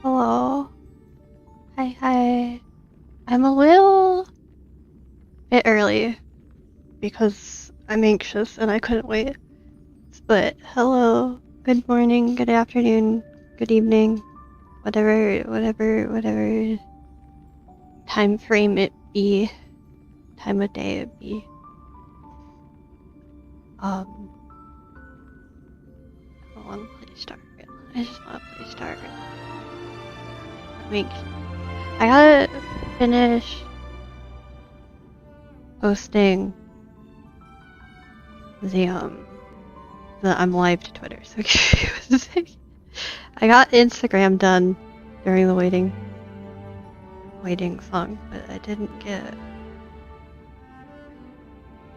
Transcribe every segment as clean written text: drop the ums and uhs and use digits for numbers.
Hello. Hi. I'm a little bit early because I'm anxious and I couldn't wait. But hello, good morning, good afternoon, good evening, whatever time frame it be, time of day it be. I don't want to play Starfield. I just want to play Starfield. I gotta finish posting the I'm live to Twitter, so I got Instagram done during the waiting song, but I didn't get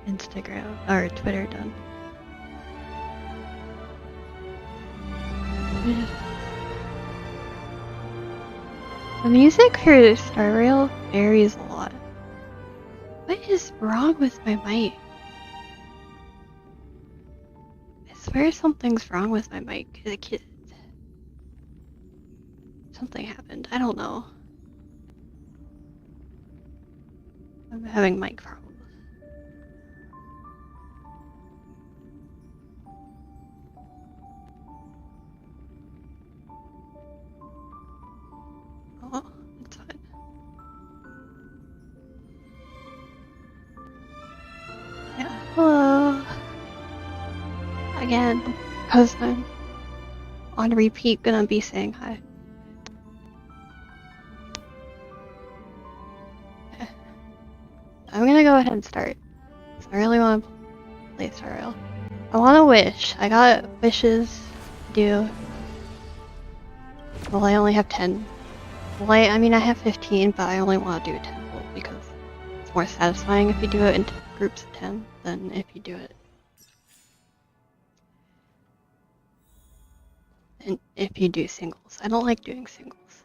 Instagram or Twitter done. The music for Star Rail varies a lot. What is wrong with my mic? I swear something's wrong with my mic. Something happened. I don't know. I'm having mic problems. Oh, it's fine. Yeah, hello. Again, because I'm on repeat gonna be saying hi. Okay. I'm gonna go ahead and start. I really want to play Star Rail. I want to wish. I got wishes to do. Well, I only have 10. Well, I mean, I have 15, but I only want to do 10 because it's more satisfying if you do it in groups of 10 than if you do it. And if you do singles. I don't like doing singles.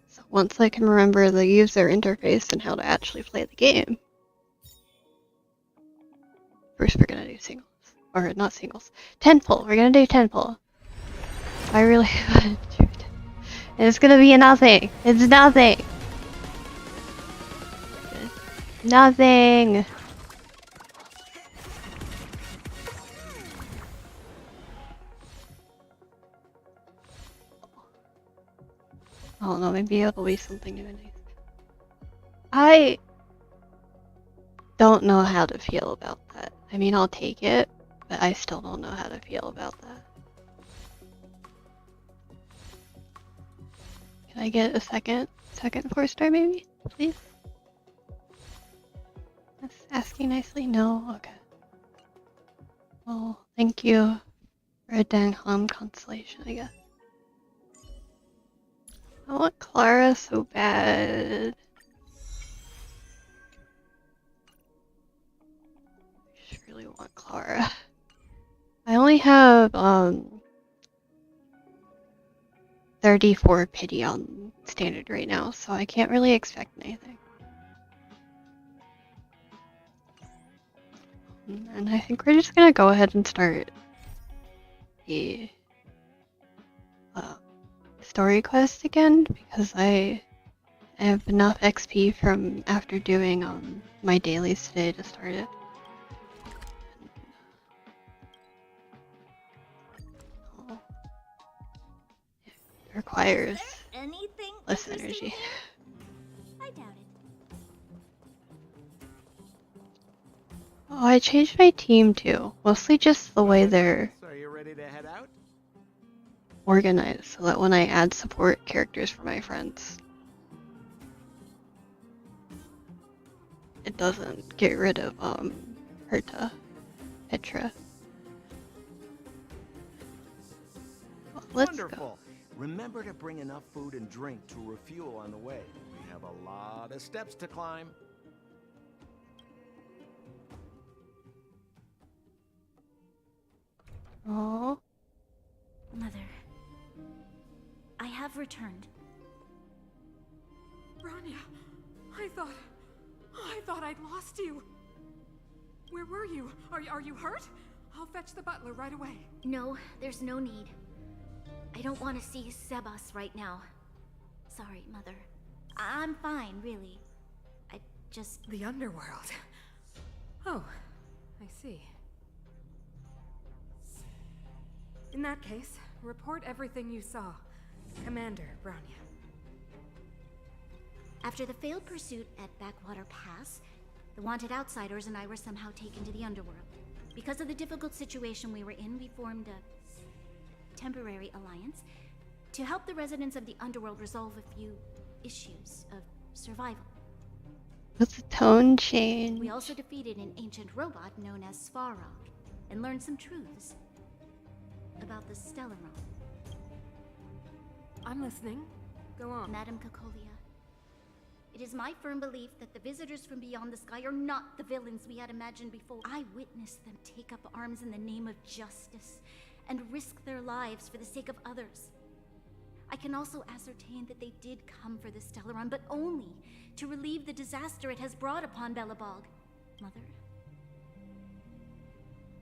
So once I can remember the user interface and how to actually play the game, first we're gonna do singles. Or not singles. 10 pull. We're gonna do 10 pull. I really want to do it. And it's gonna be a nothing. It's nothing. Nothing. I don't know, maybe it'll be something new and nice. I don't know how to feel about that. I mean, I'll take it, but I still don't know how to feel about that. Can I get a second 4-star maybe, please? That's asking nicely. No, okay. Well, thank you for a dang home consolation, I guess. I want Clara so bad. I just really want Clara. I only have 34 pity on standard right now, so I can't really expect anything. And I think we're just gonna go ahead and start the story quest again because I have enough XP from after doing my dailies today to start it. It requires less energy. I doubt it. Oh, I changed my team too. Mostly just the way they're organized so that when I add support characters for my friends, it doesn't get rid of Petra. Well, let's Wonderful. Go. Remember to bring enough food and drink to refuel on the way. We have a lot of steps to climb. Oh. Mother, I have returned. Rania, I thought I'd lost you. Where were you? Are you hurt? I'll fetch the butler right away. No, there's no need. I don't want to see Sebas right now. Sorry, Mother. I'm fine, really. I just... The underworld. Oh, I see. In that case, report everything you saw. Commander Bronya. After the failed pursuit at Backwater Pass, the wanted outsiders and I were somehow taken to the underworld. Because of the difficult situation we were in, we formed a temporary alliance to help the residents of the underworld resolve a few issues of survival. What's the tone change? We also defeated an ancient robot known as Svarog and learned some truths about the Stellaron. I'm listening. Go on. Madam Cocolia, it is my firm belief that the visitors from beyond the sky are not the villains we had imagined before. I witnessed them take up arms in the name of justice and risk their lives for the sake of others. I can also ascertain that they did come for the Stellaron, but only to relieve the disaster it has brought upon Belobog. Mother,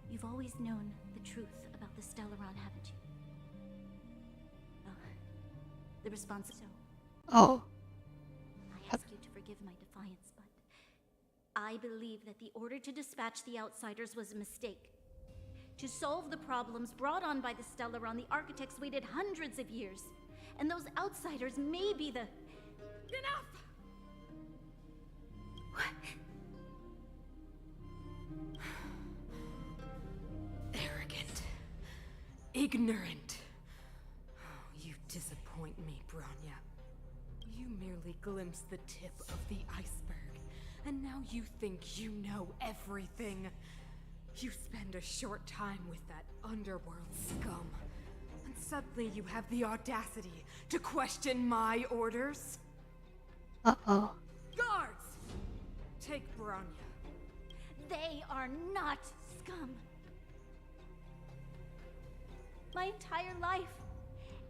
you've always known the truth about the Stellaron, haven't you? Well, the response is so. Oh. I ask you to forgive my defiance, but I believe that the order to dispatch the outsiders was a mistake. To solve the problems brought on by the Stellaron, the architects waited hundreds of years. And those outsiders may be the... Enough! Arrogant. Ignorant. Oh, you disappoint me, Bronya. You merely glimpsed the tip of the iceberg, and now you think you know everything. You spend a short time with that underworld scum, and suddenly you have the audacity to question my orders? Uh-oh. Guards! Take Bronya. They are not scum. My entire life,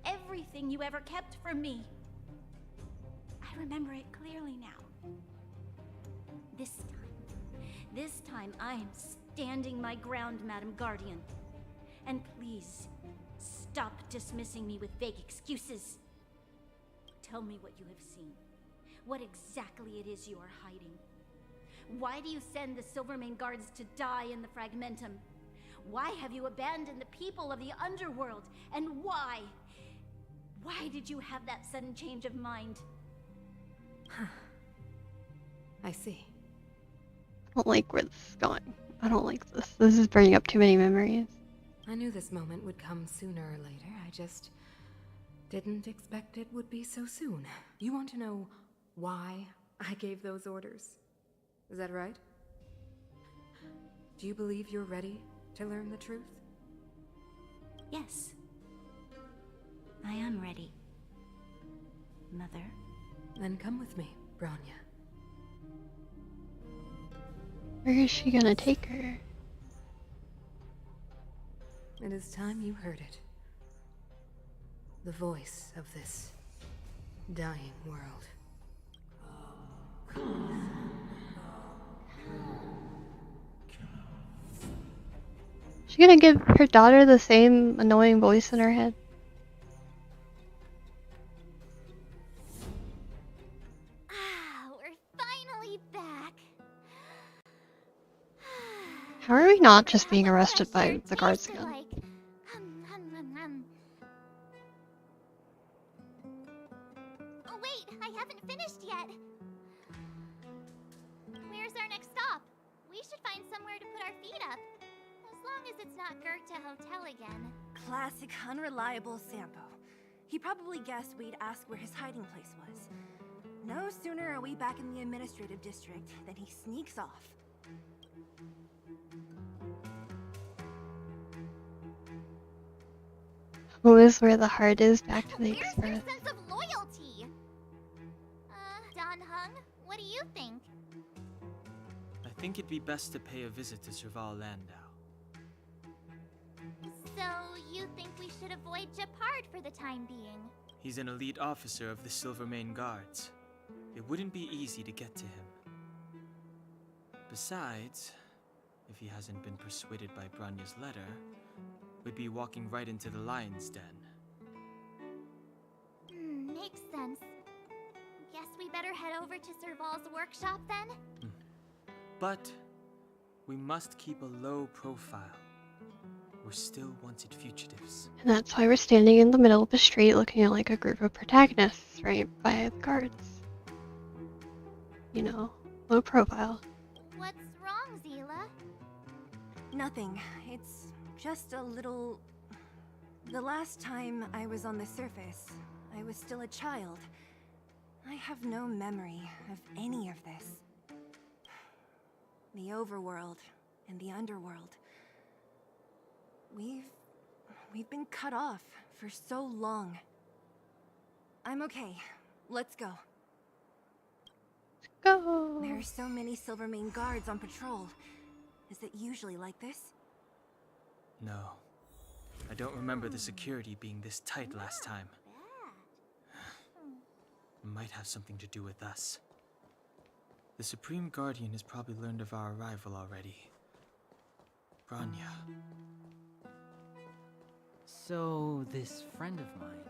everything you ever kept from me. I remember it clearly now. This time I am standing my ground, Madam Guardian. And please, stop dismissing me with vague excuses. Tell me what you have seen. What exactly it is you are hiding. Why do you send the Silvermane guards to die in the Fragmentum? Why have you abandoned the people of the underworld? And why? Why did you have that sudden change of mind? I see. I don't like where this is going. I don't like this. This is bringing up too many memories. I knew this moment would come sooner or later. I just didn't expect it would be so soon. You want to know why I gave those orders? Is that right? Do you believe you're ready to learn the truth? Yes. I am ready. Mother. Then come with me, Bronya. Where is she gonna take her? It is time you heard it. The voice of this dying world. She gonna give her daughter the same annoying voice in her head? Ah, we're finally back. How are we not just being arrested by the guards again? Like. Oh wait, I haven't finished yet. Where's our next stop? We should find somewhere to put our feet up. As long as it's not Goethe Hotel again. Classic unreliable Sampo. He probably guessed we'd ask where his hiding place was. No sooner are we back in the administrative district than he sneaks off. Who is where the heart is? Back to the Where's express. their sense of loyalty? Don Hung, what do you think? I think it'd be best to pay a visit to Serval Landau. So, you think we should avoid Gepard for the time being? He's an elite officer of the Silvermane Guards. It wouldn't be easy to get to him. Besides, if he hasn't been persuaded by Branya's letter, we'd be walking right into the lion's den. Makes sense. Guess we better head over to Serval's workshop then? But we must keep a low profile. We're still wanted fugitives. And that's why we're standing in the middle of the street looking at like a group of protagonists right by the guards. You know, low profile. What's wrong, Zila? Nothing. It's just a little... The last time I was on the surface, I was still a child. I have no memory of any of this. The overworld and the underworld. We've been cut off for so long. I'm okay. Let's go. Go! There are so many Silvermane guards on patrol. Is it usually like this? No. I don't remember the security being this tight last time. It might have something to do with us. The Supreme Guardian has probably learned of our arrival already. Branya. So, this friend of mine...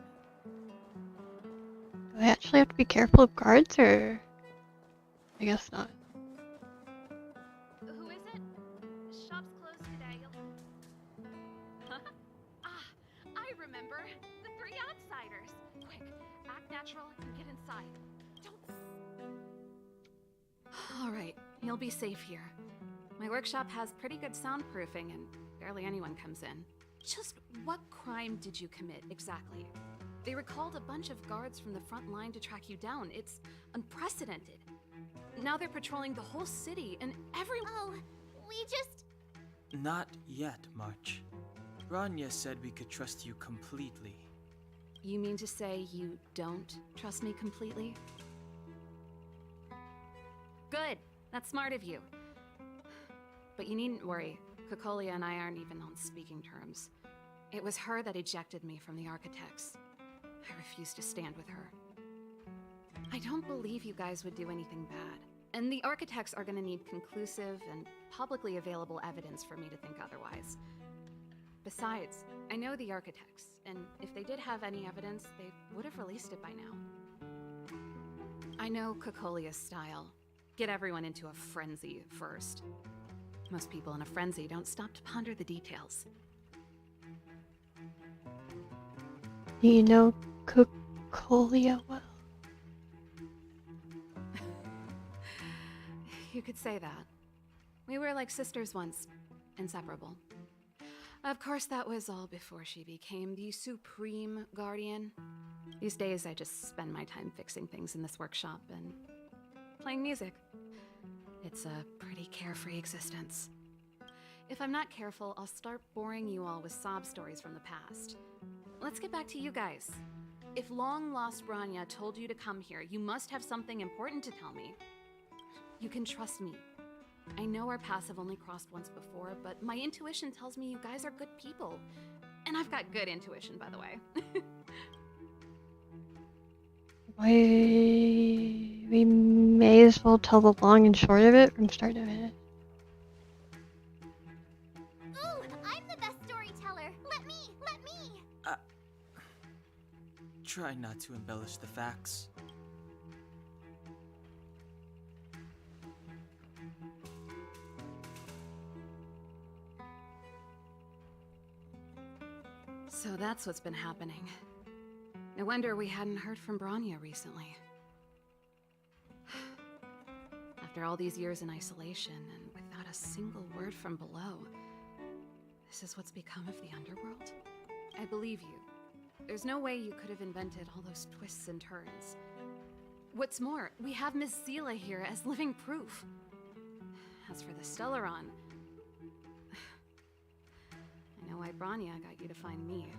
Do I actually have to be careful of guards, or... I guess not. Who is it? Shop's closed today. I remember. The three outsiders. Quick, act natural and get inside. Don't... Alright, you'll be safe here. My workshop has pretty good soundproofing and barely anyone comes in. Just what crime did you commit, exactly? They recalled a bunch of guards from the front line to track you down. It's unprecedented. Now they're patrolling the whole city and everyone... Oh, we just... Not yet, March. Branya said we could trust you completely. You mean to say you don't trust me completely? Good. That's smart of you. But you needn't worry. Kokolia and I aren't even on speaking terms. It was her that ejected me from the Architects. I refuse to stand with her. I don't believe you guys would do anything bad. And the Architects are gonna need conclusive and publicly available evidence for me to think otherwise. Besides, I know the Architects, and if they did have any evidence, they would have released it by now. I know Kokolia's style. Get everyone into a frenzy first. Most people in a frenzy don't stop to ponder the details. Do you know Kokolia well? You could say that. We were like sisters once, inseparable. Of course, that was all before she became the Supreme Guardian. These days, I just spend my time fixing things in this workshop and playing music. It's a pretty carefree existence. If I'm not careful, I'll start boring you all with sob stories from the past. Let's get back to you guys. If long-lost Branya told you to come here, you must have something important to tell me. You can trust me. I know our paths have only crossed once before, but my intuition tells me you guys are good people. And I've got good intuition, by the way. We may as well tell the long and short of it from start to finish. Ooh, I'm the best storyteller. Let me! Try not to embellish the facts. So that's what's been happening. No wonder we hadn't heard from Branya recently. After all these years in isolation and without a single word from below, this is what's become of the underworld? I believe you. There's no way you could have invented all those twists and turns. What's more, we have Miss Zila here as living proof. As for the Stellaron, I know why Branya got you to find me.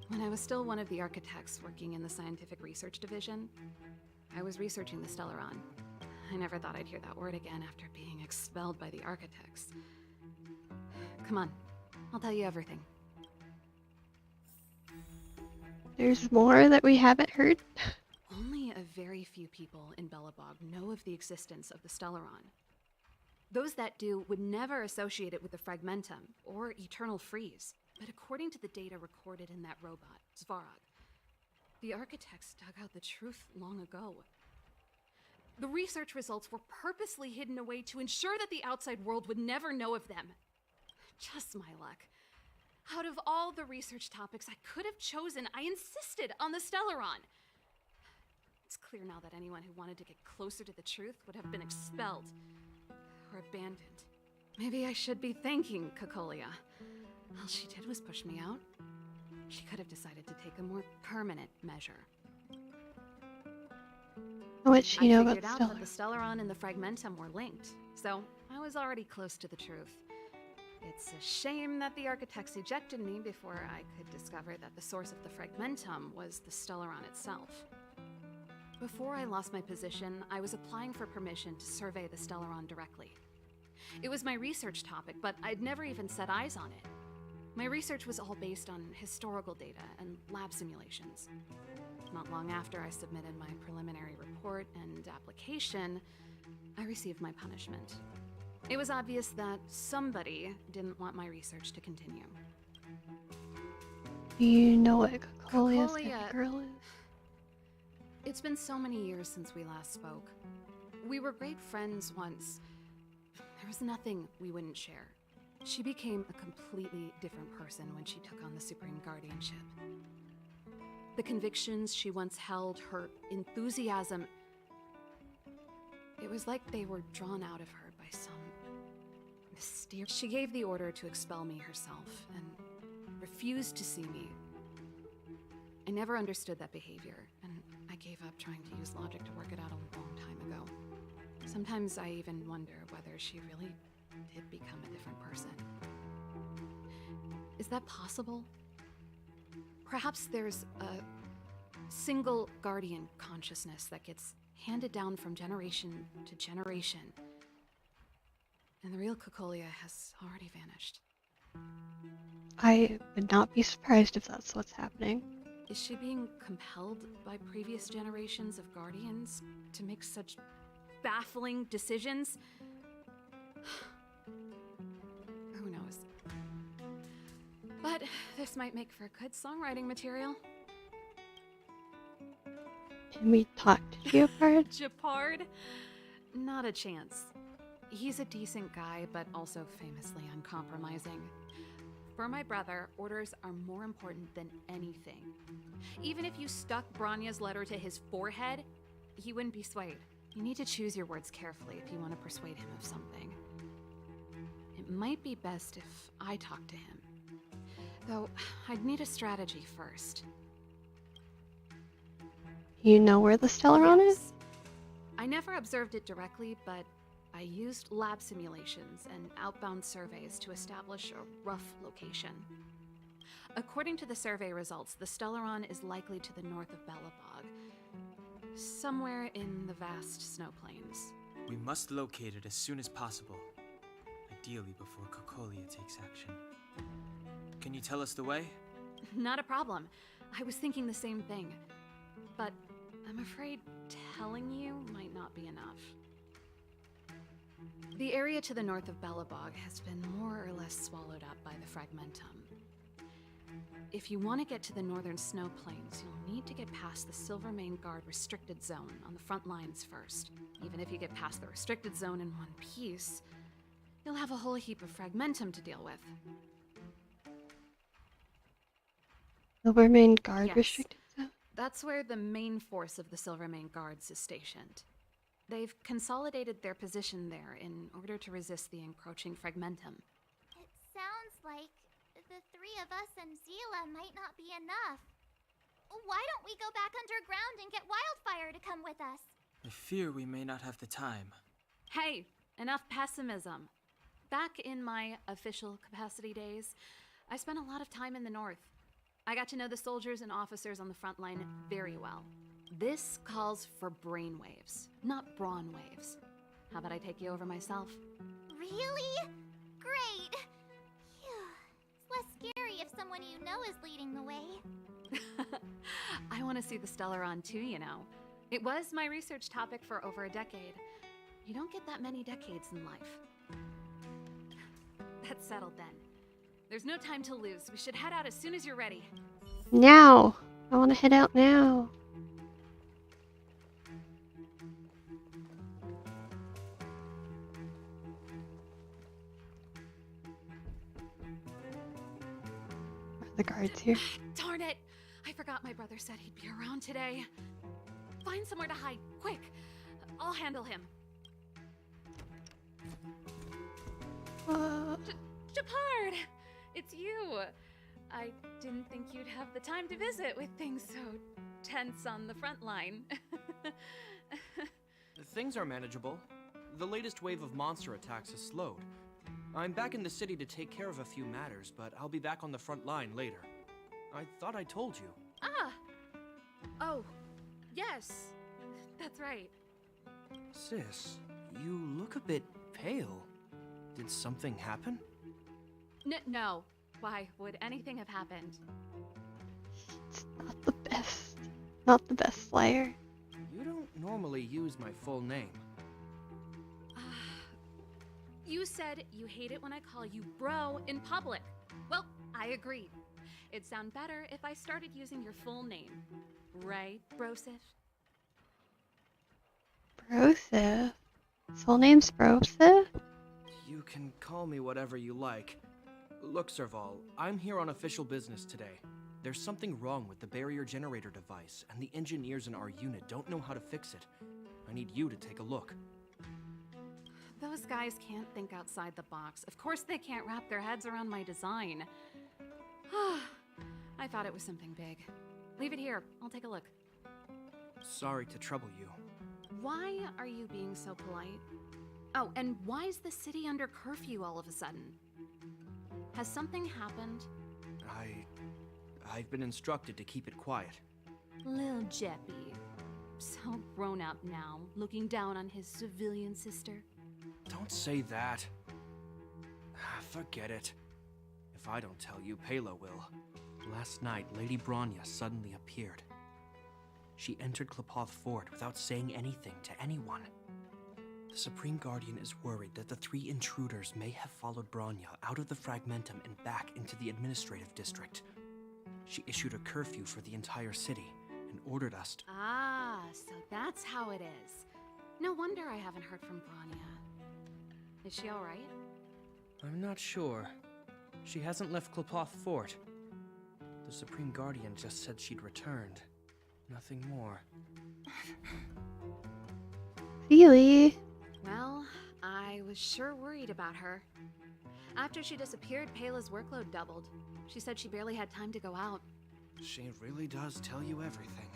When I was still one of the Architects working in the Scientific Research Division, I was researching the Stellaron. I never thought I'd hear that word again after being expelled by the Architects. Come on, I'll tell you everything. There's more that we haven't heard. Only a very few people in Belobog know of the existence of the Stellaron. Those that do would never associate it with the Fragmentum or Eternal Freeze. But according to the data recorded in that robot, Svarog, The architects dug out the truth long ago. The research results were purposely hidden away to ensure that the outside world would never know of them. Just my luck. Out of all the research topics I could have chosen, I insisted on the Stellaron. It's clear now that anyone who wanted to get closer to the truth would have been expelled or abandoned. Maybe I should be thanking Cocolia. All she did was push me out. She could have decided to take a more permanent measure. What she know I about figured out Stellar? that the Stellaron and the Fragmentum were linked, so I was already close to the truth. It's a shame that the architects ejected me before I could discover that the source of the Fragmentum was the Stellaron itself. Before I lost my position, I was applying for permission to survey the Stellaron directly. It was my research topic, but I'd never even set eyes on it. My research was all based on historical data and lab simulations. Not long after I submitted my preliminary report and application, I received my punishment. It was obvious that somebody didn't want my research to continue. Do you know what Cocolia's Cocolia- type of girl is? It's been so many years since we last spoke. We were great friends once. There was nothing we wouldn't share. She became a completely different person when she took on the Supreme Guardianship. The convictions she once held, her enthusiasm, it was like they were drawn out of her by some mysterious... She gave the order to expel me herself and refused to see me. I never understood that behavior, and I gave up trying to use logic to work it out a long time ago. Sometimes I even wonder whether she really did become a different person. Is that possible? Perhaps there's a single guardian consciousness that gets handed down from generation to generation, and the real Cocolia has already vanished. I would not be surprised if that's what's happening. Is she being compelled by previous generations of guardians to make such baffling decisions? Who knows? But this might make for good songwriting material. Can we talk to Geopard? Japard? Not a chance. He's a decent guy, but also famously uncompromising. For my brother, orders are more important than anything. Even if you stuck Bronya's letter to his forehead, he wouldn't be swayed. You need to choose your words carefully if you want to persuade him of something. It might be best if I talk to him. Though, I'd need a strategy first. You know where the Stellaron is? Yes. I never observed it directly, but I used lab simulations and outbound surveys to establish a rough location. According to the survey results, the Stellaron is likely to the north of Belobog, somewhere in the vast snow plains. We must locate it as soon as possible, ideally before Cocolia takes action. Can you tell us the way? Not a problem. I was thinking the same thing. But I'm afraid telling you might not be enough. The area to the north of Belobog has been more or less swallowed up by the Fragmentum. If you want to get to the northern snow plains, you'll need to get past the Silvermane Guard restricted zone on the front lines first. Even if you get past the restricted zone in one piece, you'll have a whole heap of Fragmentum to deal with. Silvermane Guard Yes. restricted zone? That's where the main force of the Silvermane Guards is stationed. They've consolidated their position there in order to resist the encroaching Fragmentum. It sounds like the three of us and Zila might not be enough. Why don't we go back underground and get Wildfire to come with us? I fear we may not have the time. Hey, enough pessimism. Back in my official capacity days, I spent a lot of time in the north. I got to know the soldiers and officers on the front line very well. This calls for brainwaves, not brawn waves. How about I take you over myself? Really? Great! Phew. It's less scary if someone you know is leading the way. I want to see the Stellaron too, you know. It was my research topic for over a decade. You don't get that many decades in life. That's settled then. There's no time to lose. We should head out as soon as you're ready. Now! I want to head out now. Are the guards here? Darn it! I forgot my brother said he'd be around today. Find somewhere to hide, quick! I'll handle him. Shepard! It's you! I didn't think you'd have the time to visit with things so tense on the front line. Things are manageable. The latest wave of monster attacks has slowed. I'm back in the city to take care of a few matters, but I'll be back on the front line later. I thought I told you. Ah! Oh, yes. That's right. Sis, you look a bit pale. Did something happen? No. Why would anything have happened? It's not the best. Not the best Slayer. You don't normally use my full name. You said you hate it when I call you bro in public. Well, I agreed. It'd sound better if I started using your full name. Right, Brosif? Brosif? His full name's Brosif? You can call me whatever you like. Look, Serval, I'm here on official business today. There's something wrong with the barrier generator device, and the engineers in our unit don't know how to fix it. I need you to take a look. Those guys can't think outside the box. Of course they can't wrap their heads around my design. I thought it was something big. Leave it here. I'll take a look. Sorry to trouble you. Why are you being so polite? Oh, and why is the city under curfew all of a sudden? Has something happened? I've been instructed to keep it quiet. Lil Jeppy. So grown up now, looking down on his civilian sister. Don't say that. Forget it. If I don't tell you, Pela will. Last night, Lady Bronya suddenly appeared. She entered Klapoth Fort without saying anything to anyone. The Supreme Guardian is worried that the 3 intruders may have followed Bronya out of the Fragmentum and back into the administrative district. She issued a curfew for the entire city and ordered us to— Ah, so that's how it is. No wonder I haven't heard from Bronya. Is she all right? I'm not sure. She hasn't left Klapoth Fort. The Supreme Guardian just said she'd returned. Nothing more. Really? Well, I was sure worried about her. After she disappeared, Pela's workload doubled. She said she barely had time to go out. She really does tell you everything.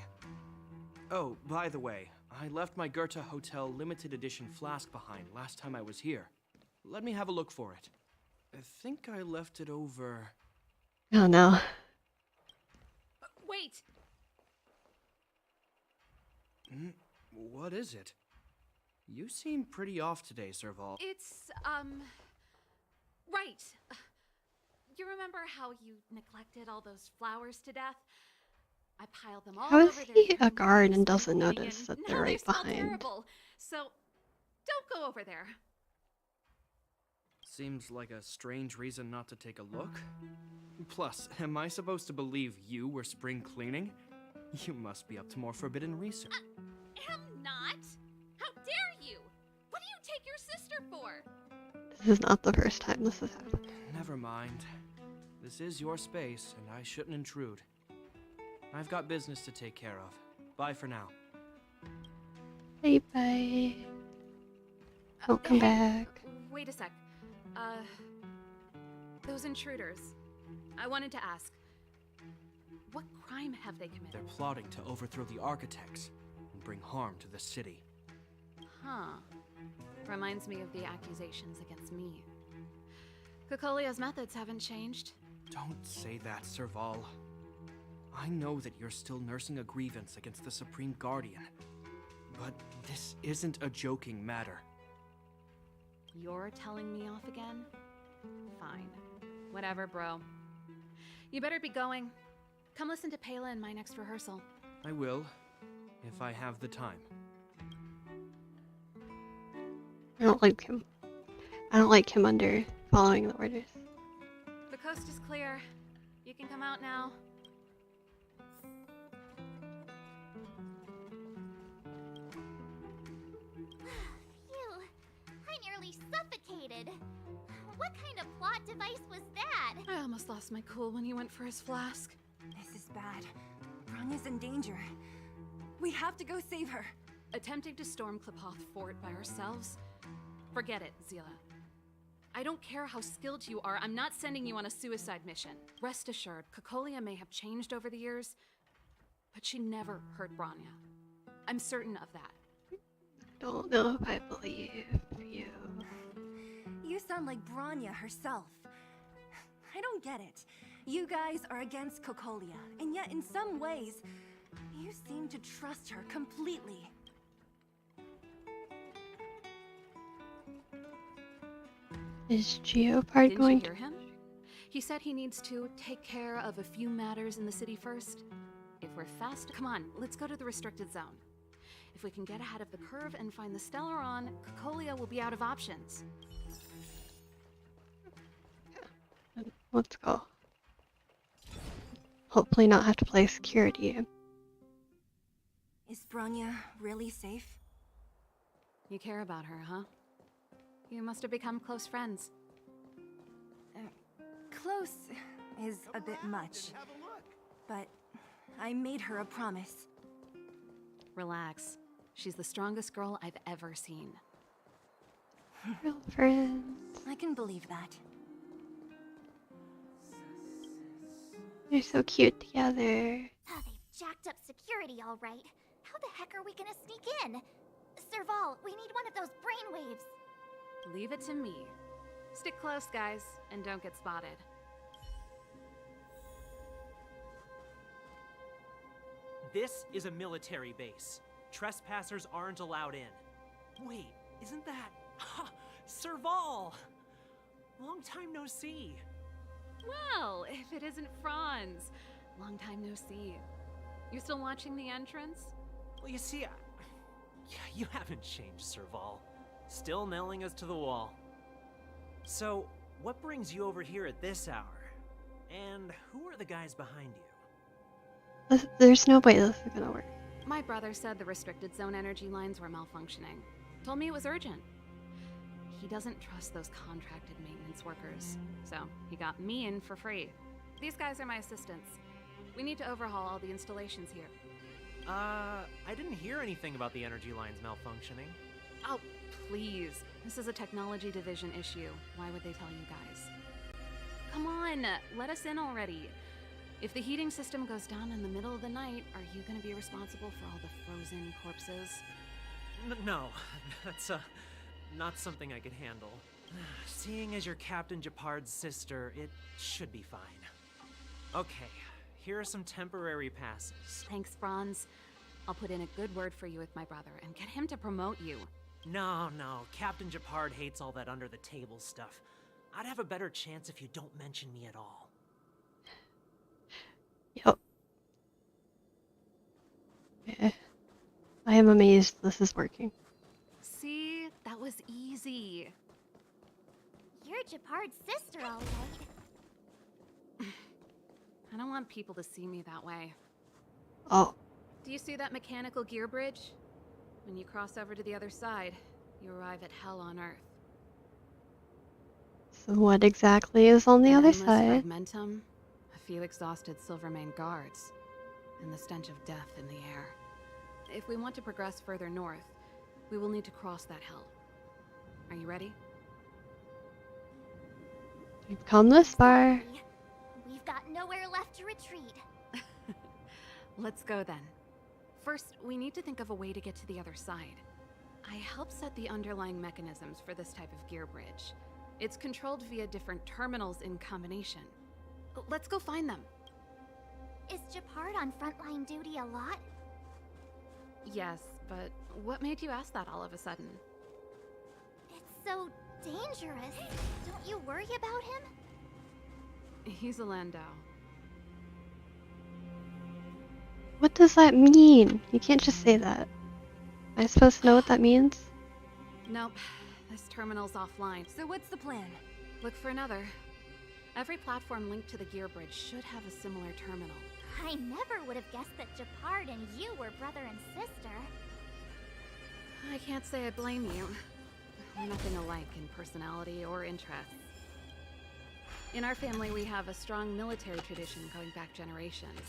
Oh, by the way, I left my Goethe Hotel limited edition flask behind last time I was here. Let me have a look for it. I think I left it over... Oh no. Wait! What is it? You seem pretty off today, Serval. It's, right. You remember how you neglected all those flowers to death? I piled them all How is over their he a room guard and spring doesn't cleaning, notice and that now they're they right smell behind? terrible. So, don't go over there. Seems like a strange reason not to take a look. Plus, am I supposed to believe you were spring cleaning? You must be up to more forbidden research. Am not. How dare you? What do you take your sister for? This is not the first time this has happened. Never mind. This is your space, and I shouldn't intrude. I've got business to take care of. Bye for now. Bye bye. Don't come back. Wait a sec. Those intruders. I wanted to ask, what crime have they committed? They're plotting to overthrow the architects and bring harm to the city. Huh. Reminds me of the accusations against me. Kokolia's methods haven't changed. Don't say that, Serval. I know that you're still nursing a grievance against the Supreme Guardian, but this isn't a joking matter. You're telling me off again? Fine. Whatever, bro. You better be going. Come listen to Pela in my next rehearsal. I will, if I have the time. I don't like him. I don't like him under following the orders. The coast is clear. You can come out now. nearly suffocated. What kind of plot device was that? I almost lost my cool when he went for his flask. This is bad. Bronya's in danger. We have to go save her. Attempting to storm Klipoth Fort by ourselves? Forget it, Zila. I don't care how skilled you are, I'm not sending you on a suicide mission. Rest assured, Cocolia may have changed over the years, but she never hurt Bronya. I'm certain of that. Don't know if I believe you. You sound like Bronya herself. I don't get it. You guys are against Cocolia, and yet in some ways, you seem to trust her completely. Is Geopard Didn't going you hear him? He said he needs to take care of a few matters in the city first. If we're fast, come on, let's go to the restricted zone. If we can get ahead of the curve and find the Stellaron, Cocolia will be out of options. Let's go. Hopefully not have to play security. Is Bronya really safe? You care about her, huh? You must have become close friends. Close is a bit much, but I made her a promise. Relax. She's the strongest girl I've ever seen. Real friends. I can believe that. They're so cute together. Oh, they've jacked up security all right. How the heck are we gonna sneak in? Serval, we need one of those brainwaves. Leave it to me. Stick close, guys, and don't get spotted. This is a military base. Trespassers aren't allowed in. Wait, isn't that... Serval! Long time no see. Well, if it isn't Franz. Long time no see. You still watching the entrance? Well, you see, you haven't changed, Serval. Still nailing us to the wall. So, what brings you over here at this hour? And who are the guys behind you? There's no way this is gonna work. My brother said the restricted zone energy lines were malfunctioning. Told me it was urgent. He doesn't trust those contracted maintenance workers, so he got me in for free. These guys are my assistants. We need to overhaul all the installations here. I didn't hear anything about the energy lines malfunctioning. Oh, please. This is a technology division issue. Why would they tell you guys? Come on, let us in already. If the heating system goes down in the middle of the night, are you gonna be responsible for all the frozen corpses? No, that's not something I could handle. Seeing as you're Captain Japard's sister, it should be fine. Okay, here are some temporary passes. Thanks, Franz. I'll put in a good word for you with my brother and get him to promote you. No, Captain Japard hates all that under-the-table stuff. I'd have a better chance if you don't mention me at all. Yep. Yeah. I am amazed this is working. See? That was easy. You're Japard's sister, all right. I don't want people to see me that way. Oh. Do you see that mechanical gear bridge? When you cross over to the other side, you arrive at hell on Earth. So what exactly is on the An other endless side? fragmentum, a few exhausted Silvermane guards, and the stench of death in the air. If we want to progress further north, we will need to cross that hell. Are you ready? We've come this far. We've got nowhere left to retreat. Let's go then. First, we need to think of a way to get to the other side. I helped set the underlying mechanisms for this type of gear bridge. It's controlled via different terminals in combination. Let's go find them. Is Japard on frontline duty a lot? Yes, but what made you ask that all of a sudden? It's so dangerous. Don't you worry about him? He's a Landau. What does that mean? You can't just say that. Am I supposed to know what that means? Nope, this terminal's offline. So what's the plan? Look for another. Every platform linked to the gear bridge should have a similar terminal. I never would have guessed that Japard and you were brother and sister. I can't say I blame you. We're nothing alike in personality or interests. In our family, we have a strong military tradition going back generations.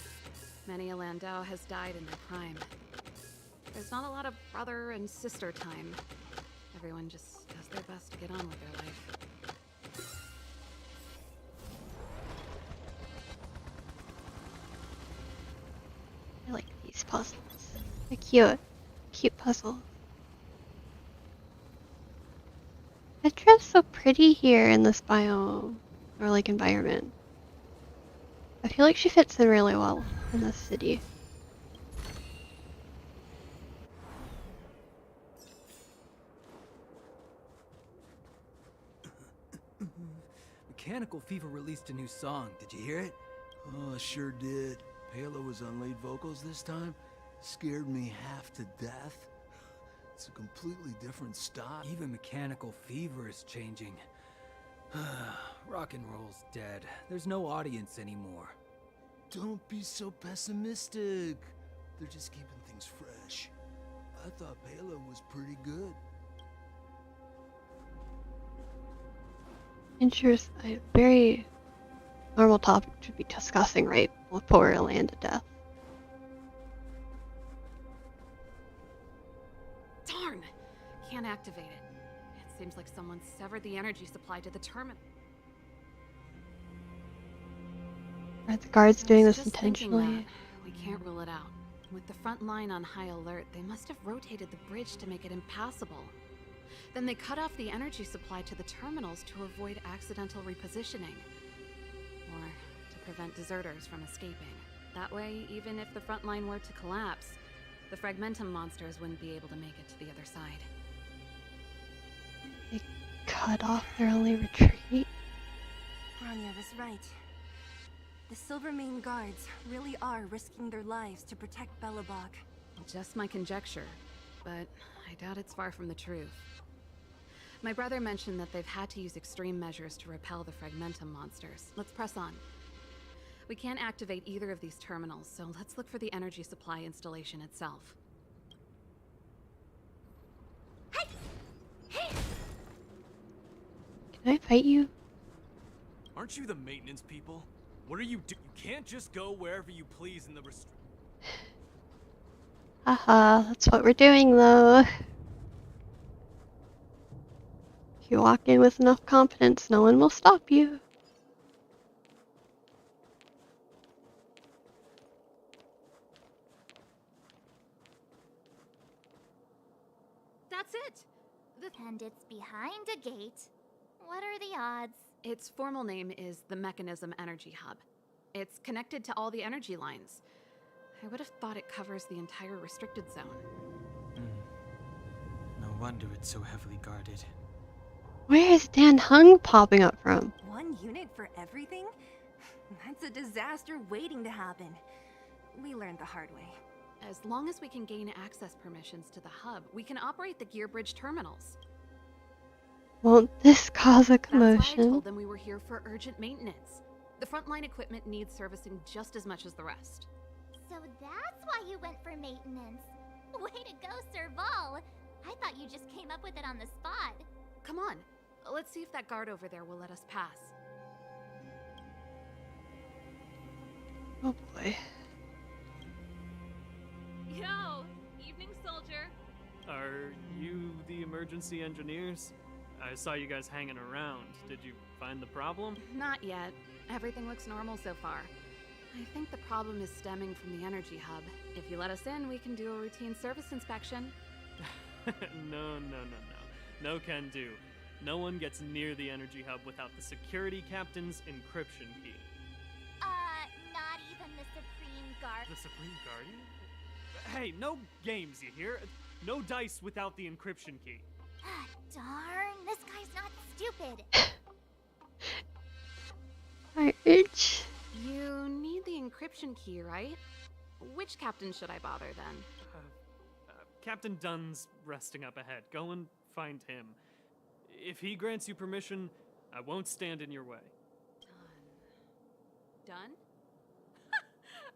Many a Landau has died in their prime. There's not a lot of brother and sister time. Everyone just does their best to get on with their life. I like these puzzles. They're cute. Cute puzzles. Petra's so pretty here in this biome. Or like environment. I feel like she fits in really well in this city. Mechanical Fever released a new song. Did you hear it? Oh, I sure did. Palo was on lead vocals this time. Scared me half to death. It's a completely different style. Even Mechanical Fever is changing. Rock and roll's dead. There's no audience anymore. Don't be so pessimistic. They're just keeping things fresh. I thought Palo was pretty good. Interesting. A very normal topic to be discussing right before a land of death. Darn! Can't activate it. It seems like someone severed the energy supply to the terminal. Are the guards doing this Just thinking that, intentionally? we can't rule it out. With the front line on high alert, they must have rotated the bridge to make it impassable. Then they cut off the energy supply to the terminals to avoid accidental repositioning. Or to prevent deserters from escaping. That way, even if the front line were to collapse, the fragmentum monsters wouldn't be able to make it to the other side. They cut off their only retreat? Bronya was right. The Silvermane guards really are risking their lives to protect Belobog. Just my conjecture, but I doubt it's far from the truth. My brother mentioned that they've had to use extreme measures to repel the fragmentum monsters. Let's press on. We can't activate either of these terminals, so let's look for the energy supply installation itself. Can I fight you? Aren't you the maintenance people? What are you do? You can't just go wherever you please in the Haha, that's what we're doing though. If you walk in with enough confidence, no one will stop you. That's it! And it's behind a gate. What are the odds? Its formal name is the Mechanism Energy Hub. It's connected to all the energy lines. I would have thought it covers the entire restricted zone. No wonder it's so heavily guarded. Where is Dan Hung popping up from? One unit for everything? That's a disaster waiting to happen. We learned the hard way. As long as we can gain access permissions to the hub, we can operate the gear bridge terminals. Won't this cause a That's why I commotion? told them we were here for urgent maintenance. The frontline equipment needs servicing just as much as the rest. So that's why you went for maintenance. Way to go, Serval. I thought you just came up with it on the spot. Come on, let's see if that guard over there will let us pass. Oh boy. Yo, evening soldier. Are you the emergency engineers? I saw you guys hanging around. Did you find the problem? Not yet. Everything looks normal so far. I think the problem is stemming from the energy hub. If you let us in, we can do a routine service inspection. No. No can do. No one gets near the energy hub without the security captain's encryption key. Not even the Supreme Guard. The Supreme Guardian? Hey, no games, you hear? No dice without the encryption key. Darn, this guy's not stupid. Courage. You need the encryption key, right? Which captain should I bother then? Captain Dunn's resting up ahead. Go and find him. If he grants you permission, I won't stand in your way. Done?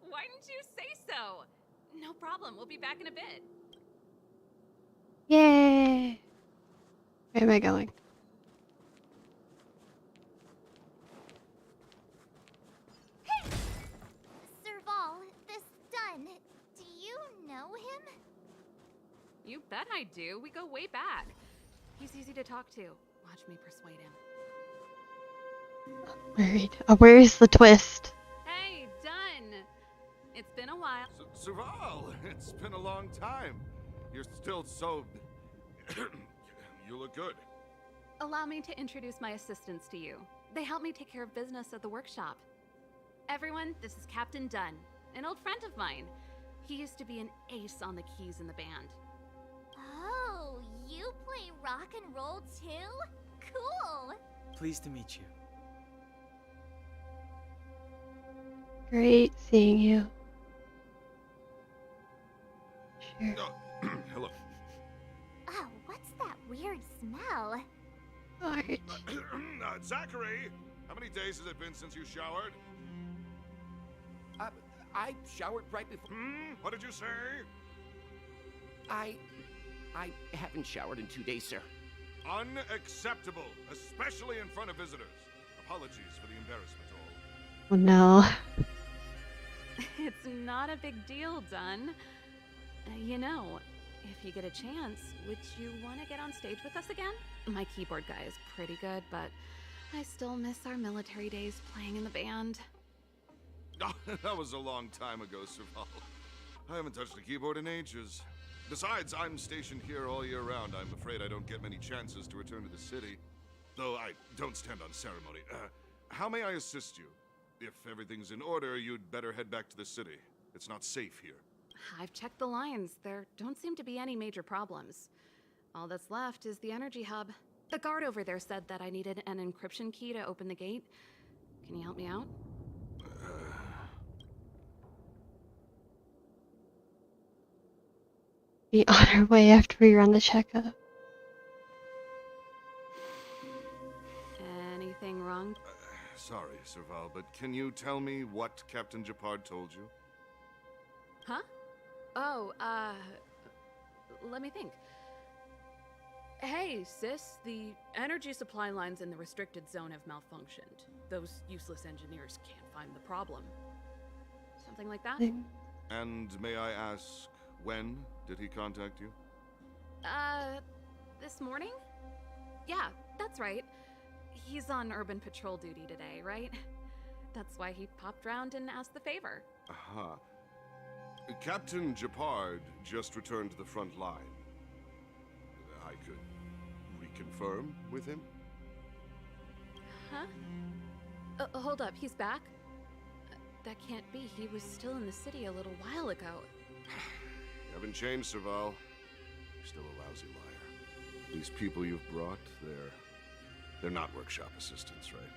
Why didn't you say so? No problem, we'll be back in a bit. Yay. Where am I going? Serval, this Dunn, do you know him? You bet I do. We go way back. He's easy to talk to. Watch me persuade him. Worried. Where is the twist? Hey, Dunn! It's been a while. Serval, it's been a long time. You're still so... You look good. Allow me to introduce my assistants to you. They help me take care of business at the workshop. Everyone, this is Captain Dunn, an old friend of mine. He used to be an ace on the keys in the band. Oh, you play rock and roll too? Cool! Pleased to meet you. Great seeing you. Sure. Hello. Oh, what's that weird smell? Art. Zachary, how many days has it been since you showered? I showered right before. What did you say? I haven't showered in 2 days, sir. Unacceptable, especially in front of visitors. Apologies for the embarrassment, all. Oh no. It's not a big deal, Dunn. You know, if you get a chance, would you want to get on stage with us again? My keyboard guy is pretty good, but I still miss our military days playing in the band. That was a long time ago, Serval. I haven't touched a keyboard in ages. Besides, I'm stationed here all year round. I'm afraid I don't get many chances to return to the city. Though I don't stand on ceremony. How may I assist you? If everything's in order, you'd better head back to the city. It's not safe here. I've checked the lines. There don't seem to be any major problems. All that's left is the energy hub. The guard over there said that I needed an encryption key to open the gate. Can you help me out? Be on our way after we run the checkup. Anything wrong? Sorry, Serval, but can you tell me what Captain Japard told you? Huh? Oh, let me think. Hey, sis, the energy supply lines in the restricted zone have malfunctioned. Those useless engineers can't find the problem. Something like that? And may I ask, when did he contact you? This morning? Yeah, that's right. He's on urban patrol duty today, right? That's why he popped round and asked the favor. Aha. Captain Japard just returned to the front line. I could reconfirm with him? Huh? Hold up, he's back? That can't be. He was still in the city a little while ago. You haven't changed, Serval. You're still a lousy liar. These people you've brought, they're not workshop assistants, right?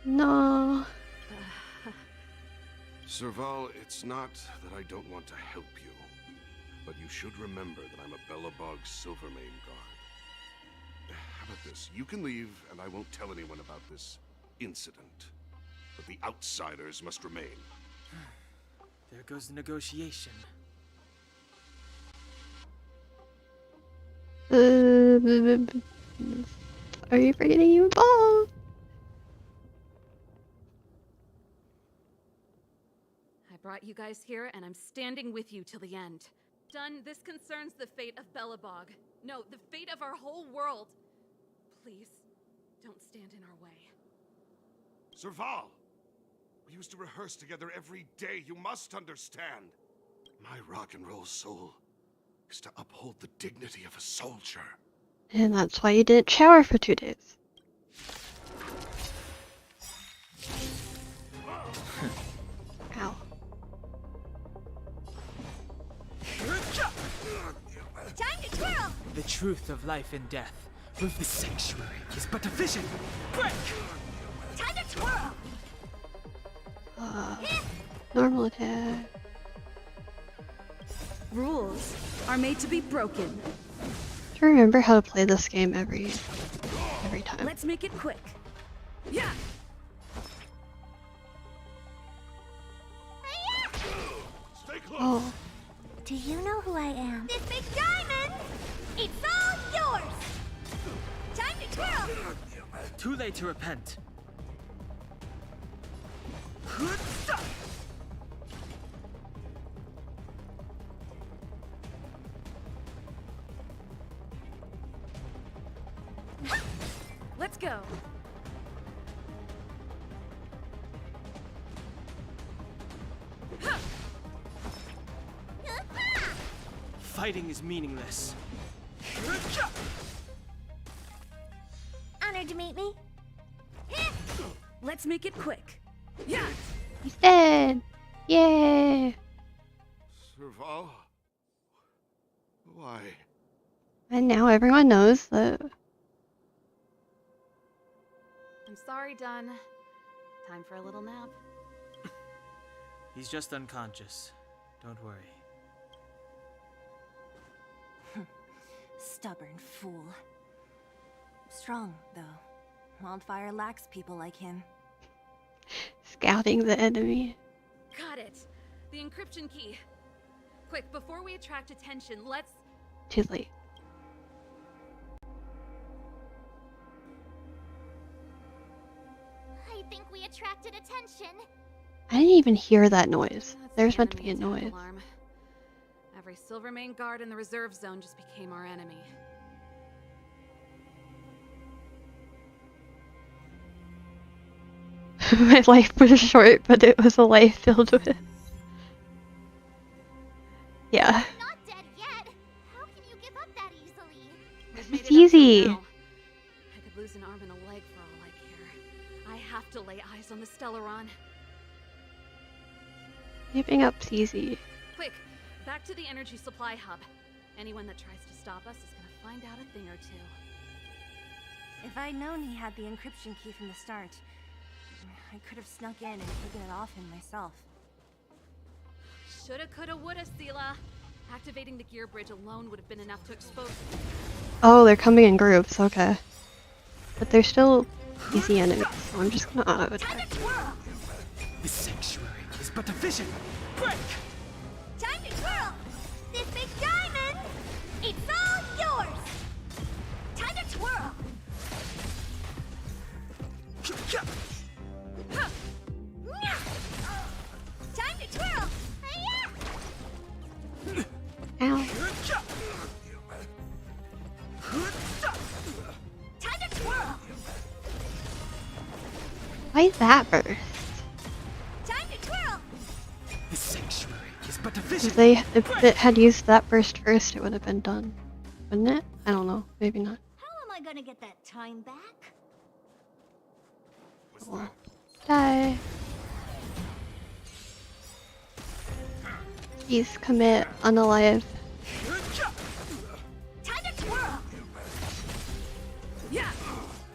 No. Serval, it's not that I don't want to help you, but you should remember that I'm a Belobog Silvermane guard. How about this? You can leave, and I won't tell anyone about this incident. But the outsiders must remain. There goes the negotiation. Sorry for getting you involved. I brought you guys here, and I'm standing with you till the end. Dunn, this concerns the fate of Belobog. No, the fate of our whole world. Please, don't stand in our way. Serval! We used to rehearse together every day, you must understand. My rock and roll soul is to uphold the dignity of a soldier. And that's why you didn't shower for 2 days. Ow. Time to twirl! The truth of life and death. With the sanctuary is but a vision. Break! Time to twirl! Normal attack. Rules are made to be broken. To remember how to play this game every time. Let's make it quick. Yeah. Stay close. Oh. Do you know who I am? This big diamond! It's all yours! Too late to repent. Let's go. Fighting is meaningless. Honored to meet me. Let's make it quick. Yeah. He's dead. Yay. Serval? Why? And now everyone knows that. I'm sorry, Dunn. Time for a little nap. He's just unconscious. Don't worry. Stubborn fool. Strong, though. Wildfire lacks people like him. Scouting the enemy. Got it. The encryption key. Quick, before we attract attention, let's... Too late. I think we attracted attention. I didn't even hear that noise. That's There's the meant to be a enemy attack noise. alarm. Every Silvermane guard in the reserve zone just became our enemy. My life was short, but it was a life filled with. Yeah. Not dead yet. How can you give up that easily? I've made It's it up till easy. now. I could lose an arm and a leg for all I care. I have to lay eyes on the Stellaron. Giving up's easy. Quick, back to the energy supply hub. Anyone that tries to stop us is gonna find out a thing or two. If I'd known he had the encryption key from the start, I could have snuck in and taken it off him myself. Shoulda, coulda, woulda, Sela. Activating the gear bridge alone would have been enough to expose. Oh, they're coming in groups, okay. But they're still easy enemies, so I'm just gonna auto attack. This sanctuary is but a vision. Break! Time to twirl! This big diamond! It's all yours! Time to twirl! Time to twirl! Ow. Time to twirl! Why that burst? Time to twirl! This sanctuary is but a vision. If it had used that burst first, it would have been done. Wouldn't it? I don't know. Maybe not. How am I gonna get that time back? Well, die. Please commit unalive. Time to twirl! Yeah.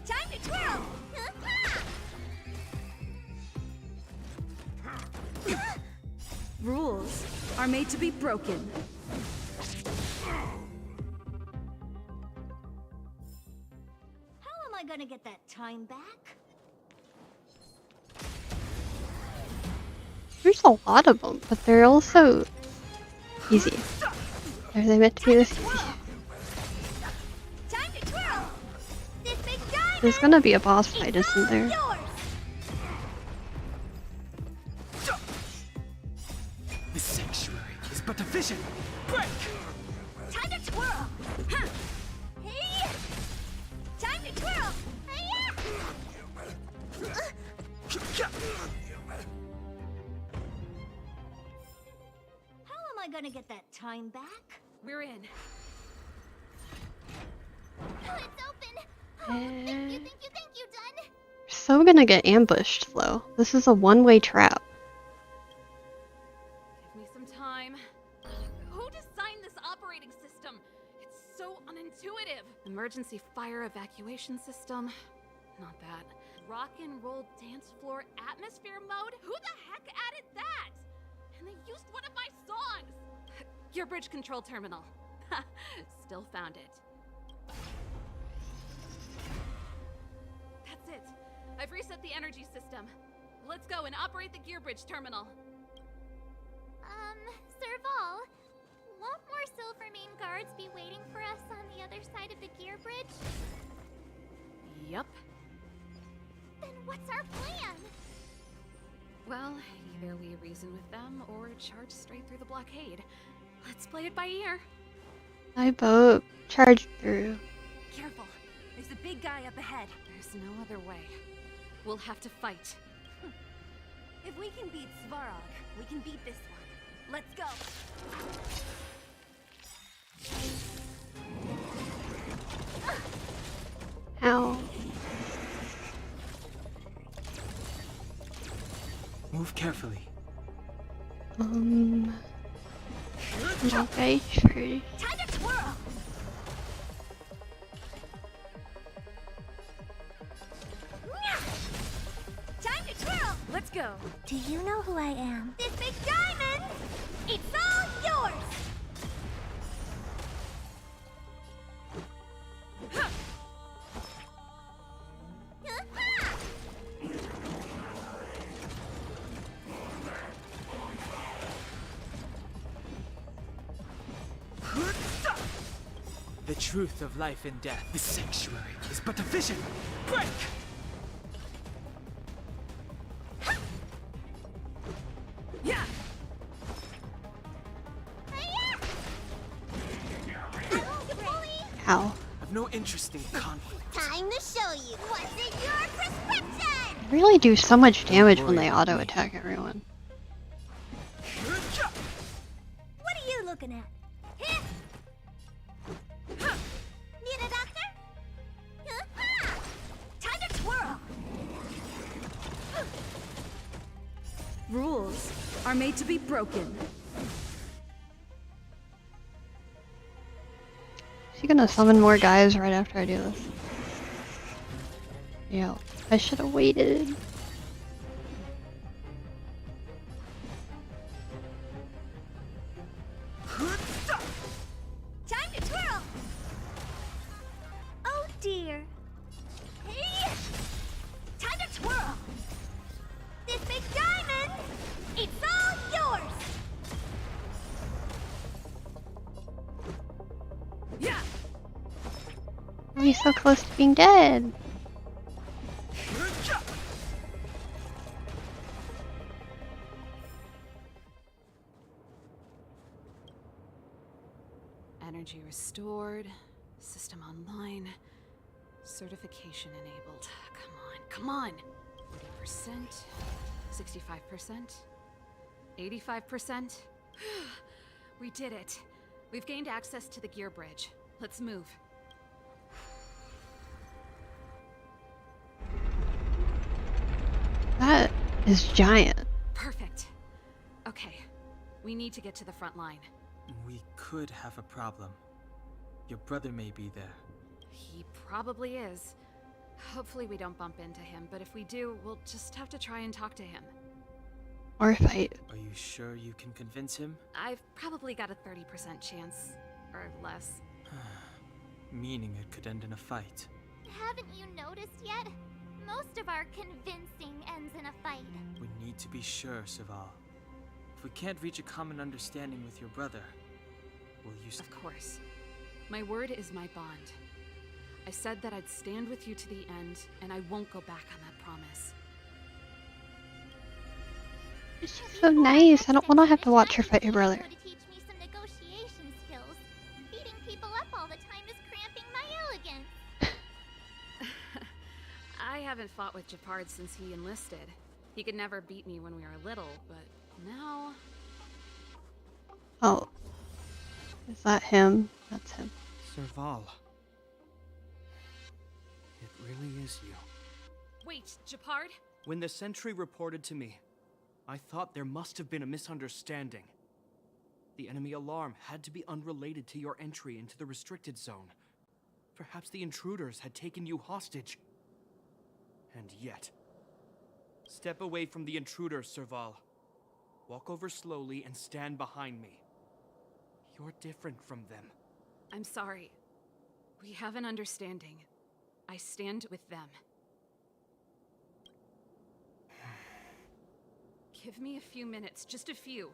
Time to twirl! Rules are made to be broken. How am I gonna get that time back? There's a lot of them, but they're also easy. Are they meant to be this easy? Time to twirl! This big diamond! There's gonna be a boss fight, isn't there? Yours! This sanctuary is but a vision. Break! Time to twirl! Huh. Hey! Time to twirl! How am I gonna get that time back? We're in. It's open! Oh, thank you, Dunn! So gonna get ambushed, though. This is a one-way trap. Give me some time. Who designed this operating system? It's so unintuitive. Emergency fire evacuation system? Not that. Rock and roll dance floor atmosphere mode? Who the heck added that? And they used one of my songs! Gear bridge control terminal. Still found it. That's it. I've reset the energy system. Let's go and operate the gear bridge terminal. Serval, won't more Silvermane guards be waiting for us on the other side of the gear bridge? Yup. Then what's our plan? Well, either we reason with them or charge straight through the blockade. Let's play it by ear. I vote charge through. Careful. There's a big guy up ahead. There's no other way. We'll have to fight. If we can beat Svarog, we can beat this one. Let's go. Ow. Move carefully. Okay, sure. Time to twirl! Time to twirl! Let's go. Do you know who I am? This big diamond! It's all yours! The truth of life and death. The sanctuary is but a vision. Break! Yeah. Ow. I've no interest in conflict. Time to show you what's in your prescription! They really do so much damage when they auto attack everyone. What are you looking at? Here. Need a doctor? Time to twirl! Rules are made to be broken. Is he gonna summon more guys right after I do this? Yeah, I should have waited. Time to twirl! Oh dear. Hey! Time to twirl! This big diamond! It's all yours! Yeah. Oh, he's so close to being dead. Energy restored. System online. Certification enabled. Come on. 40%. 65%. 85%. We did it. We've gained access to the gear bridge. Let's move. That is giant. Perfect. Okay. We need to get to the front line. We could have a problem. Your brother may be there. He probably is. Hopefully we don't bump into him, but if we do, we'll just have to try and talk to him. Or fight. Are you sure you can convince him? I've probably got a 30% chance. Or less. Meaning it could end in a fight. Haven't you noticed yet? Most of our convincing ends in a fight. We need to be sure, Serval. If we can't reach a common understanding with your brother, will you... Of course. My word is my bond. I said that I'd stand with you to the end, and I won't go back on that promise. She's so nice. I don't want to have to watch her fight your brother. To teach me some negotiation skills. Beating people up all the time is cramping my elegance. I haven't fought with Japard since he enlisted. He could never beat me when we were little, but now... Oh. Is that him? That's him. Serval. It really is you. Wait, Japard? When the sentry reported to me, I thought there must have been a misunderstanding. The enemy alarm had to be unrelated to your entry into the restricted zone. Perhaps the intruders had taken you hostage. And yet... Step away from the intruders, Serval. Walk over slowly and stand behind me. You're different from them. I'm sorry. We have an understanding. I stand with them. Give me a few minutes, just a few.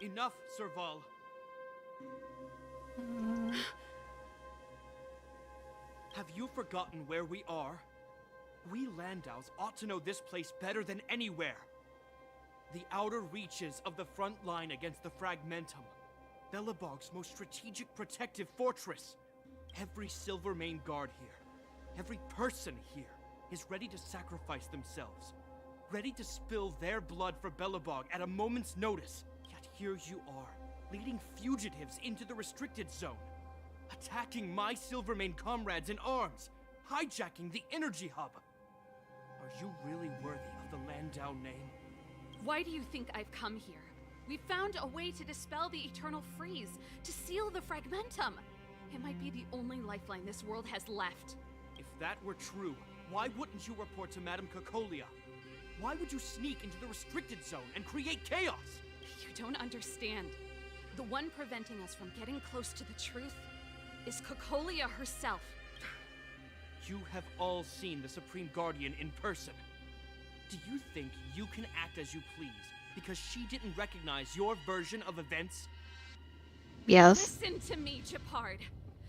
Enough, Serval. Have you forgotten where we are? We Landows ought to know this place better than anywhere. The outer reaches of the front line against the Fragmentum. Belobog's most strategic protective fortress. Every Silvermane guard here, every person here, is ready to sacrifice themselves. Ready to spill their blood for Belobog at a moment's notice. Yet here you are, leading fugitives into the restricted zone. Attacking my Silvermane comrades in arms. Hijacking the energy hub. Are you really worthy of the Landau name? Why do you think I've come here? We found a way to dispel the eternal freeze, to seal the Fragmentum. It might be the only lifeline this world has left. If that were true, why wouldn't you report to Madame Cocolia? Why would you sneak into the restricted zone and create chaos? You don't understand. The one preventing us from getting close to the truth is Cocolia herself. You have all seen the Supreme Guardian in person. Do you think you can act as you please because she didn't recognize your version of events? Yes. Listen to me, Gepard.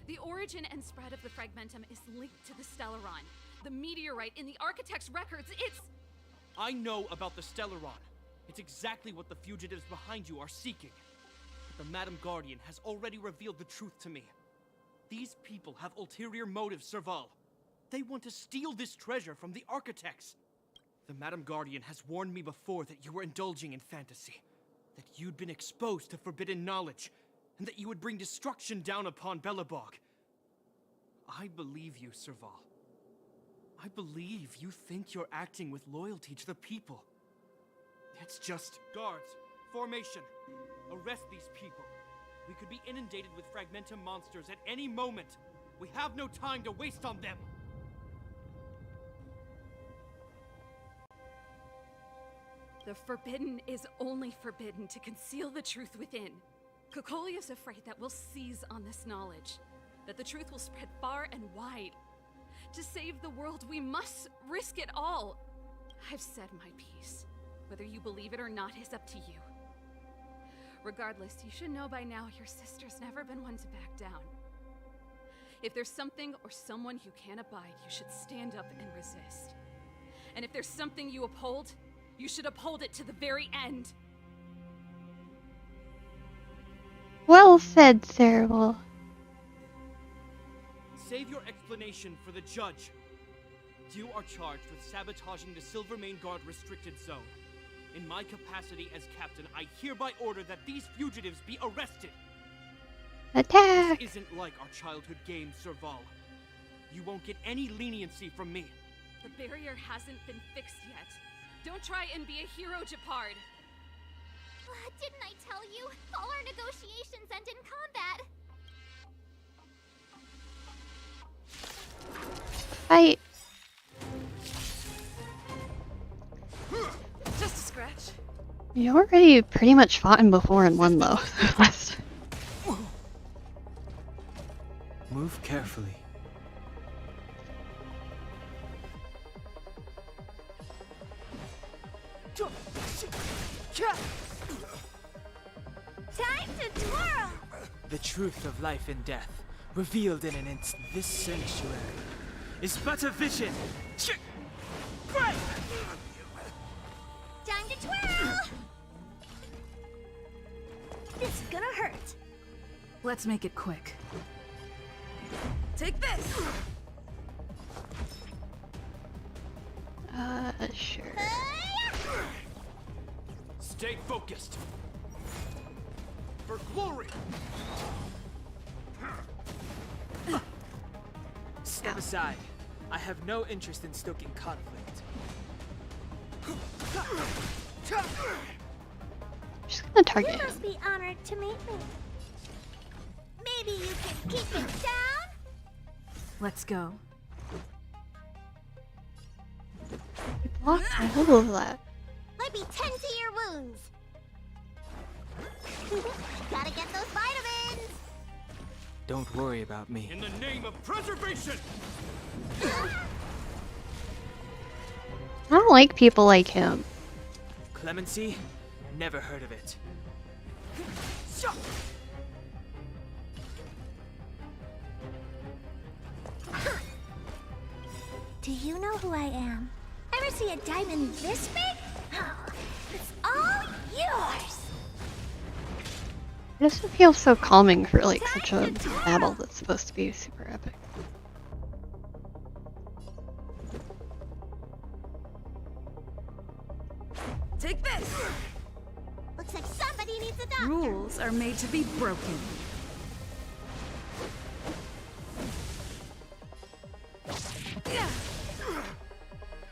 The origin and spread of the Fragmentum is linked to the Stellaron. The meteorite in the Architect's records, it's... I know about the Stellaron. It's exactly what the fugitives behind you are seeking. But the Madame Guardian has already revealed the truth to me. These people have ulterior motives, Serval. They want to steal this treasure from the Architects. The Madame Guardian has warned me before that you were indulging in fantasy. That you'd been exposed to forbidden knowledge. And that you would bring destruction down upon Belobog. I believe you, Serval. I believe you think you're acting with loyalty to the people. It's just... Guards, formation. Arrest these people. We could be inundated with Fragmentum monsters at any moment. We have no time to waste on them. The forbidden is only forbidden to conceal the truth within. Cocolia is afraid that we'll seize on this knowledge, that the truth will spread far and wide. To save the world, we must risk it all. I've said my piece. Whether you believe it or not is up to you. Regardless, you should know by now your sister's never been one to back down. If there's something or someone you can't abide, you should stand up and resist. And if there's something you uphold, you should uphold it to the very end. Well said, Serval. Save your explanation for the judge. You are charged with sabotaging the Silvermane Guard restricted zone. In my capacity as captain, I hereby order that these fugitives be arrested. Attack! This isn't like our childhood game, Serval. You won't get any leniency from me. The barrier hasn't been fixed yet. Don't try and be a hero, Gepard. Didn't I tell you? All our negotiations end in combat. Fight. Just a scratch. You already pretty much fought him before and won, though. Move carefully. Time to twirl! The truth of life and death, revealed in an instant. This sanctuary is but a vision. Break! Time to twirl! This is gonna hurt. Let's make it quick. Take this! Sure. Stay focused. For glory! Step aside. I have no interest in stoking conflict. Just gonna target You him. must be honored to meet me. Maybe you can keep it down? Let's go. He blocked all of that. Let me tend to your wounds. Gotta get those vitamins. Don't worry about me. In the name of preservation! I don't like people like him. Clemency? Never heard of it. Do you know who I am? Ever see a diamond this big? Oh, it's all yours! It doesn't feel so calming for like such a battle that's supposed to be super epic. Take this! Looks like somebody needs a doctor. Rules are made to be broken.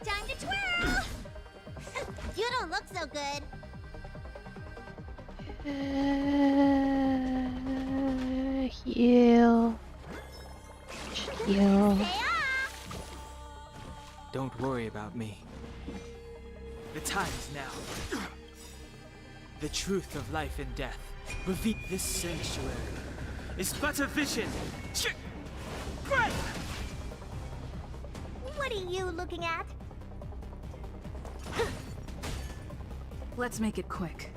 Time to twirl! You don't look so good. Heal. Heal. Don't worry about me. The time is now. The truth of life and death. Reveal this sanctuary is but a vision. What are you looking at? Let's make it quick.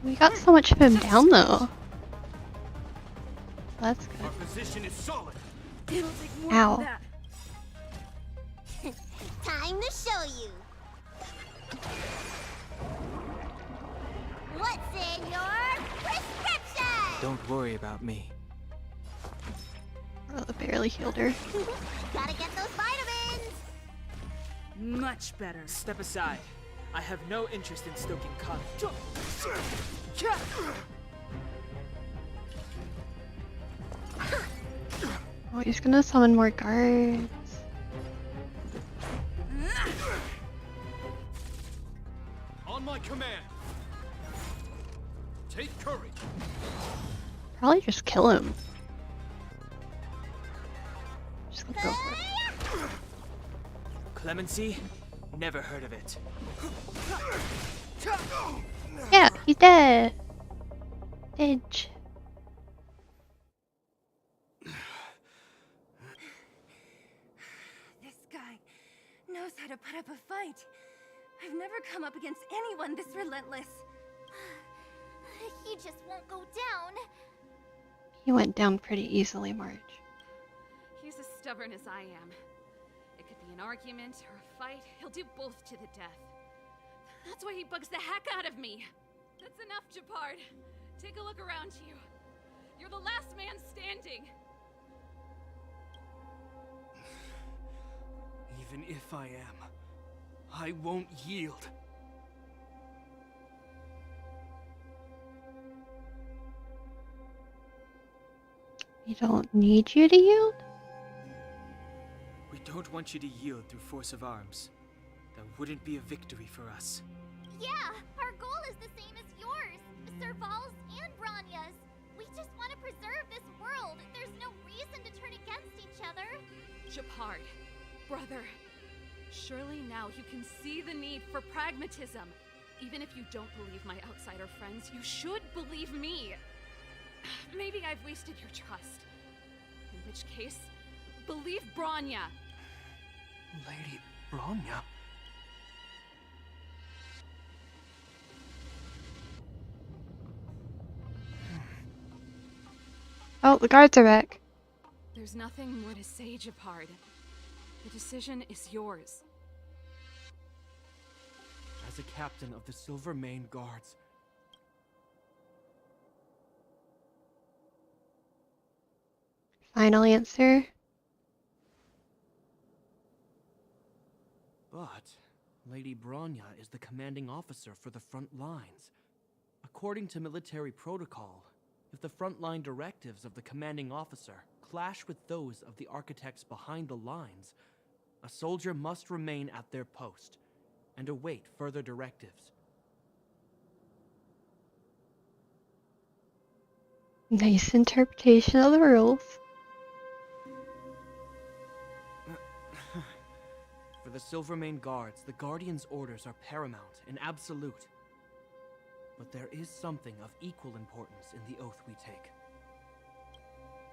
We got so much of him down though. That's good. Our position is solid. It'll take more Ow. than that. Time to show you. What's in your prescription? Don't worry about me. Oh, barely healed her. Gotta get those vitamins. Much better. Step aside. I have no interest in stoking conflict. Oh, he's gonna summon more guards. On my command. Take courage. Probably just kill him. Just gonna go for it. Clemency? Never heard of it. Yeah, he's dead. Edge. This guy knows how to put up a fight. I've never come up against anyone this relentless. He just won't go down. He went down pretty easily, Marge. He's as stubborn as I am. It could be an argument or a fight. He'll do both to the death. That's why he bugs the heck out of me. That's enough, Japard. Take a look around you. You're the last man standing. Even if I am, I won't yield. We don't need you to yield? We don't want you to yield through force of arms. That wouldn't be a victory for us. Yeah, our goal is the same as yours. Serval's and Branya's. We just want to preserve this world. There's no reason to turn against each other. Japard, brother, surely now you can see the need for pragmatism. Even if you don't believe my outsider friends, you should believe me. Maybe I've wasted your trust. In which case, believe Branya. Lady Branya? Oh, the guards are back. There's nothing more to say, Japard. The decision is yours. As a captain of the Silver Mane Guards, Final answer. but Lady Branya is the commanding officer for the front lines. According to military protocol, if the frontline directives of the commanding officer clash with those of the architects behind the lines, a soldier must remain at their post and await further directives. Nice interpretation of the rules. For the Silvermane Guards, the Guardian's orders are paramount and absolute. But there is something of equal importance in the oath we take.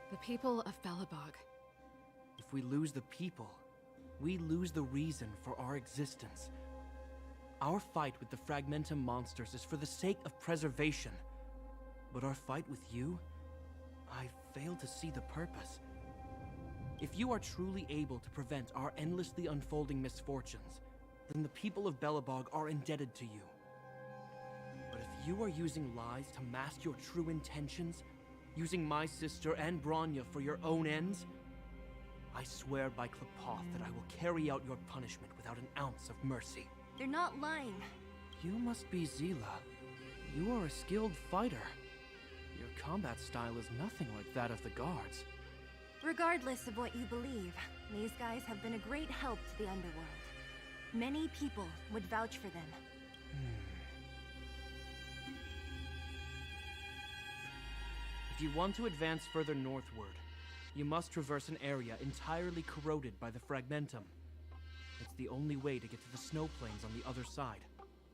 The people of Belobog. If we lose the people, we lose the reason for our existence. Our fight with the Fragmentum monsters is for the sake of preservation, But our fight with you, I fail to see the purpose. If you are truly able to prevent our endlessly unfolding misfortunes, then the people of Belobog are indebted to you. But if you are using lies to mask your true intentions, using my sister and Bronya for your own ends, I swear by Klepoth that I will carry out your punishment without an ounce of mercy. They're not lying. You must be Zila. You are a skilled fighter. Your combat style is nothing like that of the guards. Regardless of what you believe, these guys have been a great help to the underworld. Many people would vouch for them. If you want to advance further northward, you must traverse an area entirely corroded by the Fragmentum. It's the only way to get to the snow plains on the other side.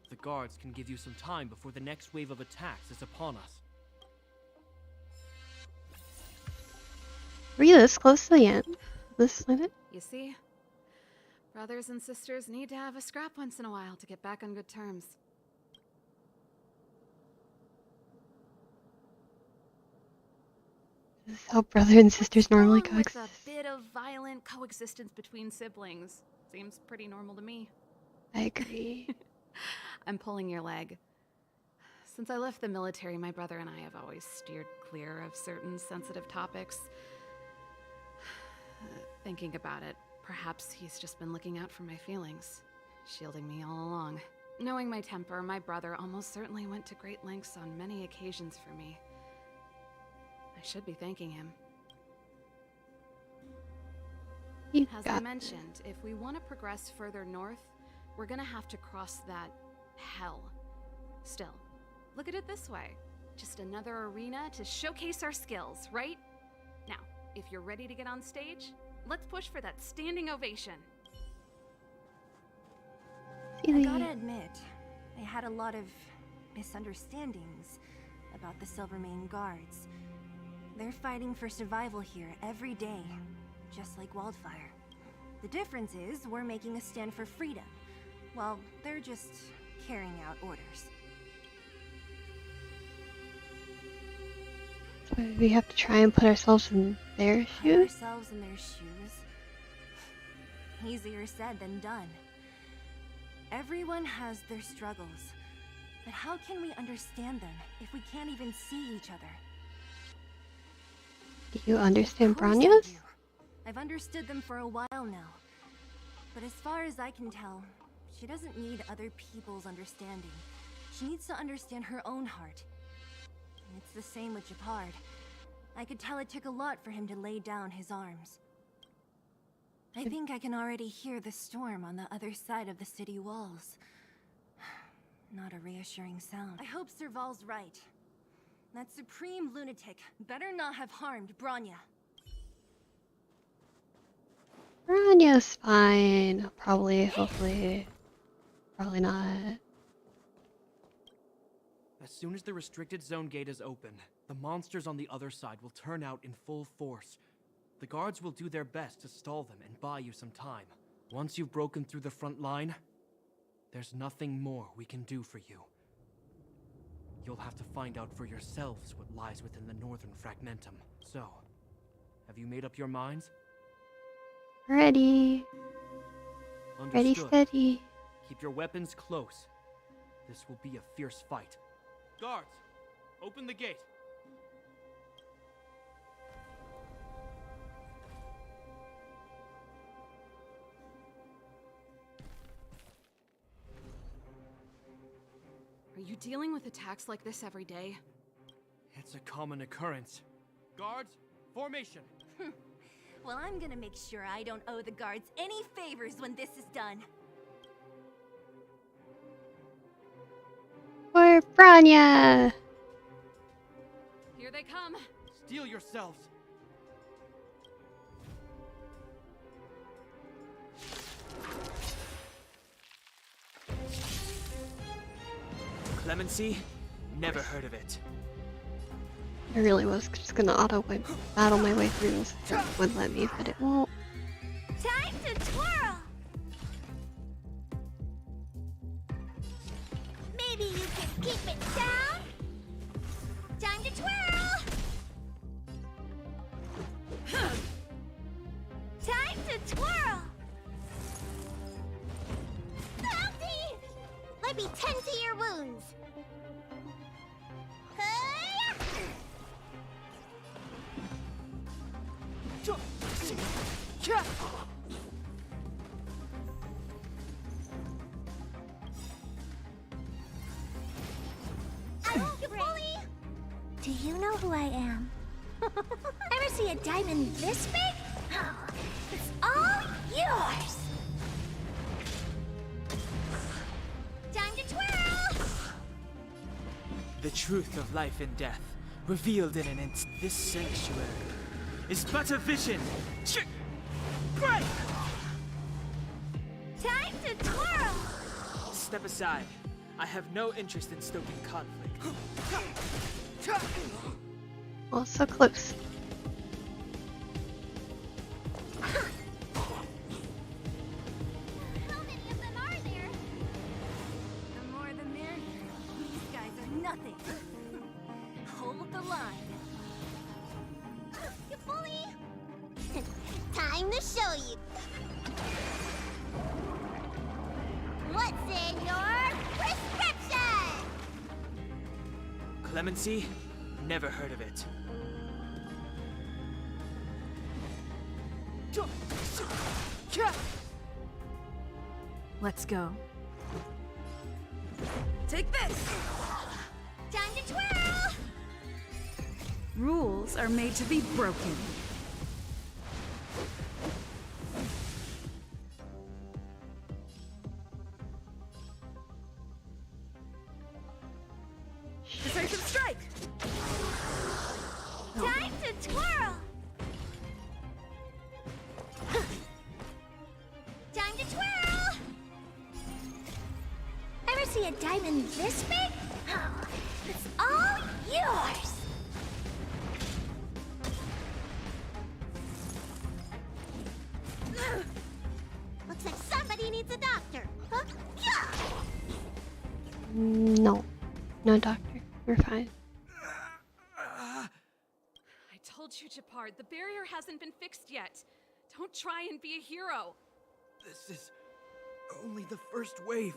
The guards can give you some time before the next wave of attacks is upon us. Were you this close to the end? This minute? You see? Brothers and sisters need to have a scrap once in a while to get back on good terms. This is how brother and sisters normally Along with coexist. a bit of violent coexistence between siblings. Seems pretty normal to me. I agree. I'm pulling your leg. Since I left the military, my brother and I have always steered clear of certain sensitive topics. Thinking about it, perhaps he's just been looking out for my feelings, shielding me all along. Knowing my temper, my brother almost certainly went to great lengths on many occasions for me. I should be thanking him. As I mentioned, if we want to progress further north, we're gonna have to cross that hell. Still, look at it this way. Just another arena to showcase our skills, right? Now, if you're ready to get on stage, let's push for that standing ovation. I gotta admit, I had a lot of misunderstandings about the Silvermane guards. They're fighting for survival here every day, just like Wildfire. The difference is we're making a stand for freedom, while they're just carrying out orders. So we have to try and put ourselves in their Put shoes? ourselves in their shoes? Easier said than done. Everyone has their struggles, but how can we understand them if we can't even see each other? Do you understand Of course I Bronya's? do. I've understood them for a while now. But as far as I can tell, she doesn't need other people's understanding. She needs to understand her own heart. And it's the same with Japard. I could tell it took a lot for him to lay down his arms. I think I can already hear the storm on the other side of the city walls. Not a reassuring sound. I hope Serval's right. That supreme lunatic better not have harmed Bronya. Bronya's fine. Probably, hopefully. Probably not. As soon as the restricted zone gate is open, the monsters on the other side will turn out in full force. The guards will do their best to stall them and buy you some time. Once you've broken through the front line, there's nothing more we can do for you. You'll have to find out for yourselves what lies within the northern fragmentum. So, have you made up your minds? Ready. Ready, Understood. steady. Keep your weapons close. This will be a fierce fight. Guards, open the gate. Are you dealing with attacks like this every day? It's a common occurrence. Guards, formation. Well, I'm gonna make sure I don't owe the guards any favors when this is done. For Bronya! Here they come. Steel yourselves. Clemency? Never heard of it. I really was just gonna battle my way through this. It wouldn't let me, but it won't. Time to twirl! Maybe you can keep it down? Time to twirl! Time to twirl! Bounty! Let me tend to your wounds. I won't get fully. Do you know who I am? Ever see a diamond this big? It's all yours. Time to twirl. The truth of life and death, revealed in an instant. This sanctuary is but a vision. Great! Time to twirl. Step aside. I have no interest in stoking conflict. Oh, so close. How many of them are there? The more the merrier. These guys are nothing. Hold the line. You fully. Time to show you. What's in your prescription? Clemency? Never heard of it. Let's go. Take this! Time to twirl! Rules are made to be broken. Decisive strike! Time to twirl! Time to twirl! Ever see a diamond this big? It's all yours! Looks like somebody needs a doctor. Huh? Yeah! No. No, doctor. You're fine. I told you, Japard, the barrier hasn't been fixed yet. Don't try and be a hero. This is only the first wave.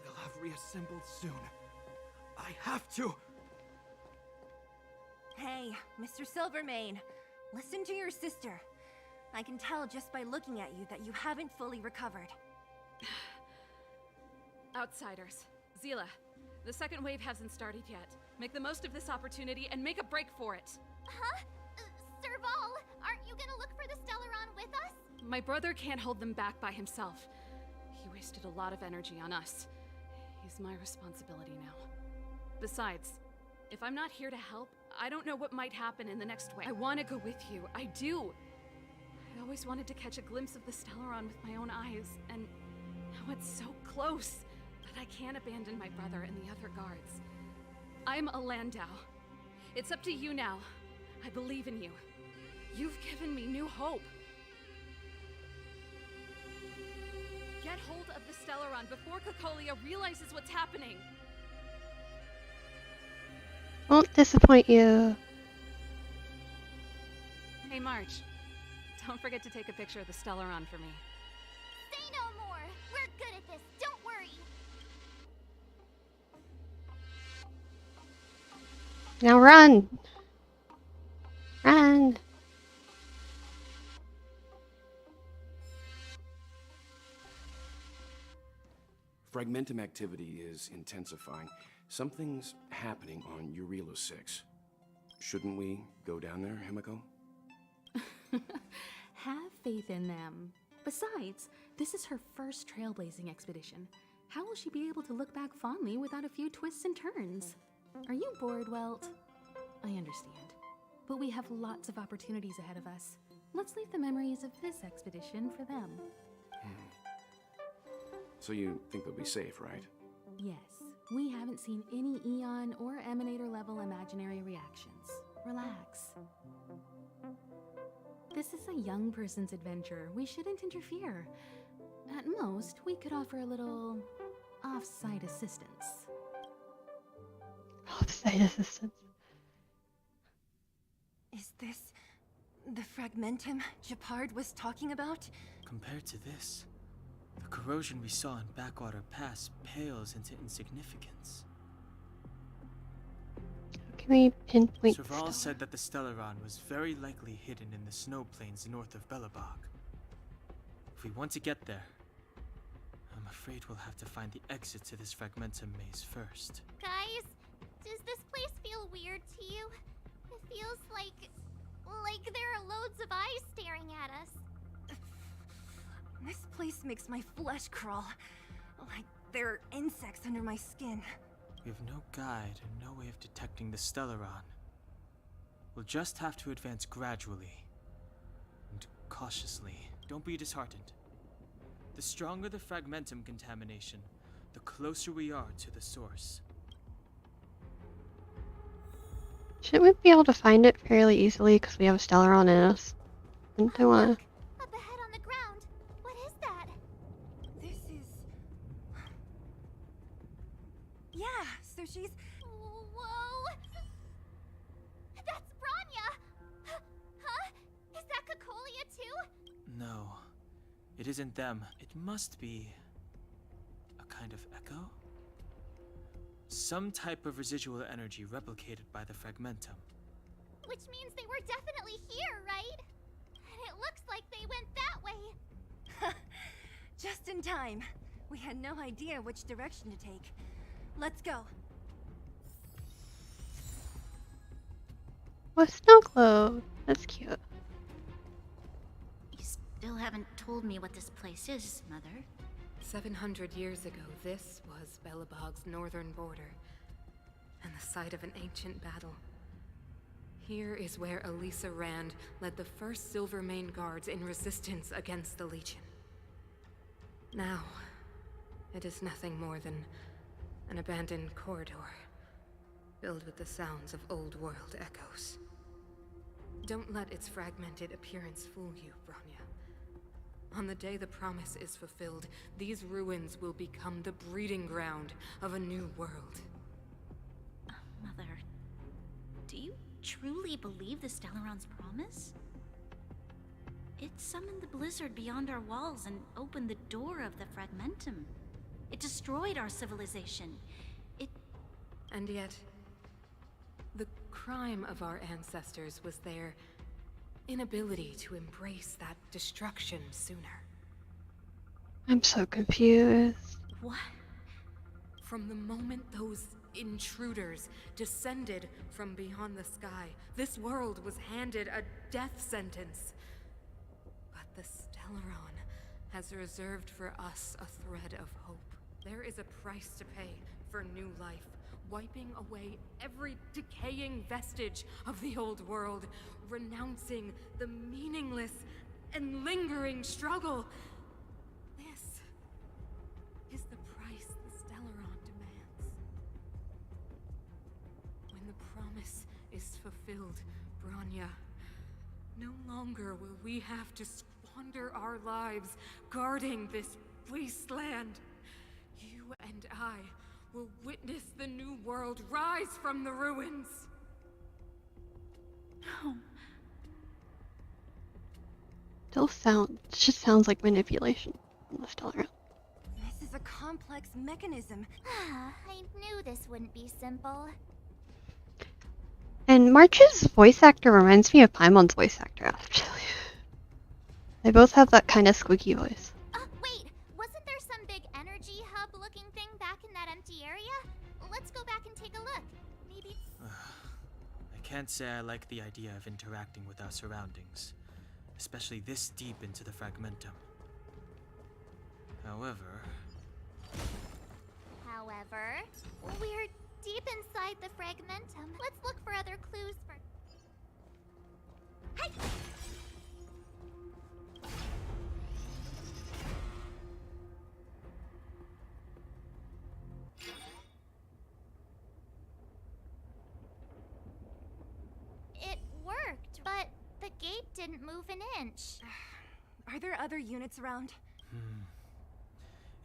They'll have reassembled soon. I have to. Hey, Mr. Silvermane, listen to your sister. I can tell just by looking at you that you haven't fully recovered. Outsiders. Zila, the second wave hasn't started yet. Make the most of this opportunity and make a break for it. Huh? Serval, aren't you gonna look for the Stellaron with us? My brother can't hold them back by himself. He wasted a lot of energy on us. He's my responsibility now. Besides, if I'm not here to help, I don't know what might happen in the next wave. I want to go with you. I do. I always wanted to catch a glimpse of the Stellaron with my own eyes, and now it's so close that I can't abandon my brother and the other guards. I'm a Landau. It's up to you now. I believe in you. You've given me new hope. Get hold of the Stellaron before Cocolia realizes what's happening. Won't disappoint you. Hey, March. Don't forget to take a picture of the Stellaron for me. Say no more! We're good at this, don't worry! Now run! Run! Fragmentum activity is intensifying. Something's happening on Urilo 6. Shouldn't we go down there, Himiko? Have faith in them. Besides, this is her first trailblazing expedition. How will she be able to look back fondly without a few twists and turns? Are you bored, Welt? I understand. But we have lots of opportunities ahead of us. Let's leave the memories of this expedition for them. So you think they'll be safe, right? Yes, we haven't seen any Eon or Emanator level imaginary reactions. Relax. This is a young person's adventure. We shouldn't interfere. At most, we could offer a little off-site assistance. Off-site assistance. Is this the fragmentum Gepard was talking about? Compared to this, the corrosion we saw in Backwater Pass pales into insignificance. Can we pinpoint Serval said that the Stellaron was very likely hidden in the snow plains north of Belobog. If we want to get there, I'm afraid we'll have to find the exit to this fragmentum maze first. Guys, does this place feel weird to you? It feels like there are loads of eyes staring at us. This place makes my flesh crawl. Like there are insects under my skin. We have no guide and no way of detecting the Stellaron. We'll just have to advance gradually and cautiously. Don't be disheartened. The stronger the fragmentum contamination, the closer we are to the source. Shouldn't we be able to find it fairly easily because we have a Stellaron in us? Didn't they want to? Up ahead on the ground. What is that? This is... Yeah, so she's... Whoa! That's Bronya! Huh? Is that Cocolia too? No, it isn't them. It must be a kind of echo? Some type of residual energy replicated by the fragmentum. Which means they were definitely here, right? And it looks like they went that way. Just in time. We had no idea which direction to take. Let's go. Oh, a snow globe. That's cute. You still haven't told me what this place is, Mother. 700 years ago, this was Belobog's northern border, and the site of an ancient battle. Here is where Elisa Rand led the first Silvermane Guards in resistance against the Legion. Now, it is nothing more than an abandoned corridor, filled with the sounds of old world echoes. Don't let its fragmented appearance fool you, Bronya. On the day the promise is fulfilled, these ruins will become the breeding ground of a new world. Mother, do you truly believe the Stellaron's promise? It summoned the blizzard beyond our walls and opened the door of the fragmentum. It destroyed our civilization. And yet, the crime of our ancestors was their inability to embrace that destruction sooner. I'm so confused. What? From the moment those intruders descended from beyond the sky, this world was handed a death sentence. But the Stellaron has reserved for us a thread of hope. There is a price to pay for new life, wiping away every decaying vestige of the old world, renouncing the meaningless and lingering struggle. This is the price the Stellaron demands. When the promise is fulfilled, Bronya, no longer will we have to squander our lives guarding this wasteland. You and I will witness the new world rise from the ruins. No. Just sounds like manipulation from the Stellaron. This is a complex mechanism. I knew this wouldn't be simple. And March's voice actor reminds me of Paimon's voice actor, actually. They both have that kind of squeaky voice. Wait, wasn't there some big energy hub-looking thing back in that empty area? Let's go back and take a look. Maybe... I can't say I like the idea of interacting with our surroundings, especially this deep into the fragmentum. However, we're deep inside the fragmentum. Let's look for other clues for... Hey! It worked, but the gate didn't move an inch. Are there other units around?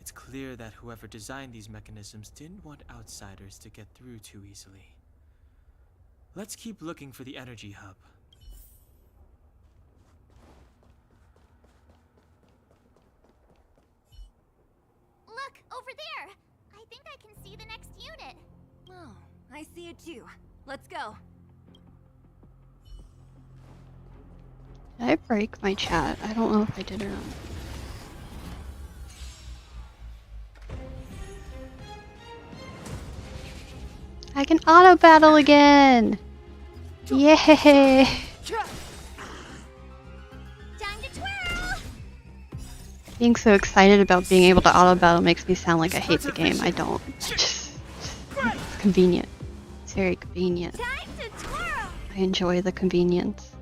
it's clear that whoever designed these mechanisms didn't want outsiders to get through too easily. Let's keep looking for the energy hub. think I can see the next unit. Oh, I see it too. Let's go. Did I break my chat? I don't know if I did or not. I can auto battle again! Yay! Time to twirl! Being so excited about being able to auto battle makes me sound like I hate the game. I don't. It's convenient. It's very convenient. Time to twirl! I enjoy the convenience.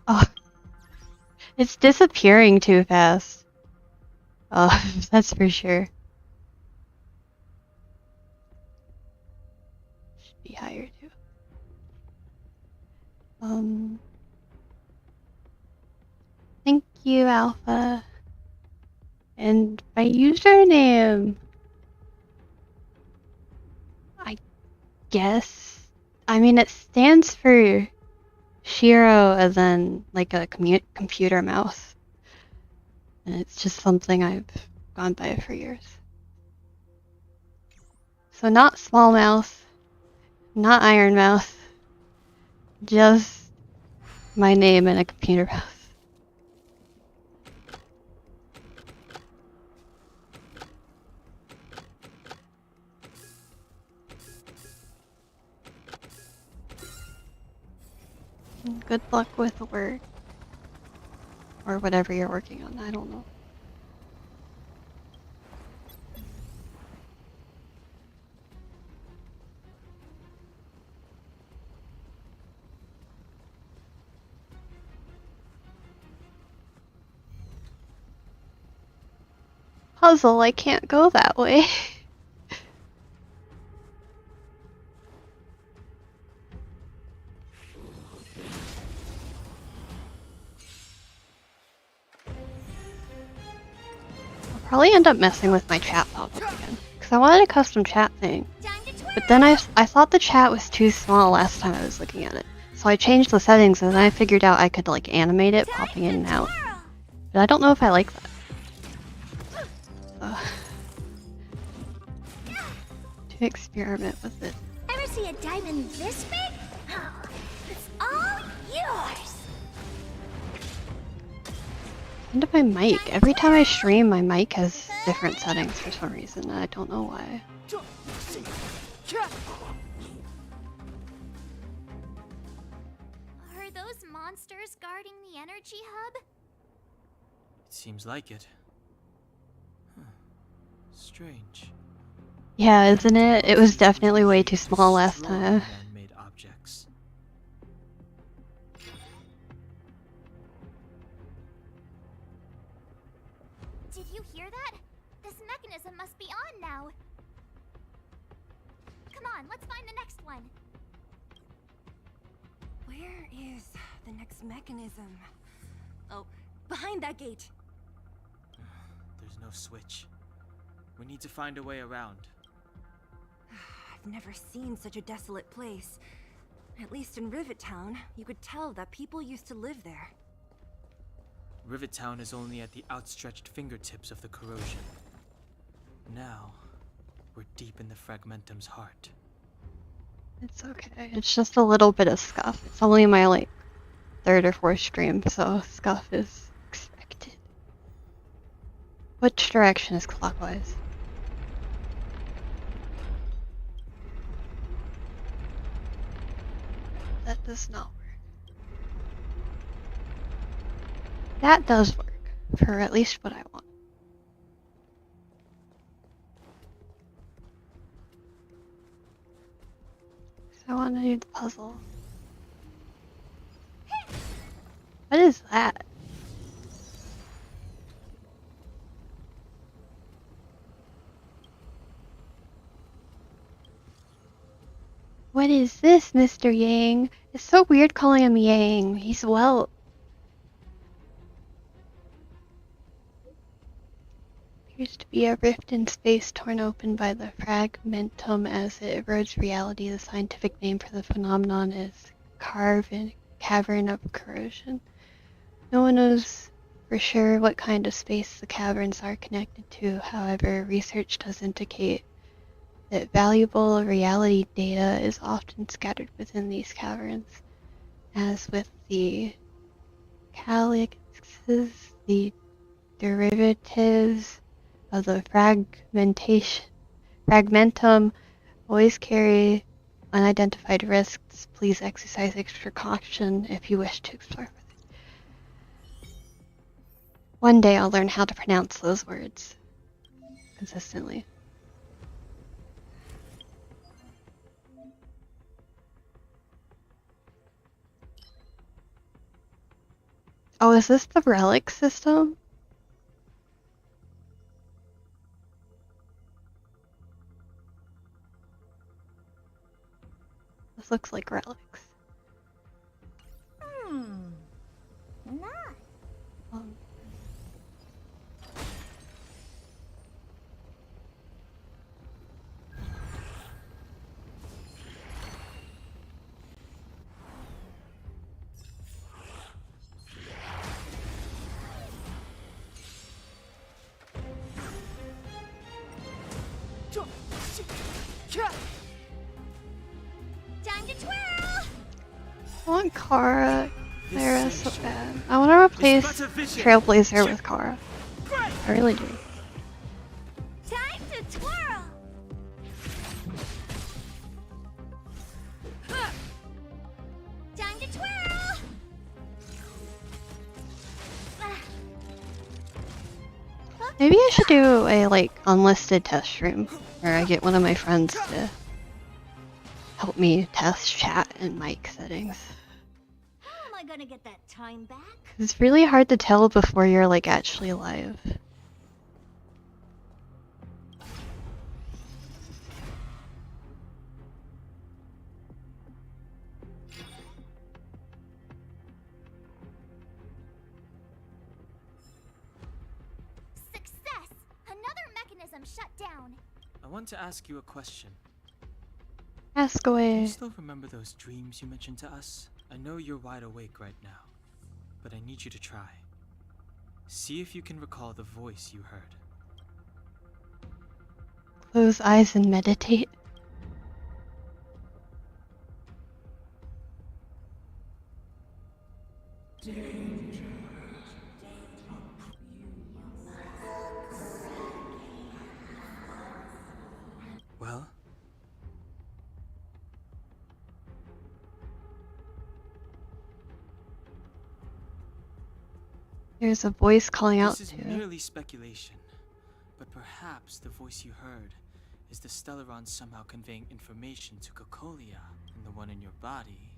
Oh, it's disappearing too fast. Oh, that's for sure. Should be higher too. Thank you, Alpha. And my username, I guess. I mean, it stands for Shiro as in like a computer mouse. And it's just something I've gone by for years. So not small mouse, not iron mouse, just my name and a computer mouse. Good luck with work. Or whatever you're working on, I don't know. Puzzle, I can't go that way. I'll probably end up messing with my chat pop-up again. Because I wanted a custom chat thing. But then I thought the chat was too small last time I was looking at it. So I changed the settings and then I figured out I could like animate it popping in and out. But I don't know if I like that. To experiment with it. Ever see a diamond this big? Oh, it's all yours! And my mic. Every time I stream, my mic has different settings for some reason, and I don't know why. Are those monsters guarding the energy hub? It seems like it. Huh. Strange. Yeah, isn't it? It was definitely way too small last time. Man-made objects. Did you hear that? This mechanism must be on now. Come on, let's find the next one. Where is the next mechanism? Oh, behind that gate. There's no switch. We need to find a way around. I've never seen such a desolate place. At least in Rivet Town, you could tell that people used to live there. Rivet Town is only at the outstretched fingertips of the corrosion. Now, we're deep in the Fragmentum's heart. It's okay. It's just a little bit of scuff. It's only my like 3rd or 4th stream, so scuff is expected. Which direction is clockwise? That does not work. That does work, for at least what I want. So I want to do the puzzle. What is that? What is this, Mr. Yang? It's so weird calling him Yang. He's well. Appears to be a rift in space torn open by the fragmentum as it erodes reality. The scientific name for the phenomenon is cavern of corrosion. No one knows for sure what kind of space the caverns are connected to. However, research does indicate that valuable reality data is often scattered within these caverns. As with the calyxes, the derivatives of the fragmentum always carry unidentified risks. Please exercise extra caution if you wish to explore further. One day I'll learn how to pronounce those words consistently. Oh, is this the relic system? This looks like relics. Nice. Time to twirl! I want Kara. Clara so bad. I want to replace Trailblazer with Kara. I really do. Time to twirl! Time to twirl! Maybe I should do a unlisted test stream where I get one of my friends to help me test chat and mic settings. How am I gonna get that time back? It's really hard to tell before you're actually live. Success! Another mechanism shut down. I want to ask you a question. Ask Do away. you still remember those dreams you mentioned to us? I know you're wide awake right now, but I need you to try. See if you can recall the voice you heard. Close eyes and meditate. Well? There's a voice calling out This is to. merely speculation, but perhaps the voice you heard is the Stellaron somehow conveying information to Cocolia, and the one in your body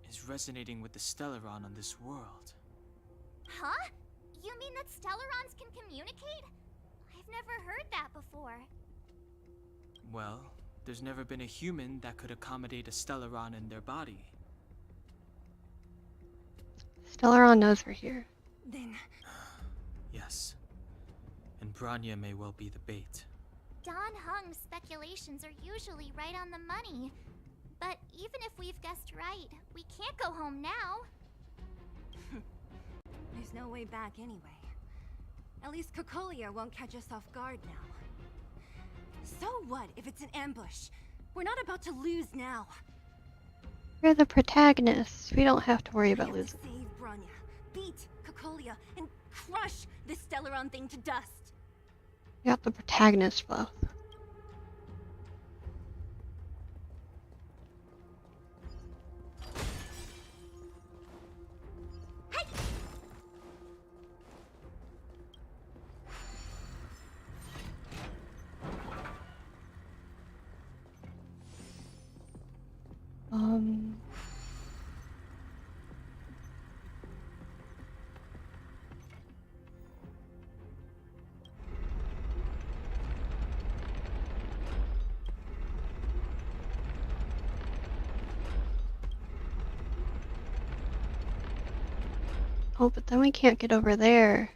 is resonating with the Stellaron on this world. Huh? You mean that Stellarons can communicate? I've never heard that before. Well, there's never been a human that could accommodate a Stellaron in their body. Stellaron knows we're here. Then Yes. And Bronya may well be the bait. Don Hung's speculations are usually right on the money. But even if we've guessed right, we can't go home now. there's no way back anyway. At least Cocolia won't catch us off guard now. So what if it's an ambush? We're not about to lose now. We're the protagonists. We don't have to worry about We have losing. to save Bronya, beat Cocolia, and crush this Stellaron thing to dust. We got the protagonist both. Oh, but then we can't get over there.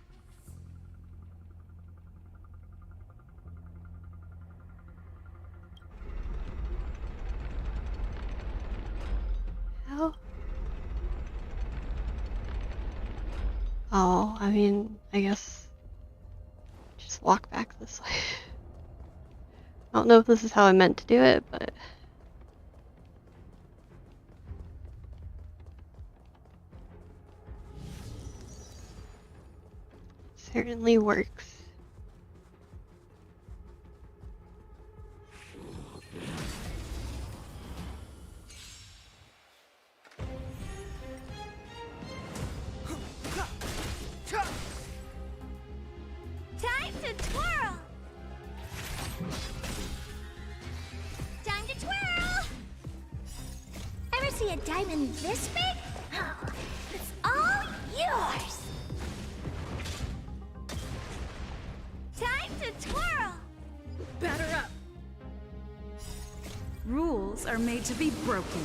How? Oh, I mean, I guess just walk back this way. I don't know if this is how I meant to do it, but certainly works. Time to twirl! Time to twirl! Ever see a diamond this big? Oh, it's all yours! Time to twirl! Batter up. Rules are made to be broken.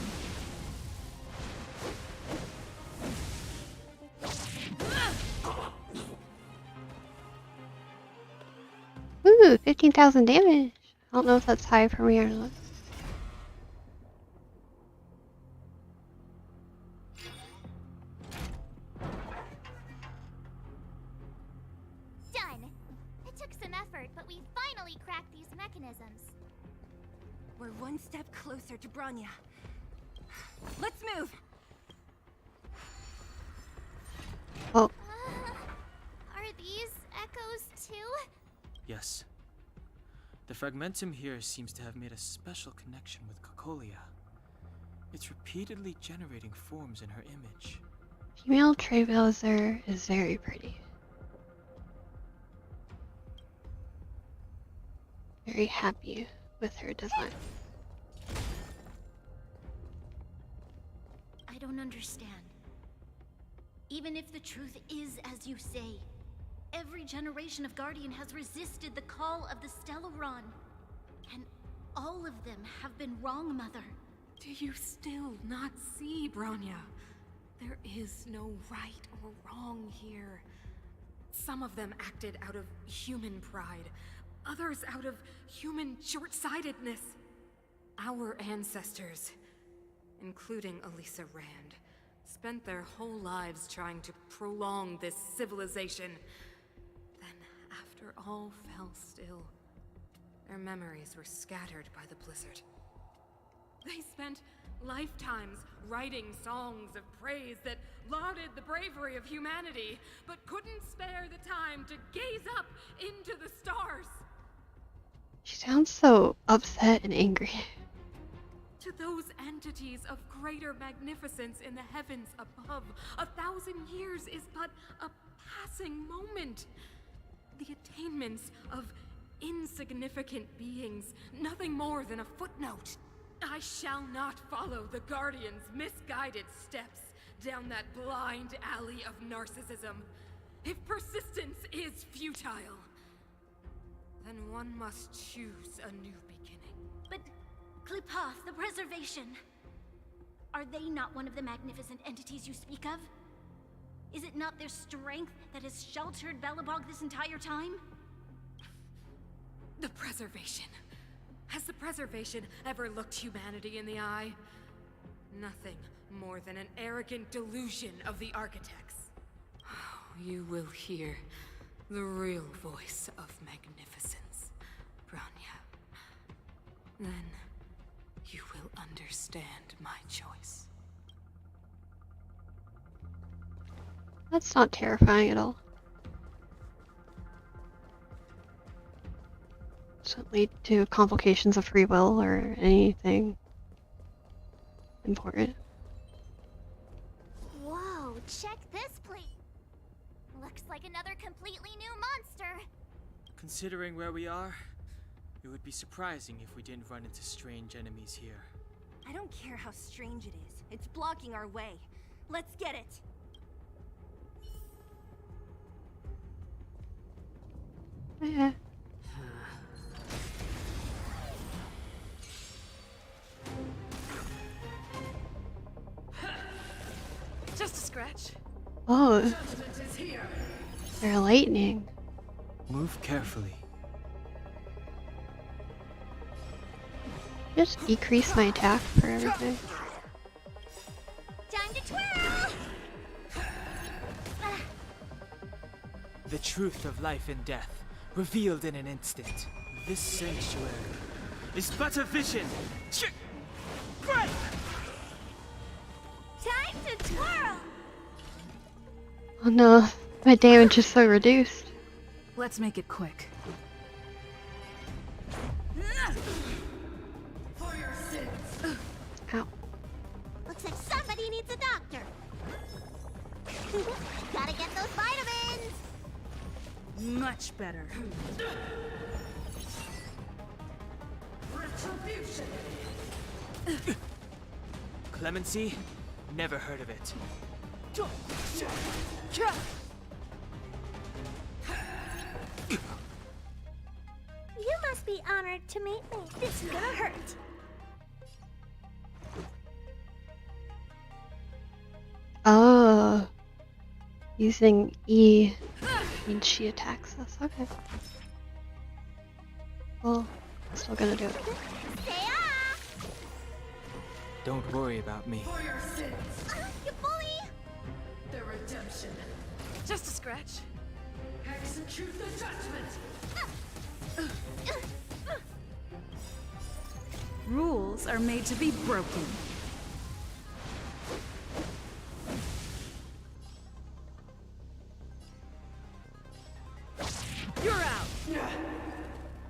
Ooh, 15,000 damage. I don't know if that's high for me or not. Done! It took some effort, but we finally cracked these mechanisms. We're one step closer to Bronya. Let's move! Oh. Are these echoes too? Yes. The fragmentum here seems to have made a special connection with Cocolia. It's repeatedly generating forms in her image. Female Trailblazer is very pretty. Very happy with her design. I don't understand. Even if the truth is as you say, every generation of Guardian has resisted the call of the Stellaron. And all of them have been wrong, Mother. Do you still not see, Bronya? There is no right or wrong here. Some of them acted out of human pride, others out of human short-sightedness. Our ancestors, including Elisa Rand, spent their whole lives trying to prolong this civilization. Then, after all fell still, their memories were scattered by the blizzard. They spent lifetimes writing songs of praise that lauded the bravery of humanity, but couldn't spare the time to gaze up into the stars. She sounds so upset and angry. To those entities of greater magnificence in the heavens above, 1,000 years is but a passing moment. The attainments of insignificant beings, nothing more than a footnote. I shall not follow the Guardian's misguided steps down that blind alley of narcissism. If persistence is futile, then one must choose a new beginning. But Klipoth, the Preservation, are they not one of the magnificent entities you speak of? Is it not their strength that has sheltered Belobog this entire time? The Preservation. Has the Preservation ever looked humanity in the eye? Nothing more than an arrogant delusion of the architects. You will hear the real voice of magnificence, Bronya. Then you will understand my choice. That's not terrifying at all. Doesn't lead to complications of free will or anything important. Whoa, check this place. Looks like another completely new monster. Considering where we are, it would be surprising if we didn't run into strange enemies here. I don't care how strange it is. It's blocking our way. Let's get it. Yeah. Just a scratch. Oh, they're lightning. Move carefully. Just decrease my attack for everything. Time to twirl! The truth of life and death, revealed in an instant. This sanctuary is but a vision. Break! Time to twirl! Oh no, my damage is so reduced. Let's make it quick. For your sins. Ow. Looks like somebody needs a doctor. Gotta get those vitamins. Much better. Retribution. Clemency? Never heard of it. You must be honored to meet me. This is gonna hurt. Oh, using E means she attacks us. Okay. Well, I'm still gonna do it. Don't worry about me. For your sins. You bully! The redemption. Just a scratch. Execute the judgment. Rules are made to be broken. You're out.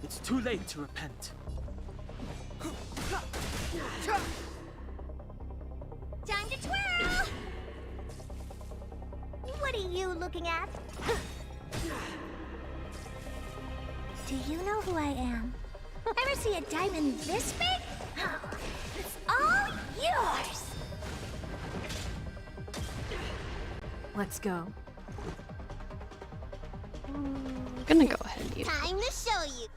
It's too late to repent. Time to twirl! What are you looking at? Do you know who I am? Ever see a diamond this big? It's all yours! Let's go. I'm gonna go ahead and use it. Time to show you.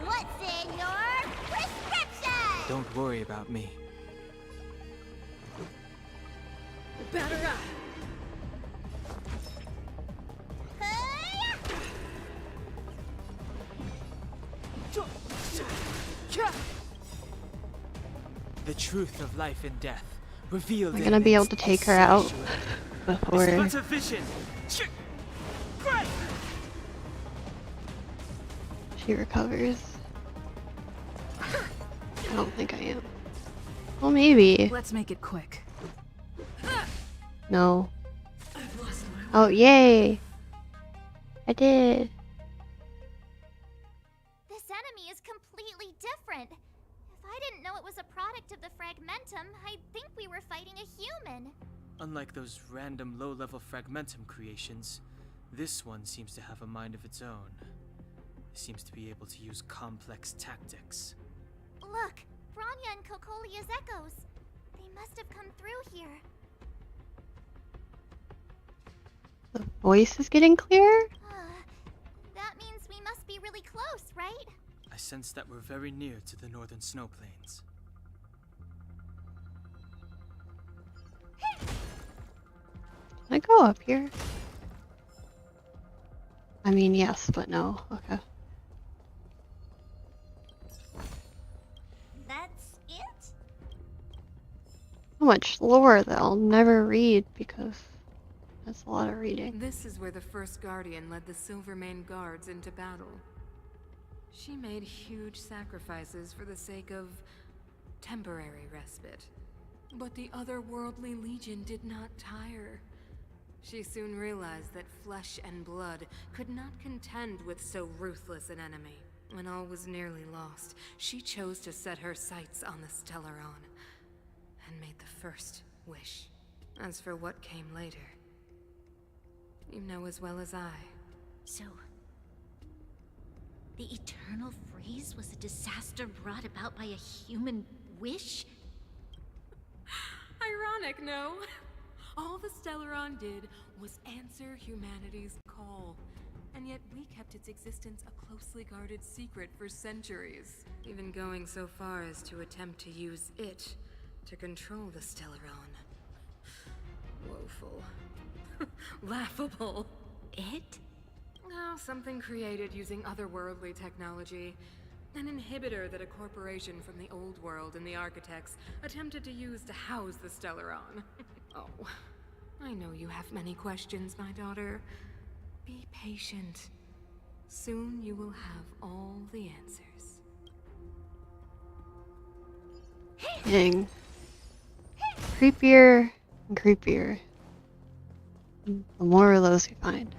What's in your prescription? Don't worry about me. Batter up. The truth of life and death, revealed We're in gonna an be able to instant. take her out before It's but a vision. Break! she recovers. I don't think I am. Well, maybe. Let's make it quick. No. Oh, yay! I did. This enemy is completely different. If I didn't know it was a product of the Fragmentum, I'd think we were fighting a human. Unlike those random low-level Fragmentum creations, this one seems to have a mind of its own. It seems to be able to use complex tactics. Look, Bronya and Kokolia's echoes. They must have come through here. The voice is getting clearer? That means we must be really close, right? I sense that we're very near to the northern snow plains. Can I go up here? I mean, yes, but no. Okay. That's it? So much lore that I'll never read because that's a lot of reading. This is where the first Guardian led the Silvermane Guards into battle. She made huge sacrifices for the sake of temporary respite. But the otherworldly Legion did not tire. She soon realized that flesh and blood could not contend with so ruthless an enemy. When all was nearly lost, she chose to set her sights on the Stellaron and made the first wish. As for what came later, you know as well as I. So, the Eternal Freeze was a disaster brought about by a human wish? Ironic, no? All the Stellaron did was answer humanity's call. And yet we kept its existence a closely guarded secret for centuries. Even going so far as to attempt to use it to control the Stellaron. Woeful. Laughable. It? Oh, something created using otherworldly technology. An inhibitor that a corporation from the old world and the architects attempted to use to house the Stellaron. Oh, I know you have many questions, my daughter. Be patient. Soon you will have all the answers. Dang. Creepier and creepier. The more of those we find.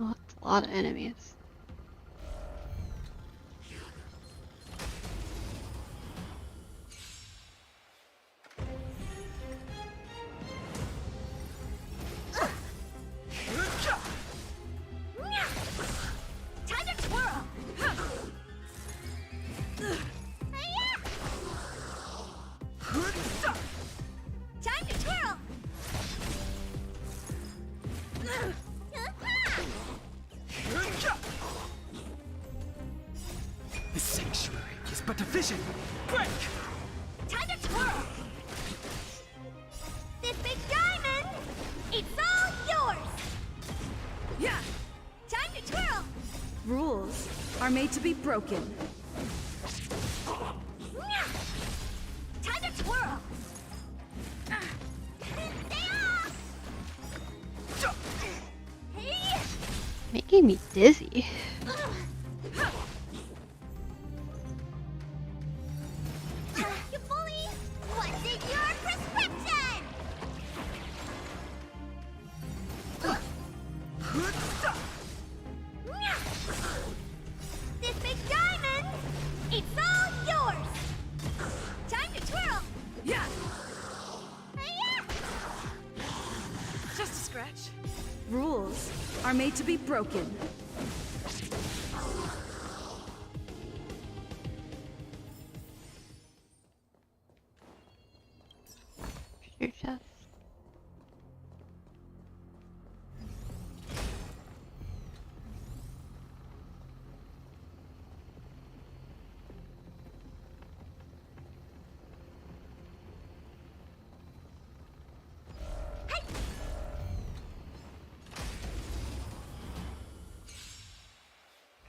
Oh, that's a lot of enemies. Time to twirl! Time to twirl! The sanctuary is but a vision. Break! Time to twirl! This big diamond, it's all yours! Yeah! Time to twirl! Rules are made to be broken. Time to twirl! Stay off! Hey! Making me dizzy. You bully! What's in your prescription? This big diamond, it's all yours! Time to twirl! Yeah! Hey-ya! Just a scratch. Rules are made to be broken. Your chest.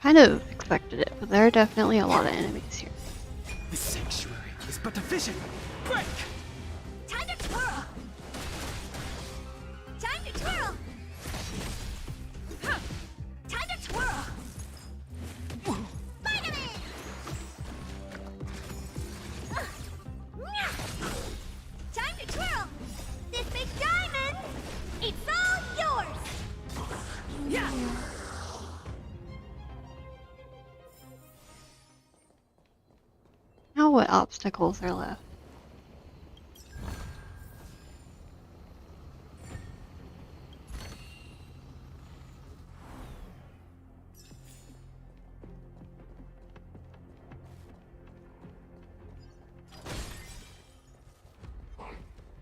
Kind of expected it, but there are definitely a lot of enemies here. The sanctuary is but a vision. Break! Time to twirl! Time to twirl! Time to twirl! Vitamin! Time to twirl! This big diamond, it's all yours! Yeah! Now what obstacles are left?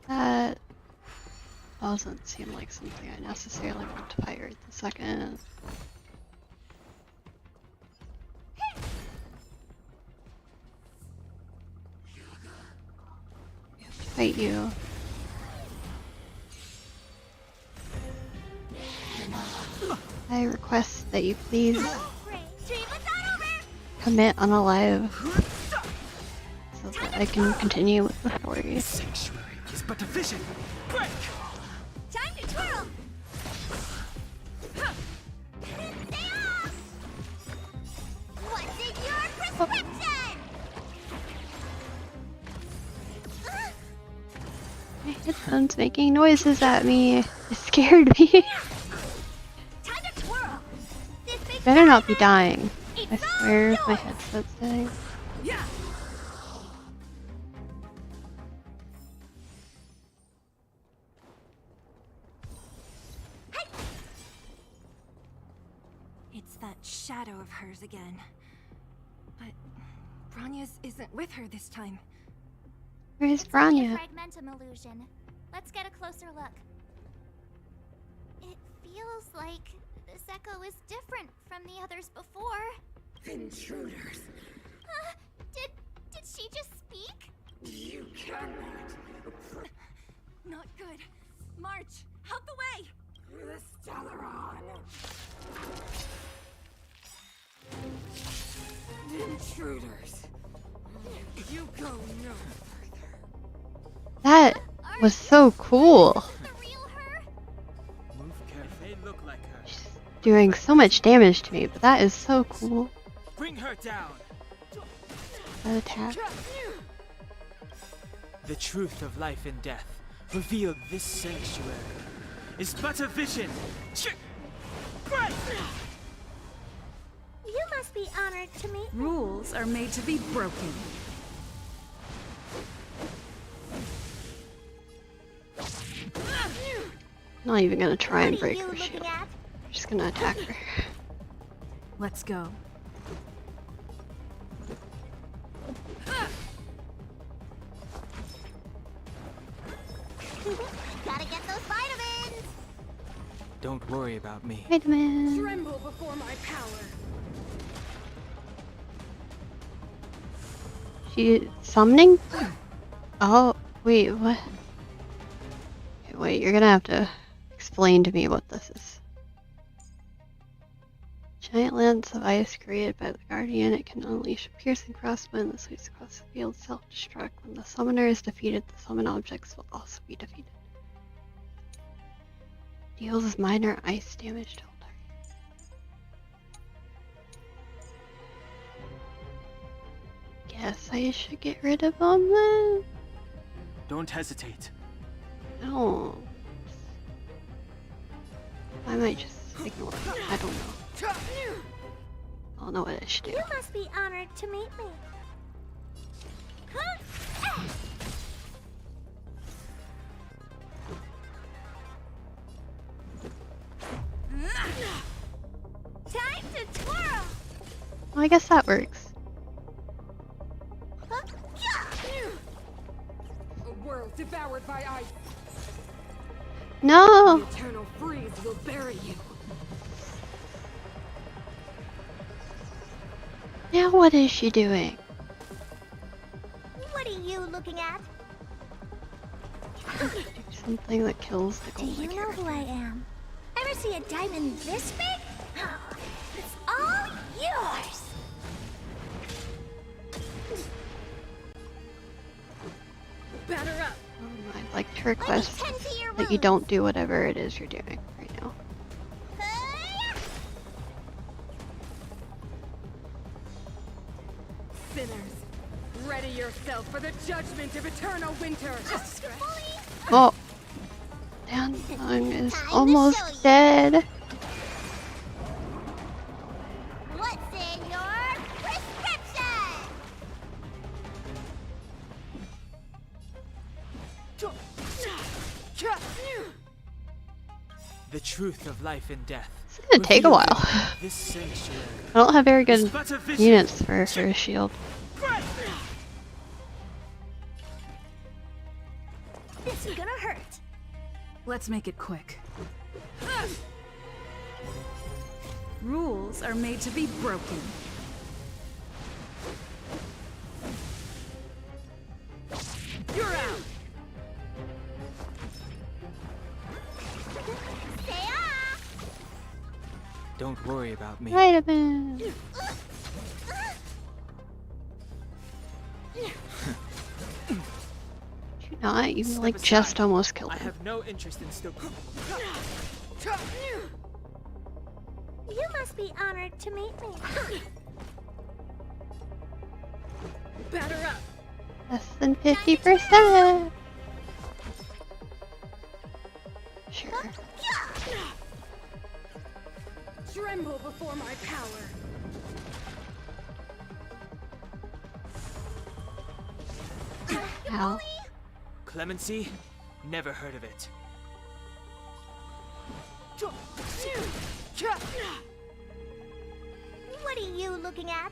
That doesn't seem like something I necessarily want to fire at the second. Fight you. I request that you please commit unalive so that I can continue with the story. Sanctuary is but a vision. Break! Time to twirl! Stay off! What's in your prescription? My headphone's making noises at me. It scared me. Time to twirl! This big Better not be dying. I swear if my headset's dying. Yeah! hers again. But Bronya's isn't with her this time. Where's It's only a Bronya? fragmentum illusion. Let's get a closer look. It feels like this echo is different from the others before. Intruders. Did she just speak? You cannot. Not good. March, out the way! The Stellaron. Intruders. You go no further. That was so cool. Move carefully. They look like her. Doing so much damage to me, but that is so cool. Bring her down. That attack. The truth of life and death revealed this sanctuary is but a vision. You must be honored to meet me. Rules are made to be broken. Not even gonna try and break you her looking shield. at? I'm just gonna attack her. Let's go. Gotta get those vitamins. Don't worry about me. Vitamin. Tremble before my power. She summoning? Oh, wait, what? Okay, wait, you're gonna have to explain to me what this is. Giant lance of ice created by the Guardian. It can unleash a piercing crossbow that sweeps across the field, self-destruct. When the summoner is defeated, the summoned objects will also be defeated. Deals minor ice damage to all targets. Guess I should get rid of them then. Don't hesitate. No. I might just ignore them. I don't know. I don't know what I should do. You must be honored to meet me. Time to twirl. Well, I guess that works. A world devoured by ice. No! The eternal freeze will bury you. Now what is she doing? What are you looking at? Do something that kills the Do golden you know who I am? Ever see a diamond this big? Oh, it's all yours. Batter up. I'd like to request that you don't do whatever it is you're doing right now. Sinners, ready yourself for the judgment of eternal winter. Oh! Dancing is almost dead. What's in your prescription? The truth of life and death. It's gonna take a while. This sanctuary. I don't have very good is but a vision. units for her shield. This is gonna hurt. Let's make it quick. Rules are made to be broken. You're out. Don't worry about me. Vitamin. You not? You like just almost killed I him. have no interest in still. You must be honored to meet me. Batter up. Less than 50%. Sure. Tremble before my power. Ow. Clemency? Never heard of it. What What are you looking at?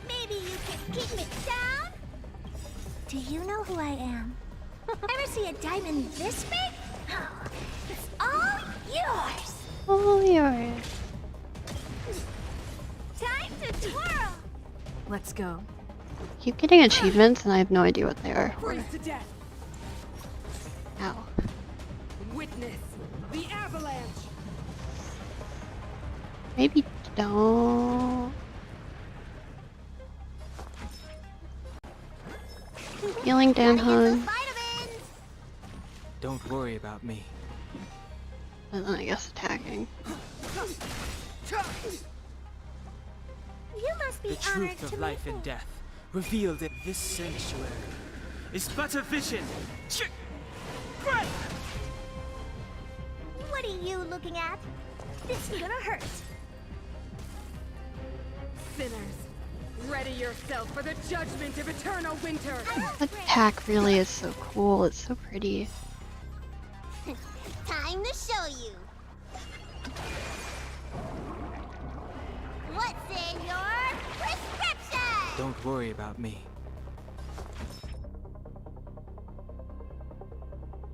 Maybe you can keep it down? Do you know who I am? Ever see a diamond this big? It's all yours! All yours. Time to twirl! Let's go. Keep getting achievements and I have no idea what they are. Freeze to death. Ow. Witness the avalanche. Maybe don't. Healing Dan Hun. Don't worry about me. And then I guess attacking. You must be The honored truth to of life and death, revealed in this sanctuary, is but a vision. What are you looking at? This is gonna hurt. Sinners, ready yourself for the judgment of eternal winter. That attack really is so cool. It's so pretty. Time to show you. What's in your prescription? Don't worry about me.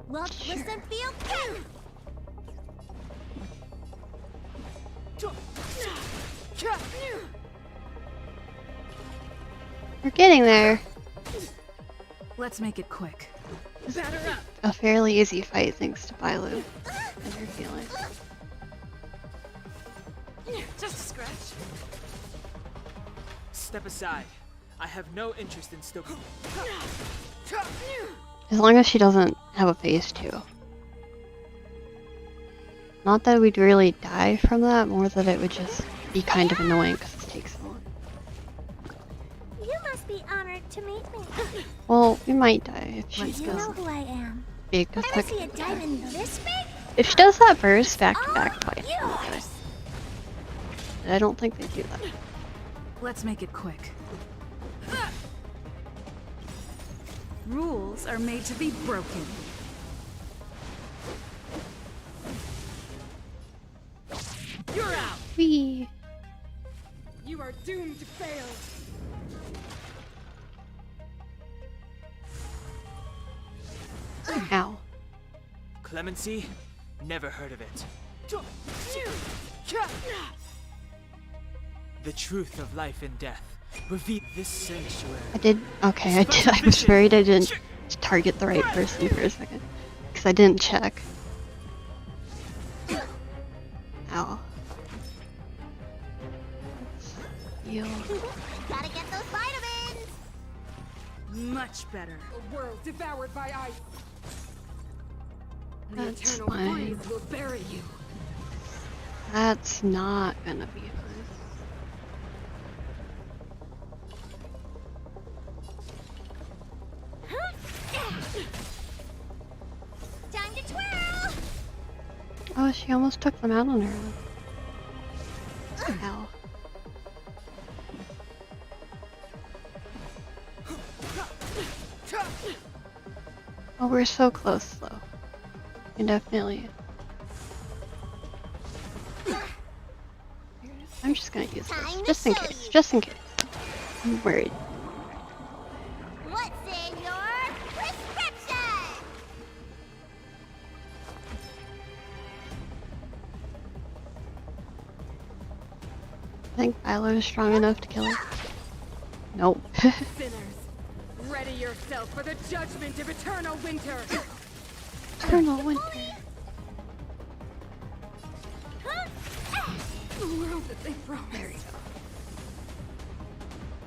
Look, listen, feel, kill! We're getting there. Let's make it quick. A fairly easy fight thanks to Bailu and her feelings. Just a scratch. Step aside. I have no interest in still. As long as she doesn't have a phase 2. Not that we'd really die from that, more that it would just be kind of annoying because it takes so long. You must be honored to meet me. Well, we might die if she Do you know does who I am? big Ever attack. see a diamond this big? If she does that first, back to back fight. Yours. But I don't think they do that. Let's make it quick. Rules are made to be broken. You're out. Whee! You are doomed to fail. Ow. Clemency? Never heard of it. The truth of life and death. Reveal this sanctuary. I did. Okay, I did. I was worried I didn't target the right person for a second. Because I didn't check. Ow. Heal. Gotta get those vitamins! Much better. A world devoured by ice. The That's eternal fine. freeze will bury you. That's not gonna be fun. Time to twirl! Oh, she almost took them out on her. Ow. Oh, we're so close though. You definitely. I'm just gonna use this, just in case. Just in case. I'm worried. What's in your prescription? I thinkIlo is strong enough to kill her. Nope. Sinners, ready yourself for the judgment of eternal winter. Eternal winter. The world that they promised. There we go.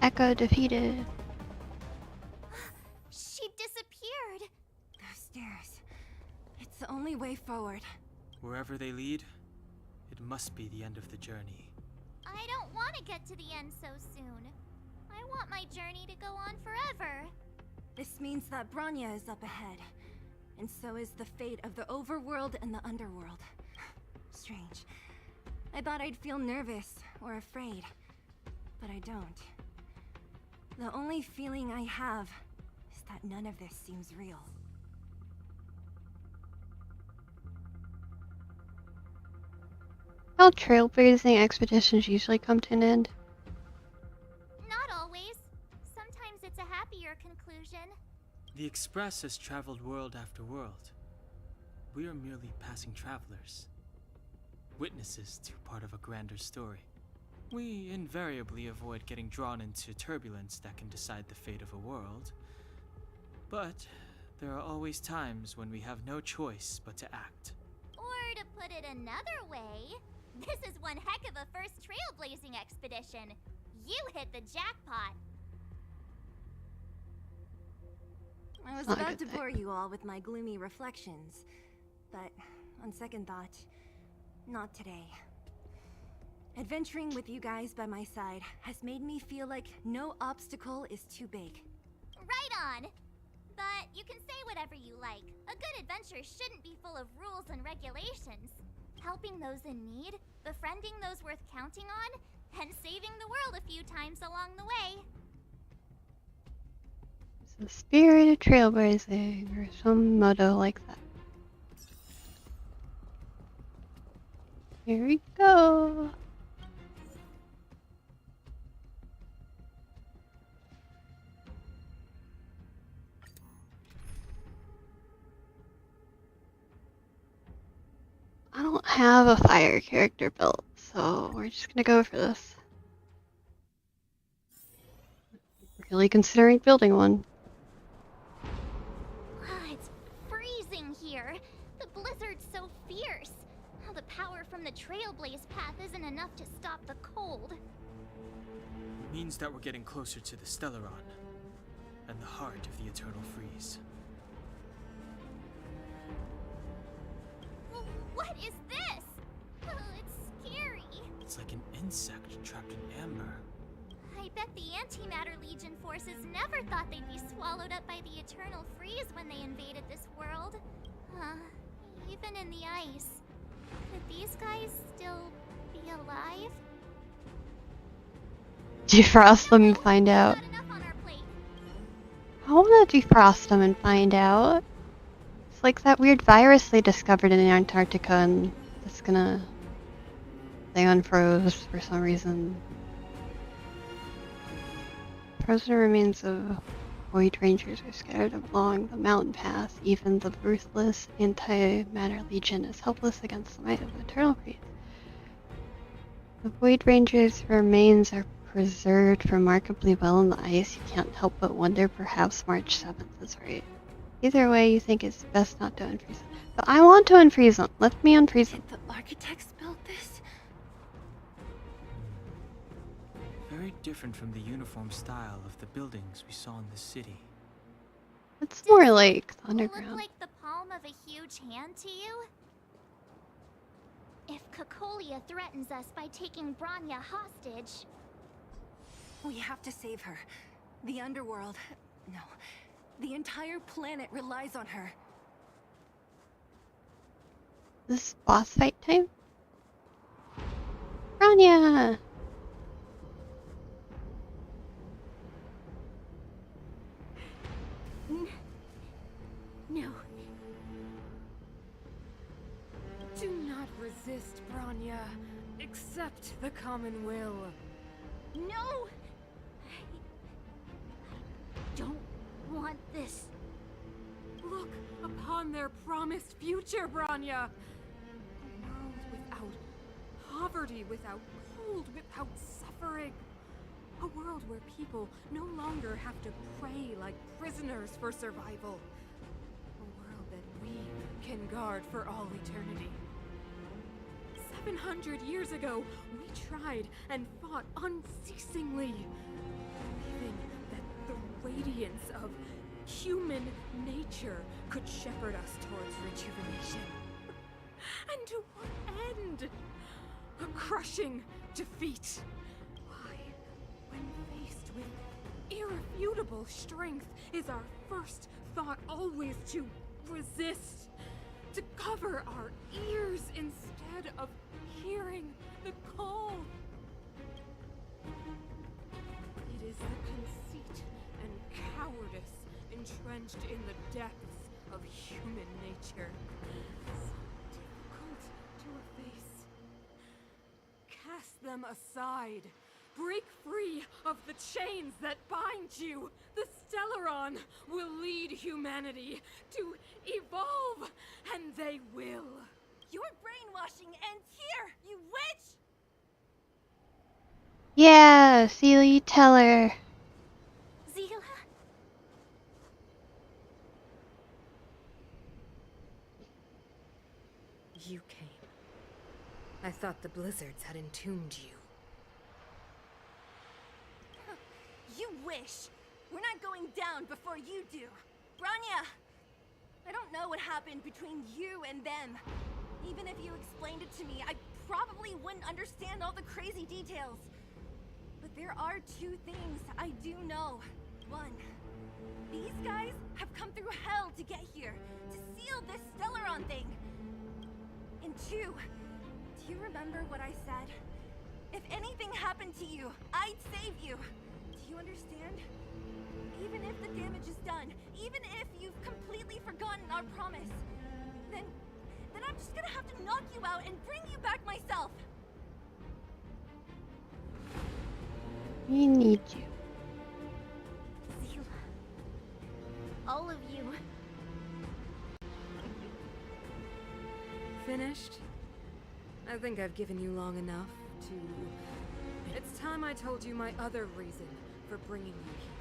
Echo defeated. She disappeared. Those stairs. It's the only way forward. Wherever they lead, it must be the end of the journey. I don't want to get to the end so soon. I want my journey to go on forever. This means that Bronya is up ahead. And so is the fate of the overworld and the underworld. Strange. I thought I'd feel nervous or afraid, but I don't. The only feeling I have is that none of this seems real. How trailblazing expeditions usually come to an end. happier conclusion. The Express has traveled world after world. We are merely passing travelers, witnesses to part of a grander story. We invariably avoid getting drawn into turbulence that can decide the fate of a world. But there are always times when we have no choice but to act. Or to put it another way, this is one heck of a first trailblazing expedition. You hit the jackpot. I was about to bore you all with my gloomy reflections, but on second thought, not today. Adventuring with you guys by my side has made me feel like no obstacle is too big. Right on! But you can say whatever you like. A good adventure shouldn't be full of rules and regulations. Helping those in need, befriending those worth counting on, and saving the world a few times along the way. It's the spirit of trailblazing, or some motto like that. Here we go. I don't have a fire character built, so we're just gonna go for this. Really considering building one. It's freezing here. The blizzard's so fierce. The power from the trailblaze path isn't enough to stop the cold. It means that we're getting closer to the Stellaron, and the heart of the Eternal Freeze. What is this? It's scary. It's like an insect trapped in amber. I bet the Antimatter Legion forces never thought they'd be swallowed up by the Eternal Freeze when they invaded this world. Even in the ice. Could these guys still be alive? Defrost them and find out. I want to defrost them and find out. It's like that weird virus they discovered in Antarctica and it's gonna... They unfroze for some reason. Frozen remains of Void Rangers are scattered along the mountain path. Even the ruthless Antimatter Legion is helpless against the might of the Eternal Freeze. The Void Rangers' remains are preserved remarkably well in the ice. You can't help but wonder perhaps March 7th is right. Either way, you think it's best not to unfreeze them. But I want to unfreeze them. Let me unfreeze them. The architects built this? Very different from the uniform style of the buildings we saw in the city. It's more like underground. Look like the palm of a huge hand to you? If Cocolia threatens us by taking Bronya hostage... We have to save her. The underworld... No. The entire planet relies on her. This is boss fight time? Bronya! No. Do not resist, Bronya. Accept the common will. No! I don't want this. Look upon their promised future, Bronya. A world without poverty, without cold, without suffering. A world where people no longer have to pray like prisoners for survival. A world that we can guard for all eternity. 700 years ago, we tried and fought unceasingly, believing that the radiance of human nature could shepherd us towards rejuvenation. And to what end? A crushing defeat. Why, when faced with irrefutable strength, is our first thought always to resist, to cover our ears instead of hearing the call? It is the conceit and cowardice entrenched in the depths of human nature, so difficult to efface. Cast them aside. Break free of the chains that bind you. The Stellaron will lead humanity to evolve, and they will. Your brainwashing ends here, you witch! Yeah, Seely, tell her. Zila? You came. I thought the blizzards had entombed you. You wish. We're not going down before you do. Bronya! I don't know what happened between you and them. Even if you explained it to me, I probably wouldn't understand all the crazy details. But there are two things I do know. One, these guys have come through hell to get here, to seal this Stellaron thing. And two, do you remember what I said? If anything happened to you, I'd save you. Do you understand? Even if the damage is done, even if you've completely forgotten our promise, then I'm just gonna have to knock you out and bring you back myself. We need you. Zila. All of you. Finished? I think I've given you long enough to... It's time I told you my other reason for bringing you here.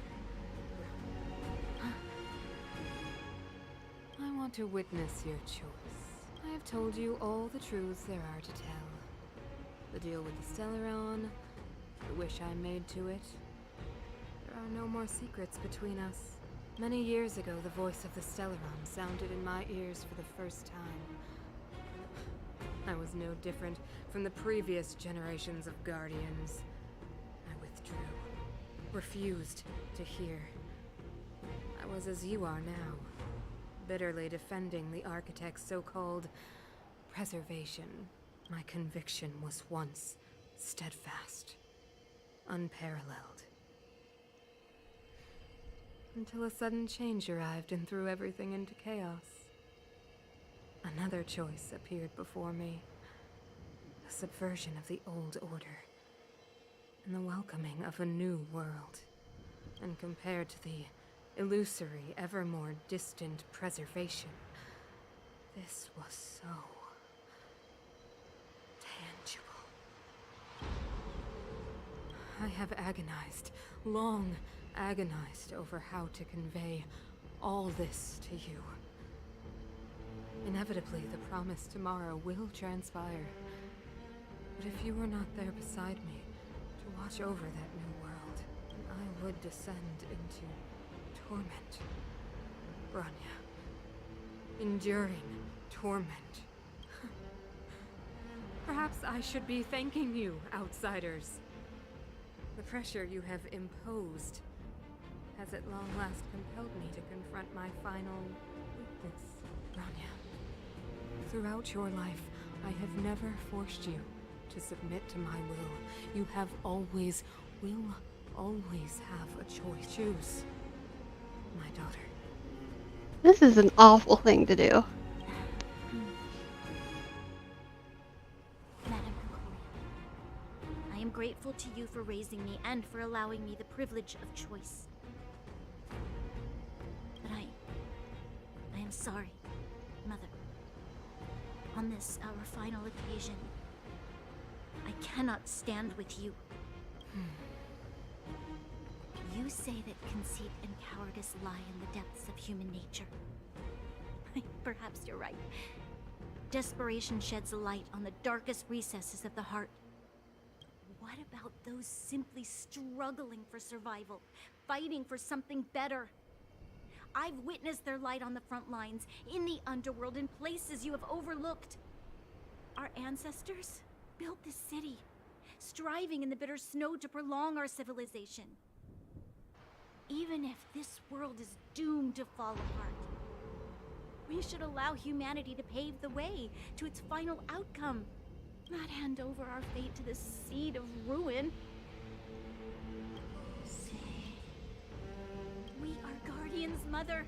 I want to witness your choice. I have told you all the truths there are to tell. The deal with the Stellaron, the wish I made to it. There are no more secrets between us. Many years ago, the voice of the Stellaron sounded in my ears for the first time. I was no different from the previous generations of Guardians. I withdrew, refused to hear. I was as you are now, bitterly defending the Architect's so-called preservation. My conviction was once steadfast, unparalleled. Until a sudden change arrived and threw everything into chaos. Another choice appeared before me. The subversion of the old order. And the welcoming of a new world. And compared to the illusory, ever more distant preservation, this was so tangible. I have agonized, long agonized over how to convey all this to you. Inevitably, the promised tomorrow will transpire. But if you were not there beside me to watch over that new world, I would descend into torment. Bronya. Enduring torment. Perhaps I should be thanking you, outsiders. The pressure you have imposed has at long last compelled me to confront my final weakness. Bronya. Throughout your life, I have never forced you to submit to my will. You have always, will always have a choice. Choose, my daughter. This is an awful thing to do. Madam Concordia, I am grateful to you for raising me and for allowing me the privilege of choice. But I am sorry, Mother. On this, our final occasion, I cannot stand with you. You say that conceit and cowardice lie in the depths of human nature. Perhaps you're right. Desperation sheds a light on the darkest recesses of the heart. What about those simply struggling for survival, fighting for something better? I've witnessed their light on the front lines, in the underworld, in places you have overlooked. Our ancestors built this city, striving in the bitter snow to prolong our civilization. Even if this world is doomed to fall apart, we should allow humanity to pave the way to its final outcome, not hand over our fate to the seed of ruin. We are Guardians, Mother,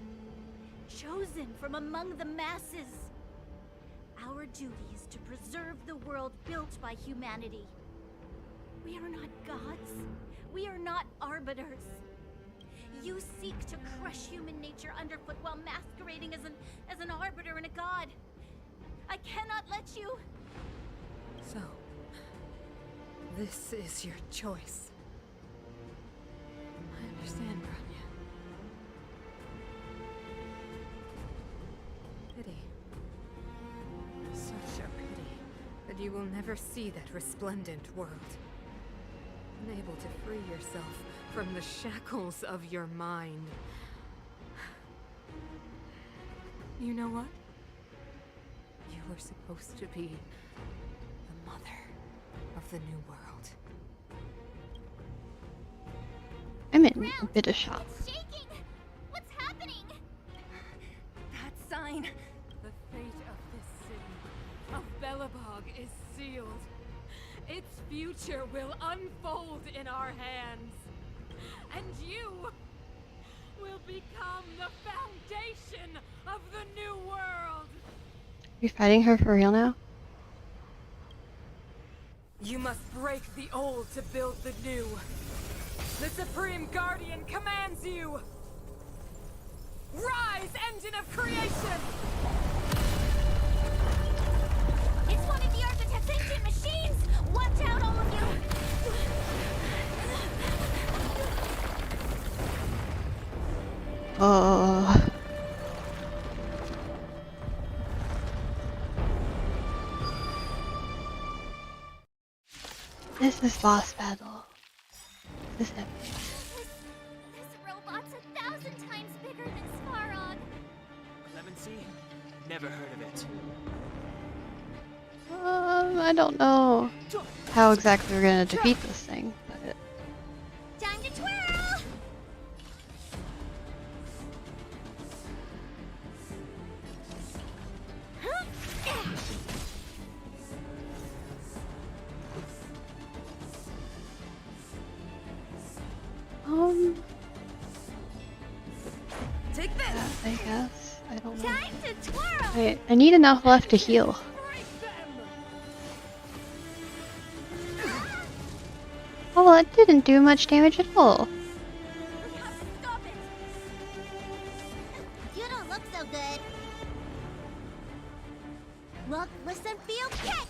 chosen from among the masses. Our duty is to preserve the world built by humanity. We are not gods. We are not arbiters. You seek to crush human nature underfoot while masquerading as an arbiter and a god. I cannot let you. So, this is your choice. I understand, Bronya. Pity. Such a pity that you will never see that resplendent world. Unable to free yourself from the shackles of your mind. You know what? You were supposed to be the mother of the new world. I'm in a bit of shock. Shaking! What's happening? That sign. The fate of this city, of Belobog, is sealed. Its future will unfold in our hands. And you will become the foundation of the new world. You're fighting her for real now? You must break the old to build the new. The Supreme Guardian commands you! Rise, engine of creation! It's one of the Architect's ancient machines! Watch out, all of you! Oh. This is boss battle. This is epic. This robot's 1,000 times bigger than Svarog. Clemency? Never heard of it. I don't know how exactly we're gonna defeat this thing, but Time to twirl! Take this! I guess. I don't know. Time to twirl! Wait, I need enough left to heal. Oh, that didn't do much damage at all. You don't look so good. Look, listen, feel, kick!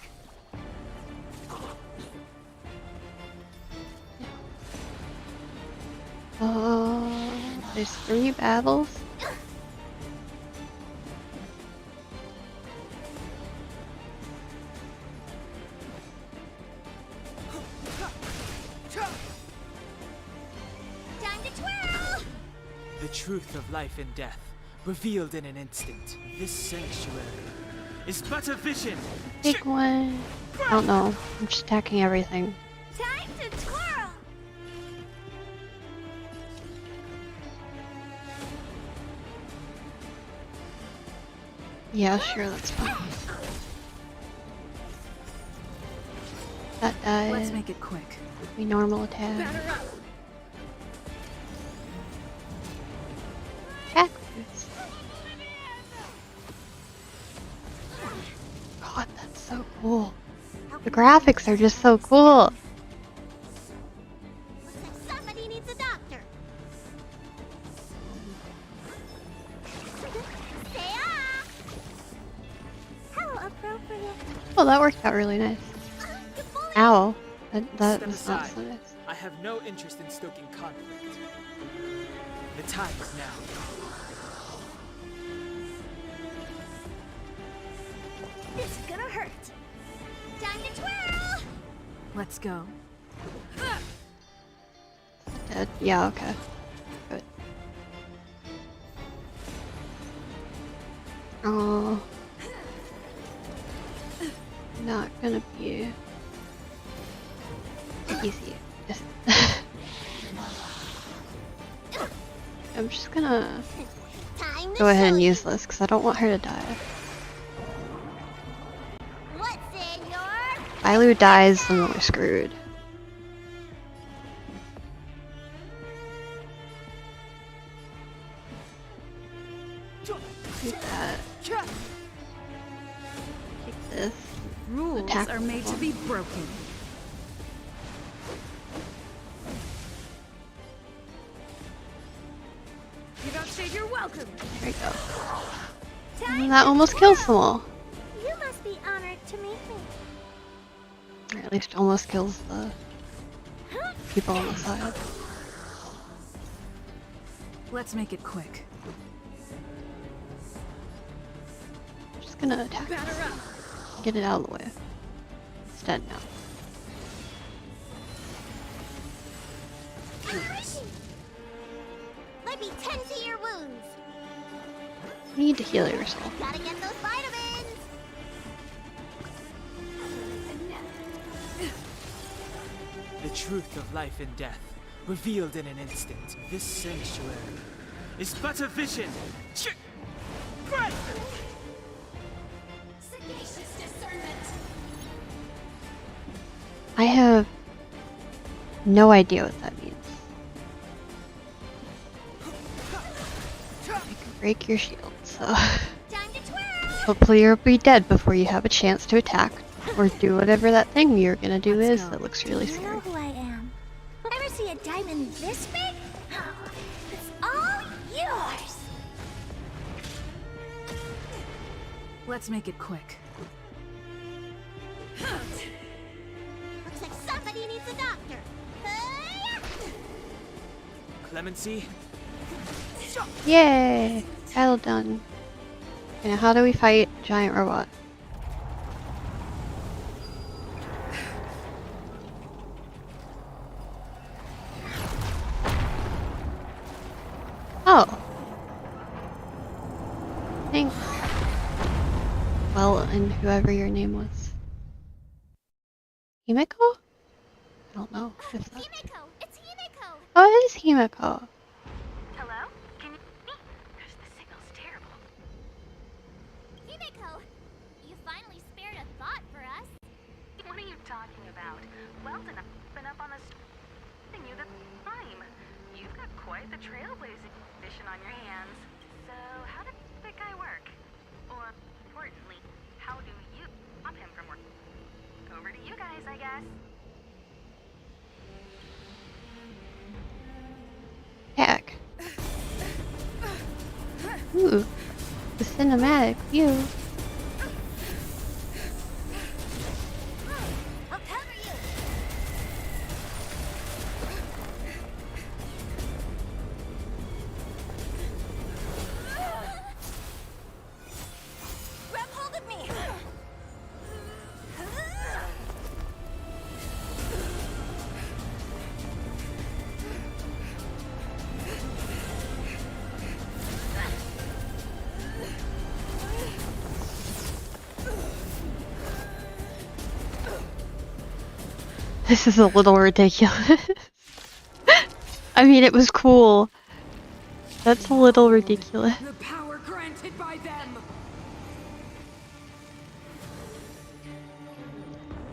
There's 3 battles. Time to twirl! The truth of life and death, revealed in an instant. This sanctuary is but a vision. Big one. I don't know. I'm just attacking everything. Time to twirl! Yeah, sure, that's fine. That died. Let's make it quick. Be normal attack. Backwards. God, that's so cool. The graphics are just so cool. Looks like somebody needs a doctor. Say ah! How appropriate. Oh, that worked out really nice. Ow. That Step was not aside. so nice. I have no interest in stoking conflict. The time is now. This is gonna hurt. Time to twirl! Let's go. Dead. Yeah, okay. Good. Oh. Not gonna be easy. Just I'm just gonna Time to go ahead show and you. use this because I don't want her to die. What's in your If Ailu dies, then we're screwed. Take that. Take this. Rules Attack are made to be broken. You've outstayed your welcome. There we go. And that almost kills them all. You must be honored to meet me. Or at least almost kills the people on the side. Let's make it quick. I'm just gonna attack this. Get it out of the way. It's dead now. Let me tend to your wounds. You need to heal yourself. Gotta get those vitamins. The truth of life and death, revealed in an instant. This sanctuary is but a vision. Right! Sagacious discernment. I have no idea what that means. I can break your shield, so hopefully you'll be dead before you have a chance to attack or do whatever that thing you're gonna do is. That looks really You know scary. who I am. Ever see a diamond this big? It's all yours. Let's make it quick. Looks like somebody needs a doctor. Clemency? Yay! Battle done. Okay, now how do we fight giant robot? Oh. Thanks. Well, and whoever your name was. Himeko? I don't know if that's... Himeko! It's Himeko! Oh, it is Himeko. Hello? Can you hear me? Because the signal's terrible. Himeko! You finally spared a thought for us. What are you talking about? Weldon, I've been up on this thing you the time. You've got quite the trailblazing mission on your hands. So, how did that guy work? Or, importantly, how do you stop him from working? Over to you guys, I guess. Heck. Ooh. The cinematic view. I'll cover you! Grab hold of me! This is a little ridiculous. I mean, it was cool. That's a little ridiculous. The power granted by them.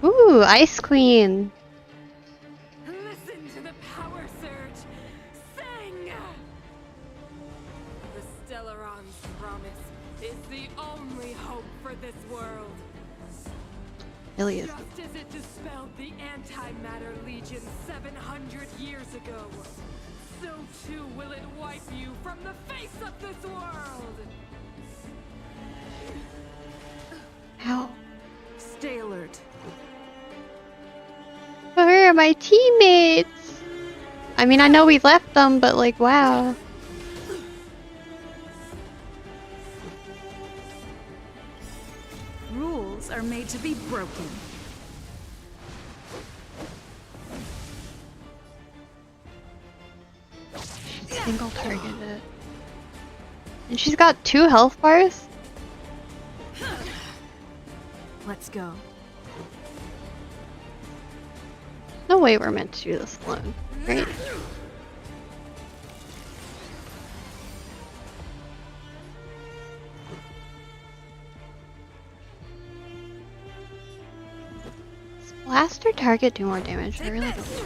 Ooh, Ice Queen. Listen to the power surge. Sing. The Stellaron's promise is the only hope for this world. Really is. Just as it dispelled the Antimatter Legion 700 years ago, so too will it wipe you from the face of this world! Ow. Stay alert. Where are my teammates? I mean, I know we left them, but like, wow. Rules are made to be broken. Single targeted. And she's got 2 health bars? Let's go. No way we're meant to do this alone. Right? Does blaster target do more damage? I really don't know.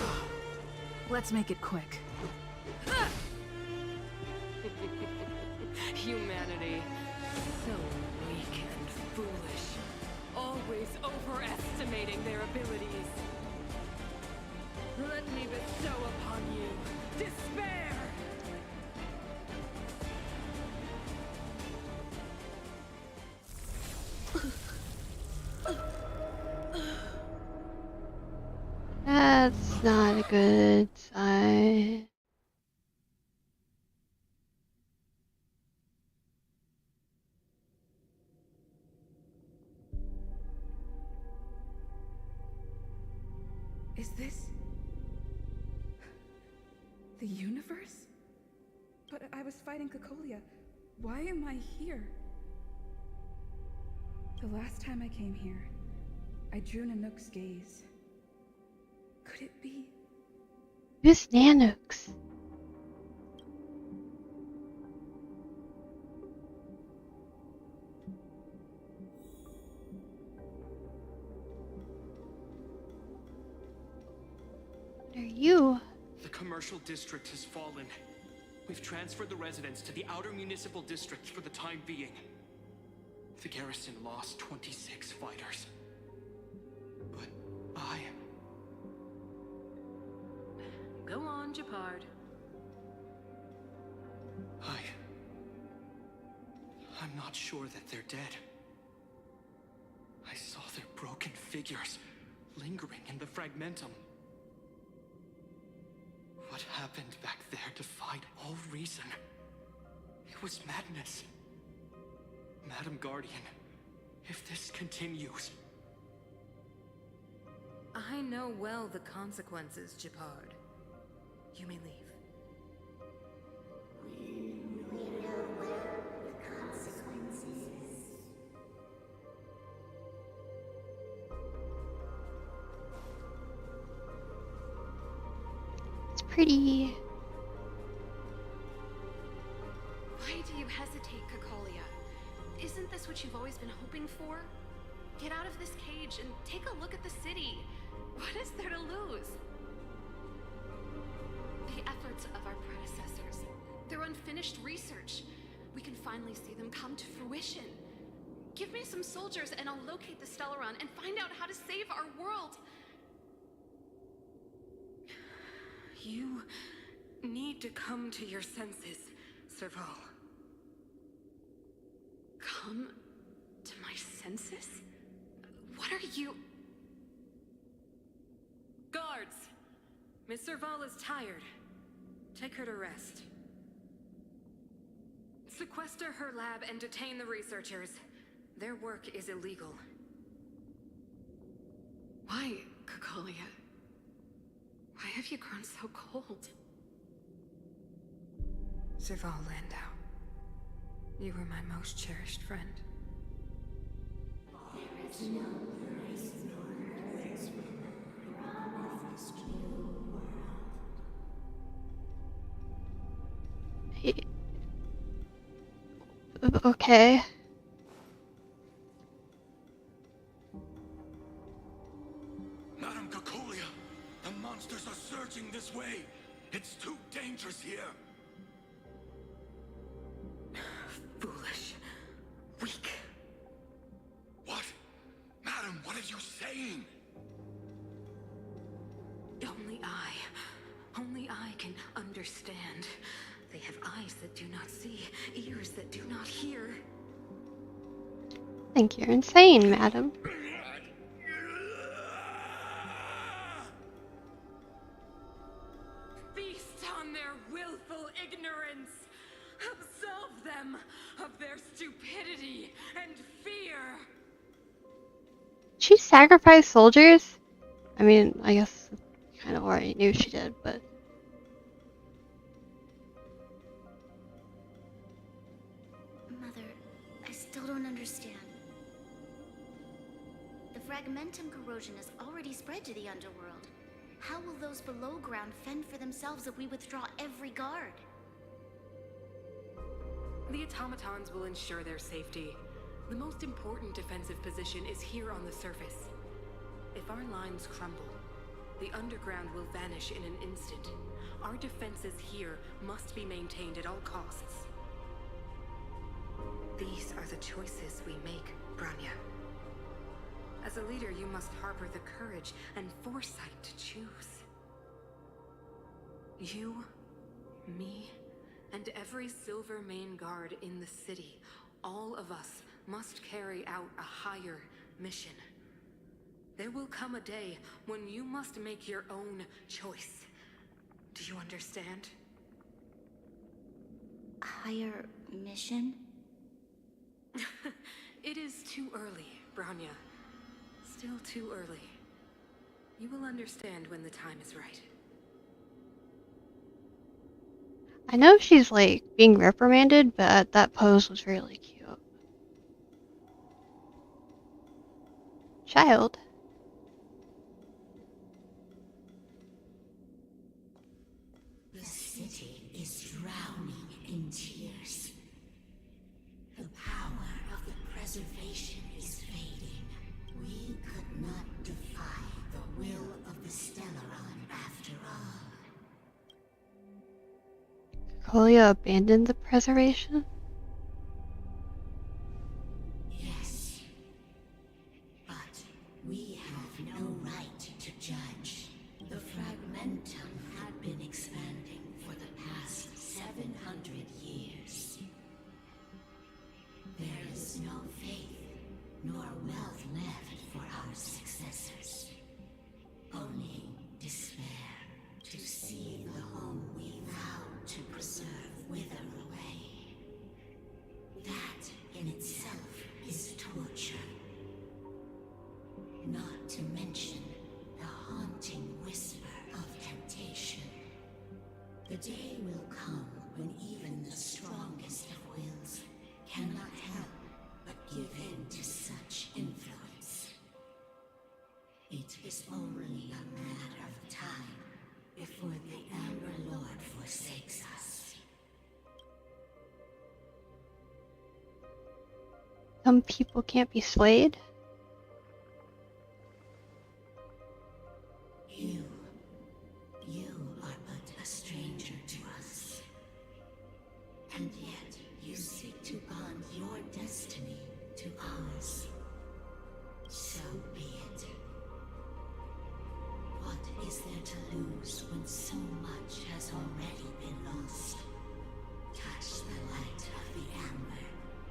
Let's make it quick. Humanity, so weak and foolish, always overestimating their abilities. Let me bestow upon you despair! It's not a good sign. Is this the universe? But I was fighting Cocolia. Why am I here? The last time I came here, I drew Nanook's gaze. Could it be? Who's Nanook's? What are you? The commercial district has fallen. We've transferred the residents to the outer municipal districts for the time being. The garrison lost 26 fighters. But Go on, Japard. I'm not sure that they're dead. I saw their broken figures lingering in the fragmentum. What happened back there defied all reason. It was madness. Madam Guardian, if this continues... I know well the consequences, Japard. You may leave. It's pretty. Why do you hesitate, Cocolia? Isn't this what you've always been hoping for? Get out of this cage and take a look at the city. What is there to lose? The efforts of our predecessors, their unfinished research. We can finally see them come to fruition. Give me some soldiers and I'll locate the Stellaron and find out how to save our world. You need to come to your senses, Serval. Come to my senses? What are you... Guards! Miss Serval is tired. Take her to rest. Sequester her lab and detain the researchers. Their work is illegal. Why, Cocolia? Why have you grown so cold? Serval Landau, you were my most cherished friend. Okay. Madam Cocolia, the monsters are surging this way. It's too dangerous here. Foolish. Weak. What? Madam, what are you saying? Only I can understand. They have eyes that do not see, ears that do not hear. I think you're insane, madam. Feast on their willful ignorance. Absolve them of their stupidity and fear. She sacrificed soldiers? I mean, I guess kind of already knew she did, but... Mother, I still don't understand. The fragmentum corrosion has already spread to the underworld. How will those below ground fend for themselves if we withdraw every guard? The automatons will ensure their safety. The most important defensive position is here on the surface. If our lines crumble, the underground will vanish in an instant. Our defenses here must be maintained at all costs. These are the choices we make, Branya. As a leader, you must harbor the courage and foresight to choose. You, me, and every Silver Main Guard in the city, all of us must carry out a higher mission. There will come a day when you must make your own choice. Do you understand? Higher mission? It is too early, Bronya. Still too early. You will understand when the time is right. I know she's like being reprimanded, but that pose was really cute. Child. The city is drowning in tears. The power of the preservation is fading. We could not defy the will of the Stellaron after all. Colia abandoned the preservation? Yes. But we have no right to judge. The Fragmentum had been expanding for the past 700 years. There is no faith nor wealth left for our successors. Only despair to see the home we vowed to preserve wither away. That in itself is torture. Not to mention the haunting whisper of temptation. The day will come when even the strongest of wills cannot help but give in to such influence. It is only a matter of time before the Amber Lord forsakes us. Some people can't be swayed? You are but a stranger to us. And yet you seek to bond your destiny to ours. So be it. What is there to lose when so much has already been lost? Touch the light of the Amber,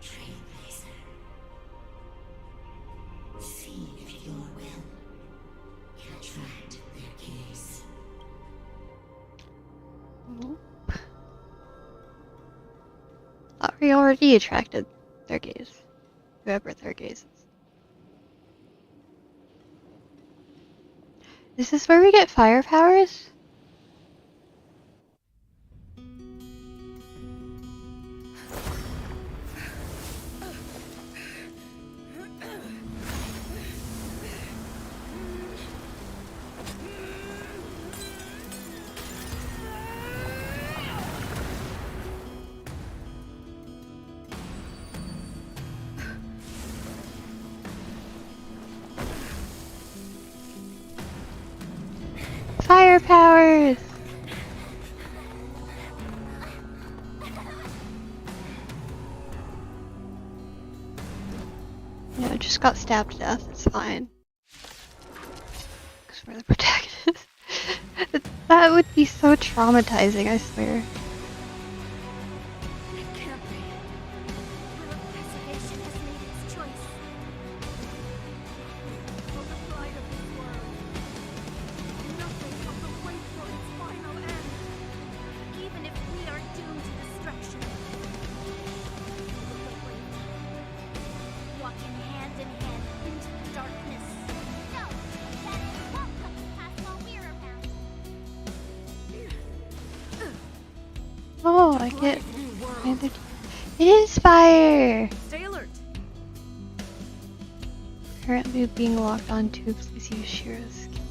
Trailblazer. See if your will can attract their gaze. Thought we already attracted their gaze. Whoever their gaze is. Is this where we get fire powers? Fire powers! No, just got stabbed to death. It's fine. Because we're the protagonists. That would be so traumatizing, I swear. It can't be. The preservation has made its choice. For the pride of this world. Nothing of the wait for its final end. Even if we are doomed to destruction. Look away. Walking hand in hand into the darkness. No, that it won't come to pass while we're around. Oh, I get... It is fire! Stay alert. Currently being locked on to, please use Shira's skill.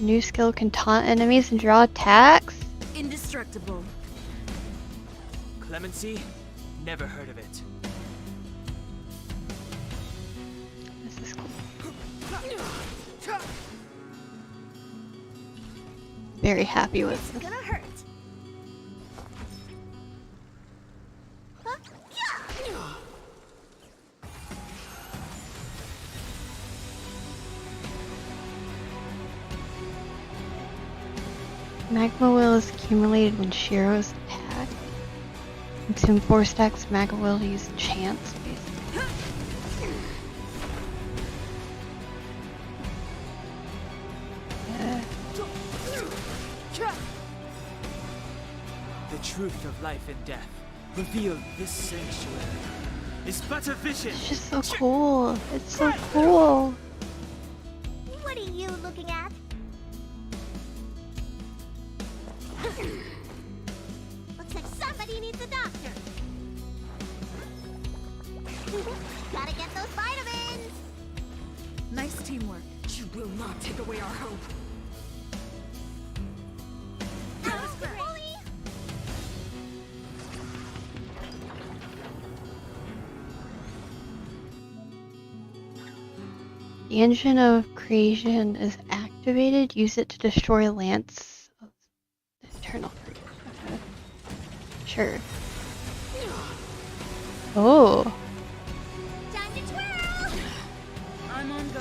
New skill can taunt enemies and draw attacks? Indestructible. Clemency? Never heard of it. This is cool. Very happy with It's this. gonna hurt. Magma Will is accumulated when Shiro is attacked. Consume 4 stacks of Magma Will to use chance, basically. truth of life and death, revealed this sanctuary, is but a vision. It's just so cool. It's so cool. What are you looking at? Looks like somebody needs a doctor. Gotta get those vitamins. Nice teamwork. You will not take away our hope. The engine of creation is activated. Use it to destroy Lance of the Eternal Fruit. Okay. Sure. Oh. Time to twirl. I'm on go.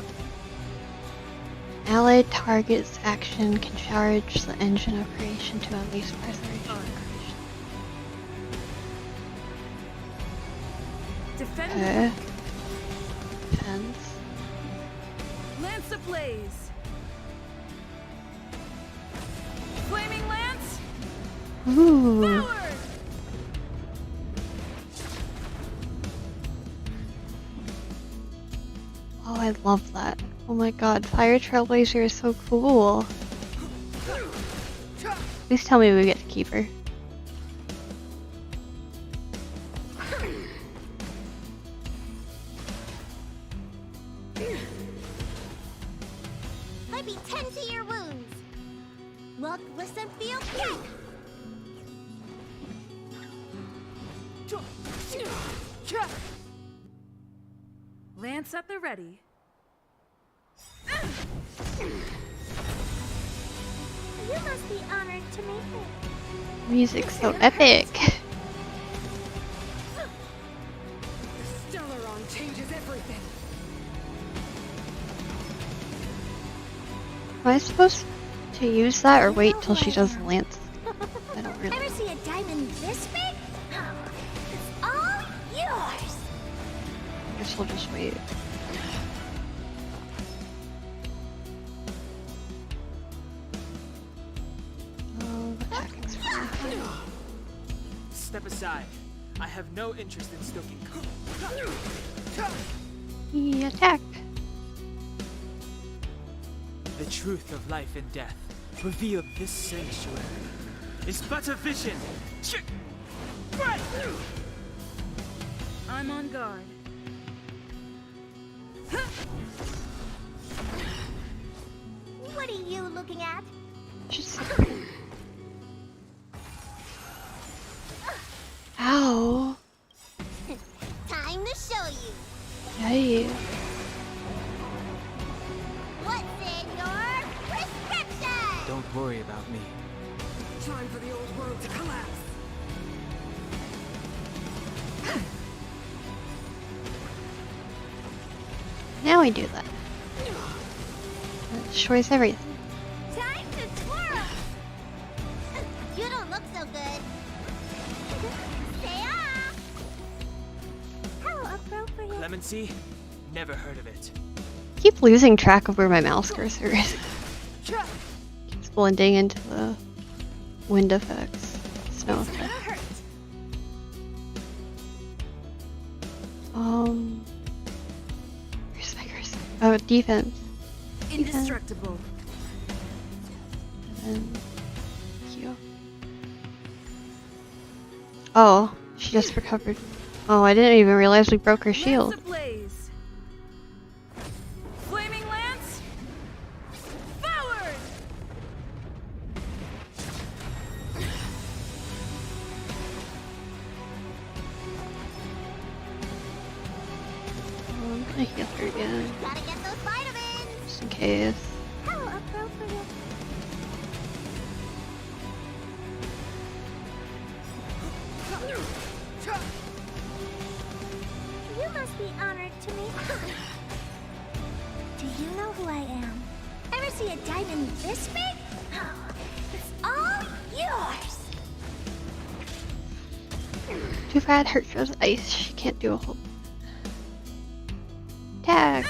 Allied target's action can charge the engine of creation to unleash preservation of creation. Defend. Okay. Defense. Lance ablaze. Flaming lance. Ooh. Forward. Oh, I love that. Oh my god, Fire Trailblazer is so cool. Please tell me we get to keep her. Let me tend to your wounds. Look, listen, feel, kick. Lance at the ready. You must be honored to make it. Music's so epic. Stellaron changes everything. Am I supposed to use that or wait till she does Lance? I don't really. Ever see a diamond this big? It's all yours. I guess we'll just wait. Attacking's fine. Step aside. I have no interest in stoking. He attack. The truth of life and death, revealed this sanctuary, is but a vision. I'm on guard. What are you looking at? Just. Ow. Time to show you. Hey. What's in your prescription? Don't worry about me. Time for the old world to collapse. Now we do that. That destroys everything. Time to twirl. You don't look so good. Stay off. How appropriate. Clemency? Never heard of it. Keep losing track of where my mouse cursor is. Keeps blending into the wind effects, snow effects. Where's my cursor? Oh, defense. Indestructible. And then Q. Oh, she just recovered. Oh, I didn't even realize we broke her shield. Lance ablaze. Flaming lance. Forward. Oh, I'm gonna heal her again, Gotta get those vitamins. just in case. How appropriate. You must be honored to meet me. Do you know who I am? Ever see a diamond this big? It's all yours. Too bad her shows ice. She can't do a whole tag.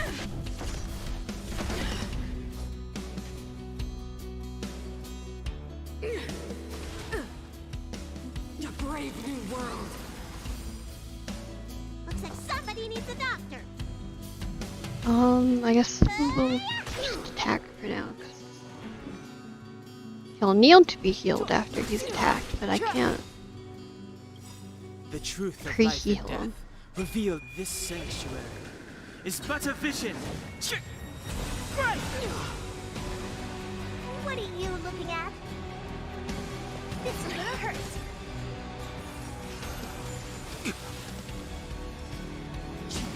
needs a doctor. I guess we'll just attack for now. 'Cause he'll need to be healed after he's attacked, but I can't The truth of life pre-heal and him. death revealed this sanctuary is but a vision. What are you looking at? This is gonna hurt. You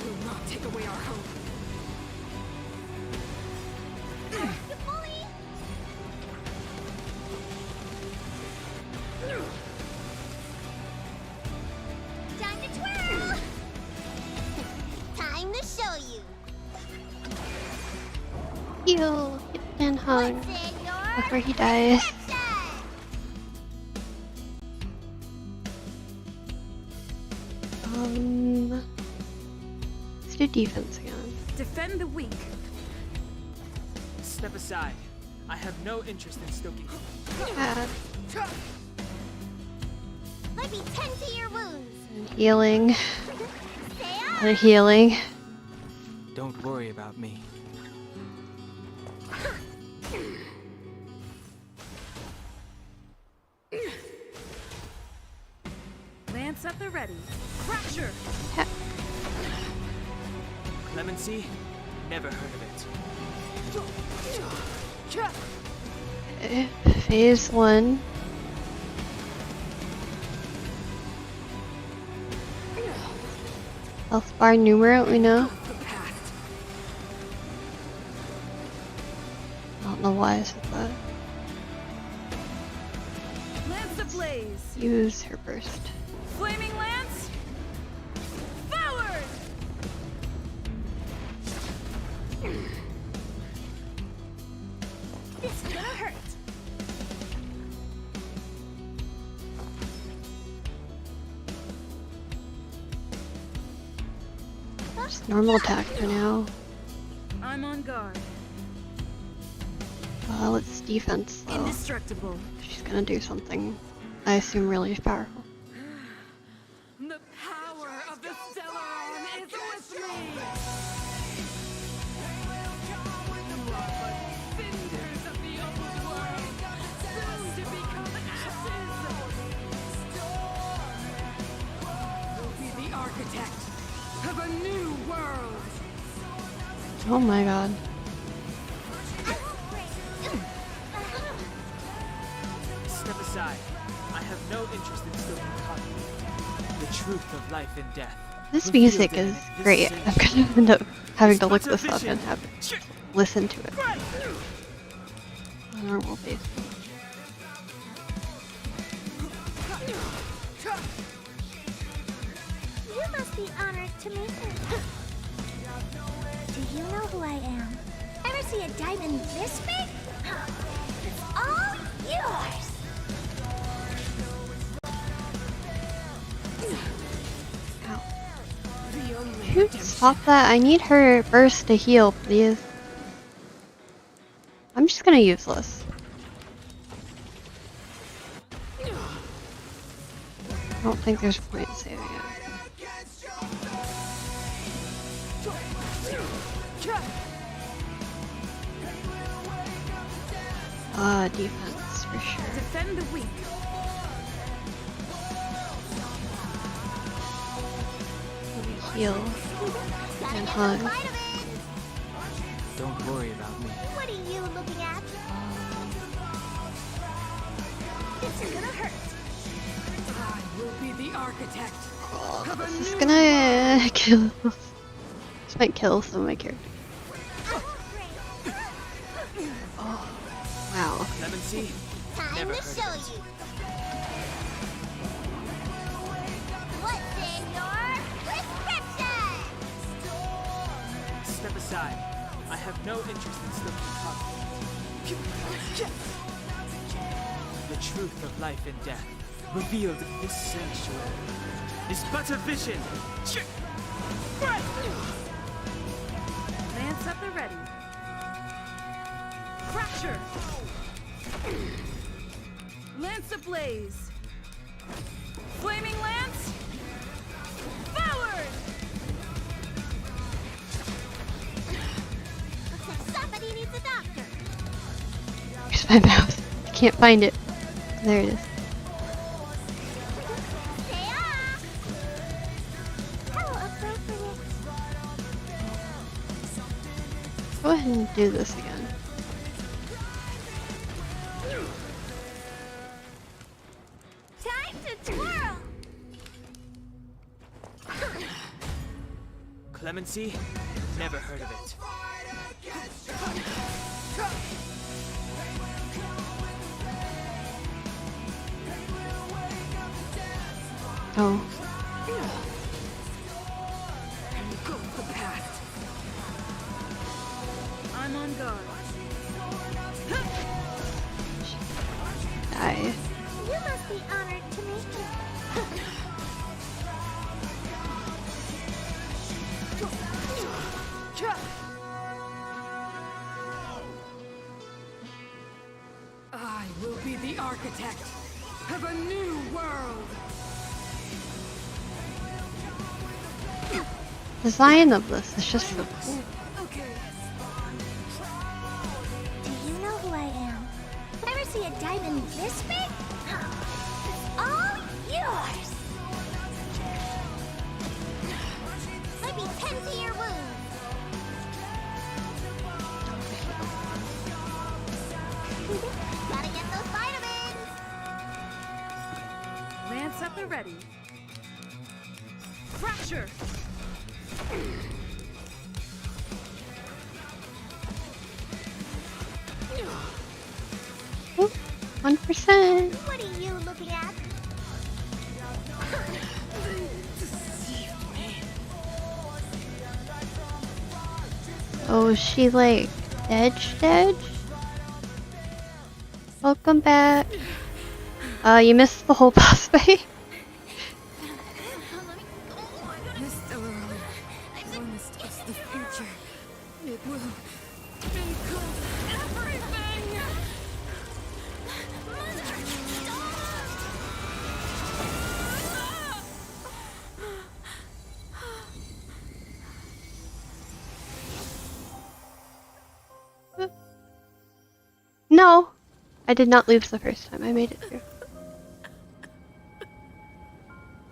will not take away our hope. You bully! Time to twirl! Time to show you. Heal and hug before he dies. Let's do defense again. Defend the weak. Step aside. I have no interest in stoking. Let me tend to your wounds. Healing. And healing. Don't worry about me. Lance at the ready. Fracture. Clemency? Never heard of it. Phase 1. Health bar numero, we know. I don't know why I said that. Lance ablaze. Use her burst. Flaming lance. Forward. This is gonna hurt. Just normal attack for now. I'm on guard. Let's defense though. Indestructible. She's gonna do something, I assume, really powerful. The power of the Stellaron is with me! You are but cinders of the old world, soon to become ashes! You'll be the architect of a new world! Oh my god. Step aside. I have no interest in stoking conflict. The truth of life and death. This music is great. I'm gonna end up having to look this up and have listen to it. On a normal basis. You must be honored to meet me. Do you know who I am? Ever see a diamond this big? It's all yours! Dude, stop that. I need her burst to heal, please. I'm just gonna use this. I don't think there's a point in saving it. Defense for sure. Defend the weak. Heal and hug. Don't worry about me. What are you looking at? This is gonna hurt. I will be the architect of a This is new gonna kill. This might kill some of my characters. Oh, wow. Clemency? Time Never to heard show of it. you. What's in your prescription? Step aside. I have no interest in stoking conflict. The truth of life and death revealed in this sanctuary is but a vision. Lance at the ready. Fracture. Lance ablaze. Flaming lance. Forward. Where's my mouse? I can't find it. There it is. Go ahead and do this again. Time to twirl! Clemency? Never heard of it. Oh. I'm on guard. Die. You must be honored to meet me. I will be the architect of a new world. Design of this is just so cool. Do you know who I am? Ever see a diamond this big? It's all yours! Might be 10 to your wound. Gotta get those vitamins! Lance up and ready. Fracture! Ooh, 1%. What are you looking at? Oh, is she like dead? Welcome back. You missed the whole boss fight. Mr. Earl, honest is the future. It will include everything! No, I did not lose the first time. I made it through.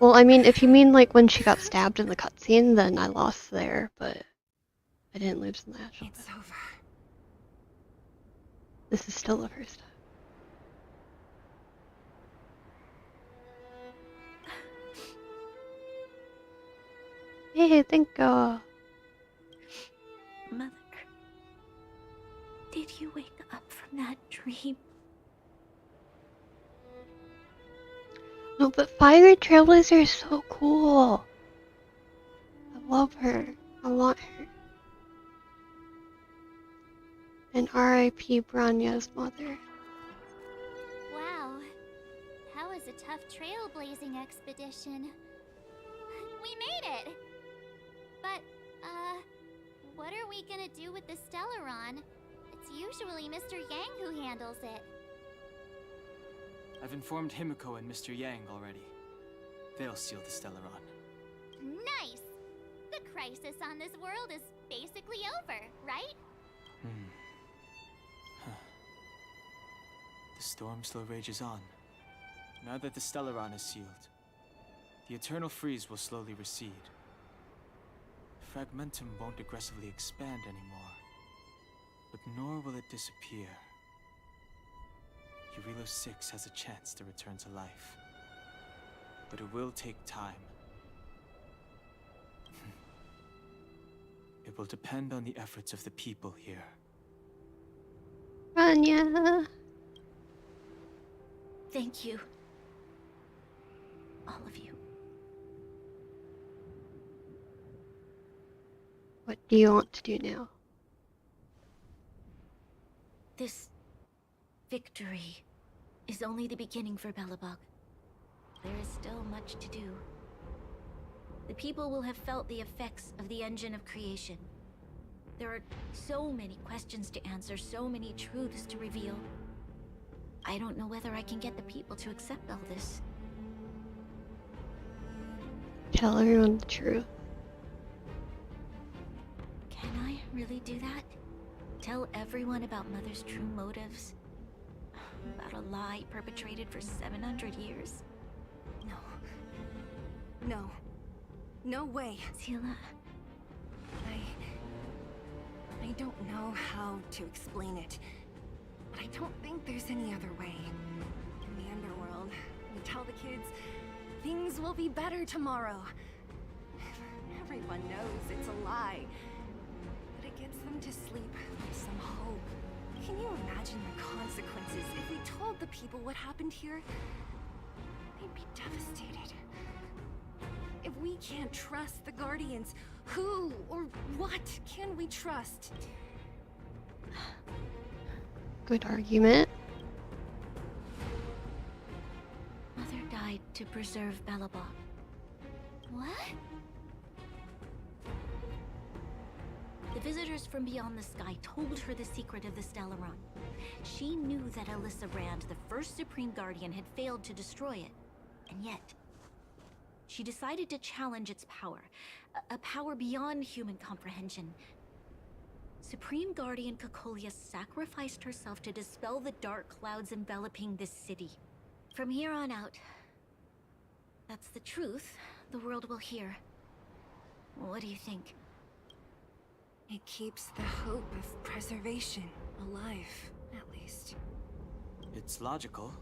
Well, I mean, if you mean like when she got stabbed in the cutscene, then I lost there, but I didn't lose in the actual. It's over. This is still the first time. Hey, thank God. Mother, did you wake up from that dream? No, but Fire Trailblazer is so cool. I love her. I want her. And R.I.P. Branya's mother. Wow, that was a tough trailblazing expedition. We made it! But, what are we gonna do with the Stellaron? It's usually Mr. Yang who handles it. I've informed Himiko and Mr. Yang already. They'll seal the Stellaron. Nice! The crisis on this world is basically over, right? The storm still rages on. Now that the Stellaron is sealed, the eternal freeze will slowly recede. Fragmentum won't aggressively expand anymore, but nor will it disappear. Urilo 6 has a chance to return to life, but it will take time. It will depend on the efforts of the people here. Branya. Thank you. All of you. What do you want to do now? This victory is only the beginning for Belobog. There is still much to do. The people will have felt the effects of the engine of creation. There are so many questions to answer, so many truths to reveal. I don't know whether I can get the people to accept all this. Tell everyone the truth. Can I really do that? Tell everyone about Mother's true motives? About a lie perpetrated for 700 years. No. No way. Seela. I don't know how to explain it, but I don't think there's any other way. In the underworld, we tell the kids things will be better tomorrow. Everyone knows it's a lie, but it gets them to sleep with some hope. Can you imagine the consequences if we told the people what happened here? They'd be devastated. If we can't trust the Guardians, who or what can we trust? Good argument. Mother died to preserve Belobog. What? The visitors from beyond the sky told her the secret of the Stellaron. She knew that Alyssa Rand, the first Supreme Guardian, had failed to destroy it. And yet, she decided to challenge its power. A power beyond human comprehension. Supreme Guardian Cocolia sacrificed herself to dispel the dark clouds enveloping this city. From here on out, that's the truth the world will hear. What do you think? It keeps the hope of preservation alive, at least. It's logical,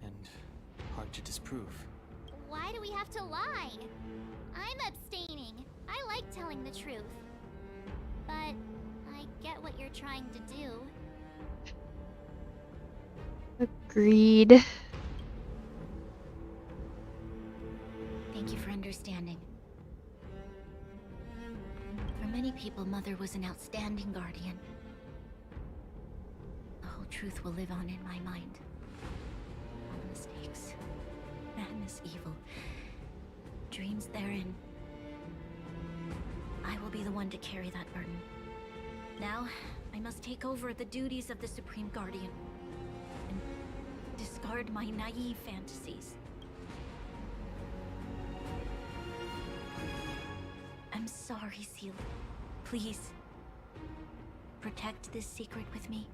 and hard to disprove. Why do we have to lie? I'm abstaining. I like telling the truth. But I get what you're trying to do. Agreed. Thank you for understanding. For many people, Mother was an outstanding guardian. The whole truth will live on in my mind. All the mistakes, madness, evil, dreams therein. I will be the one to carry that burden. Now, I must take over the duties of the Supreme Guardian and discard my naive fantasies. I'm sorry, Seela. Please, protect this secret with me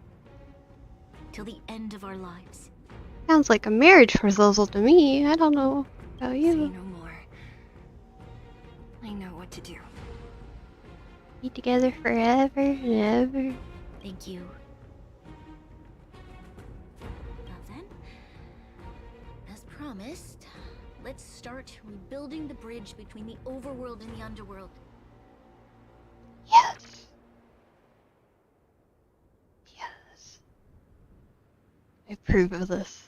till the end of our lives. Sounds like a marriage proposal to me. I don't know about you. Say no more. I know what to do. Be together forever and ever. Thank you. Now then, as promised, let's start rebuilding the bridge between the overworld and the underworld. Yes. Yes. I approve of this.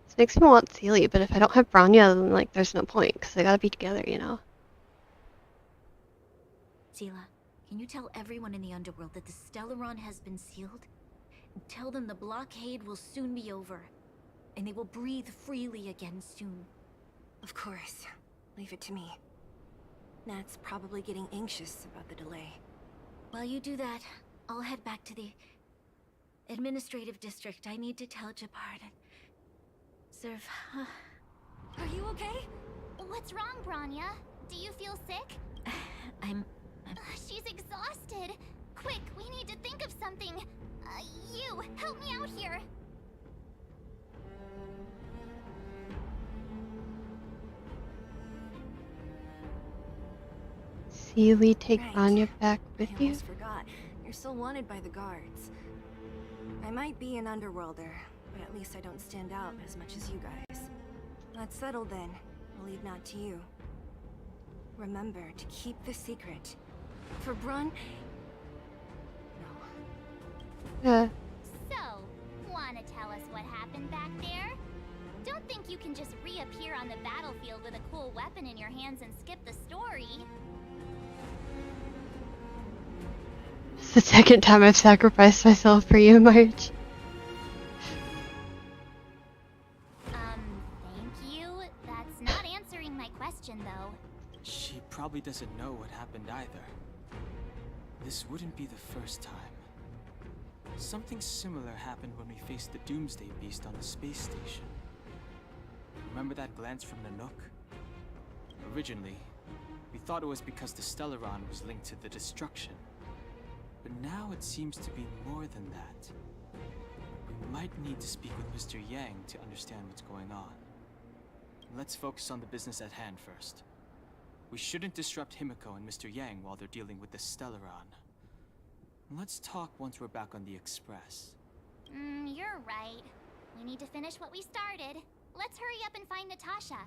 This makes me want Celie, but if I don't have Branya, then like there's no point, because they gotta be together, you know? Seela, can you tell everyone in the underworld that the Stellaron has been sealed? Tell them the blockade will soon be over, and they will breathe freely again soon. Of course. Leave it to me. Nat's probably getting anxious about the delay. While you do that, I'll head back to the administrative district. I need to tell Jabard and serve. Are you okay? What's wrong, Branya? Do you feel sick? I'm She's exhausted. Quick, we need to think of something. You, help me out here. Celie, take Branya back with I you? almost forgot. You're still wanted by the guards. I might be an underworlder, but at least I don't stand out as much as you guys. That's settled then. I'll leave Nat to you. Remember to keep the secret. For Brun... Yeah. So, wanna tell us what happened back there? Don't think you can just reappear on the battlefield with a cool weapon in your hands and skip the story. It's the second time I've sacrificed myself for you, March. Thank you. That's not answering my question, though. She probably doesn't know what happened either. This wouldn't be the first time. Something similar happened when we faced the Doomsday Beast on the space station. Remember that glance from Nanook? Originally, we thought it was because the Stellaron was linked to the destruction. But now it seems to be more than that. We might need to speak with Mr. Yang to understand what's going on. Let's focus on the business at hand first. We shouldn't disrupt Himiko and Mr. Yang while they're dealing with the Stellaron. Let's talk once we're back on the Express. You're right. We need to finish what we started. Let's hurry up and find Natasha.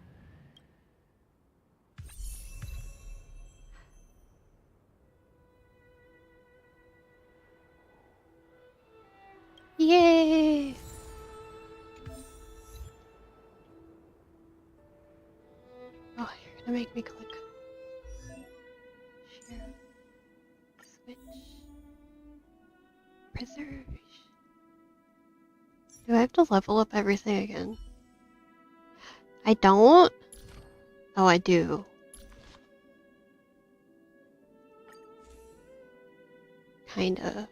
Yay! Oh, you're gonna make me click. Share. Switch. Preserve. Do I have to level up everything again? I don't? Oh, I do. Kinda.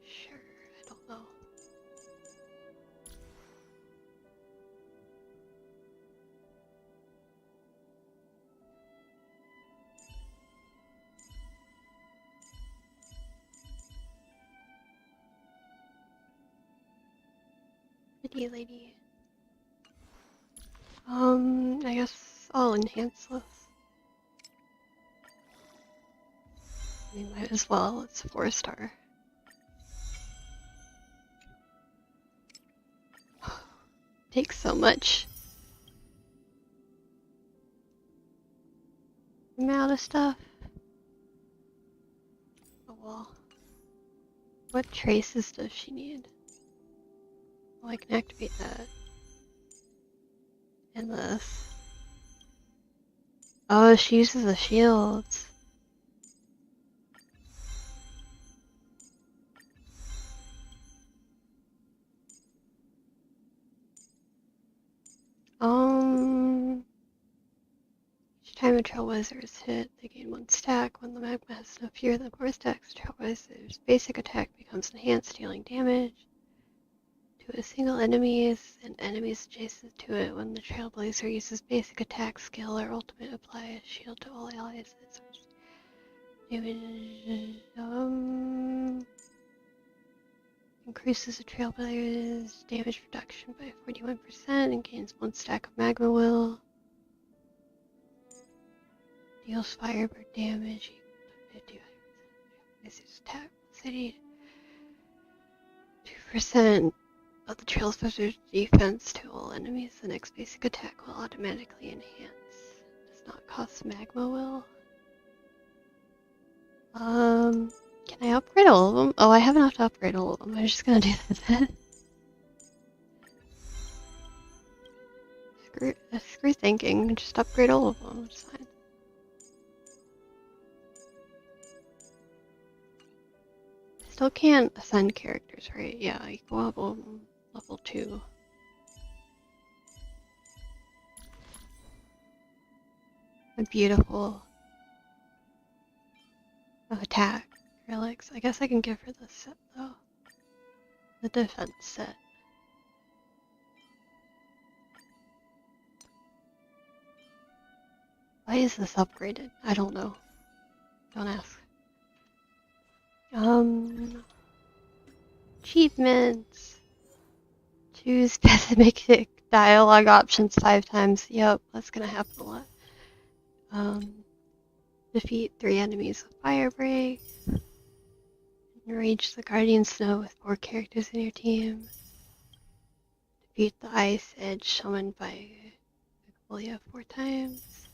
Sure, I don't know. Pretty lady. I guess I'll enhance this. We might as well, it's 4-star. Takes so much. I'm out of stuff. Oh well. What traces does she need? Well, I can activate that. And this. Oh, she uses the shields. Each time a trailblazer is hit, they gain 1 stack. When the magma has no fewer than 4 stacks, the trailblazer's basic attack becomes enhanced, dealing damage to a single enemy and enemies adjacent to it. When the trailblazer uses basic attack, skill, or ultimate, apply a shield to all allies. Increases the trailblazer's damage reduction by 41% and gains 1 stack of magma will. Deals firebird damage equal to 55%. Trailblazer's attack city. 2% of the trailblazer's defense to all enemies. The next basic attack will automatically enhance. Does not cost magma will. Can I upgrade all of them? Oh, I have enough to upgrade all of them. I'm just gonna do that. Screw thinking. Just upgrade all of them. It's fine. Still can't ascend characters, right? Yeah, equal level 2. A beautiful attack relics. I guess I can give her this set though. The defense set. Why is this upgraded? I don't know. Don't ask. Achievements. Choose specific dialogue options 5 times. Yep, that's gonna happen a lot. Defeat 3 enemies with fire break. Enrage the Guardian Snow with 4 characters in your team. Defeat the Ice Edge summoned by Fabulia 4 times.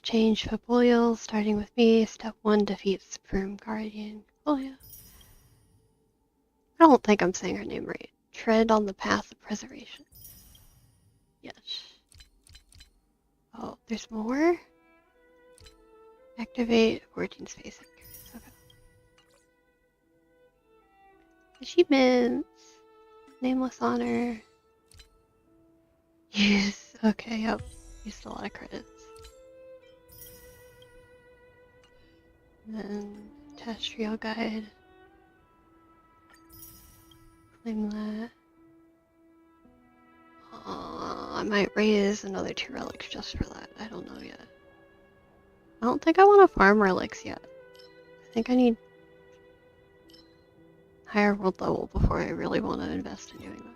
Change Fabulial, starting with me. Step 1, defeat Supreme Guardian Fabulia. I don't think I'm saying her name right. Tread on the path of preservation. Yes. Oh, there's more? Activate 14 space anchors. Okay. Achievements. Nameless honor. Use. Okay, yep. Used a lot of credits. And then terrestrial guide. Claim that. I might raise another 2 relics just for that. I don't know yet. I don't think I want to farm relics yet. I think I need higher world level before I really want to invest in doing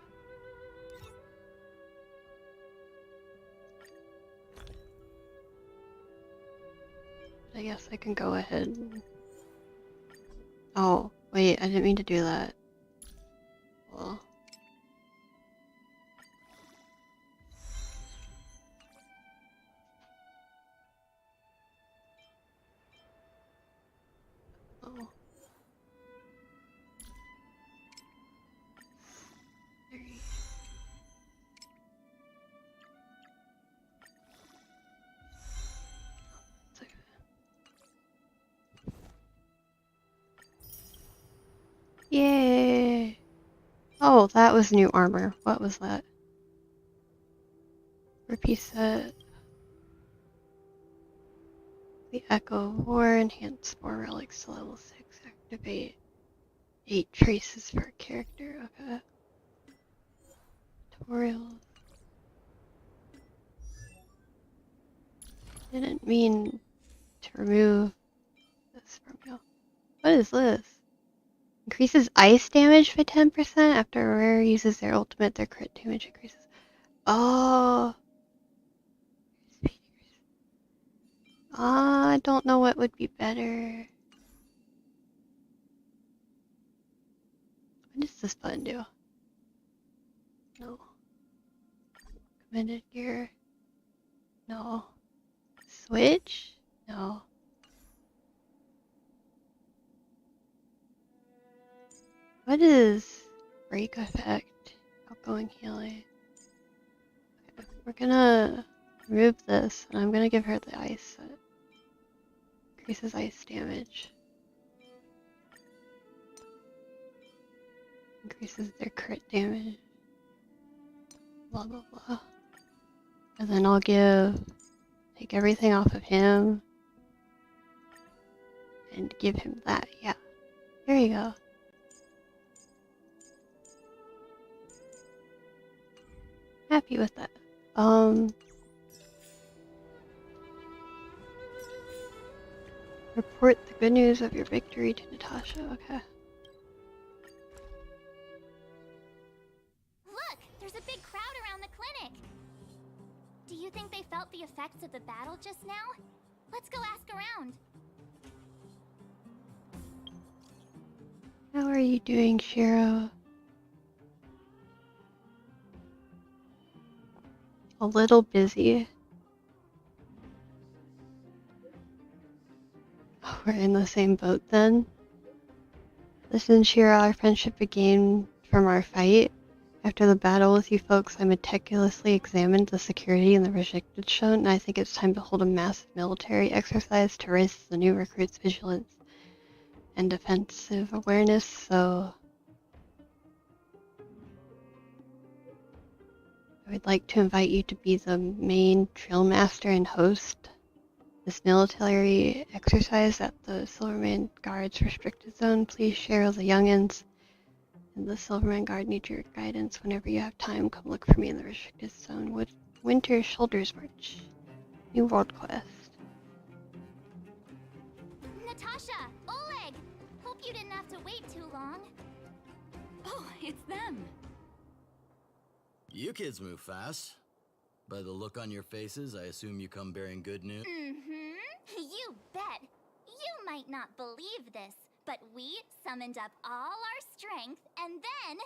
that. I guess I can go ahead and... Oh, wait, I didn't mean to do that. Well... Oh. Yay! Oh, that was new armor. What was that? Repeat set. The Echo of War, enhance 4 relics to level 6, activate 8 traces per character. Okay. Tutorials. Didn't mean to remove this from you. What is this? Increases ice damage by 10% after a rare uses their ultimate, their crit damage increases. Oh. I don't know what would be better. What does this button do? No. Commended gear. No. Switch? No. What is break effect? Outgoing healing. Okay, we're gonna remove this, and I'm gonna give her the ice set. Increases ice damage. Increases their crit damage. Blah blah blah. And then I'll take everything off of him and give him that. Yeah. There you go. Happy with that. Report the good news of your victory to Natasha. Okay. Look, there's a big crowd around the clinic. Do you think they felt the effects of the battle just now? Let's go ask around. How are you doing, Shiro? A little busy. Oh, we're in the same boat then. Listen, Shiro, our friendship began from our fight. After the battle with you folks, I meticulously examined the security in the restricted zone, and I think it's time to hold a massive military exercise to raise the new recruits' vigilance and defensive awareness, so... I would like to invite you to be the main drill master and host this military exercise at the Silverman Guard's restricted zone. Please share the youngins and the Silverman Guard need your guidance. Whenever you have time, come look for me in the restricted zone. Winter Shoulders March. New World Quest. Natasha! Oleg! Hope you didn't have to wait too long. Oh, it's them. You kids move fast. By the look on your faces, I assume you come bearing good news. You bet. You might not believe this, but we summoned up all our strength and then...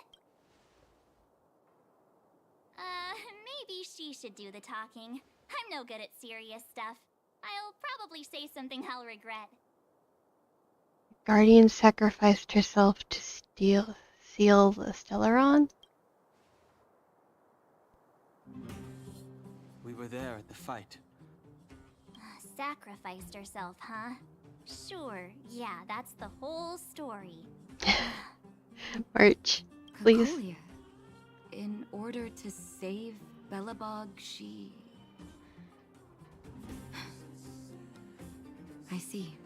maybe she should do the talking. I'm no good at serious stuff. I'll probably say something I'll regret. Guardian sacrificed herself to seal the Stellaron? We were there at the fight. Sacrificed herself, huh? Sure, yeah, that's the whole story. March, please. Cocolia. In order to save Belobog, she... I see.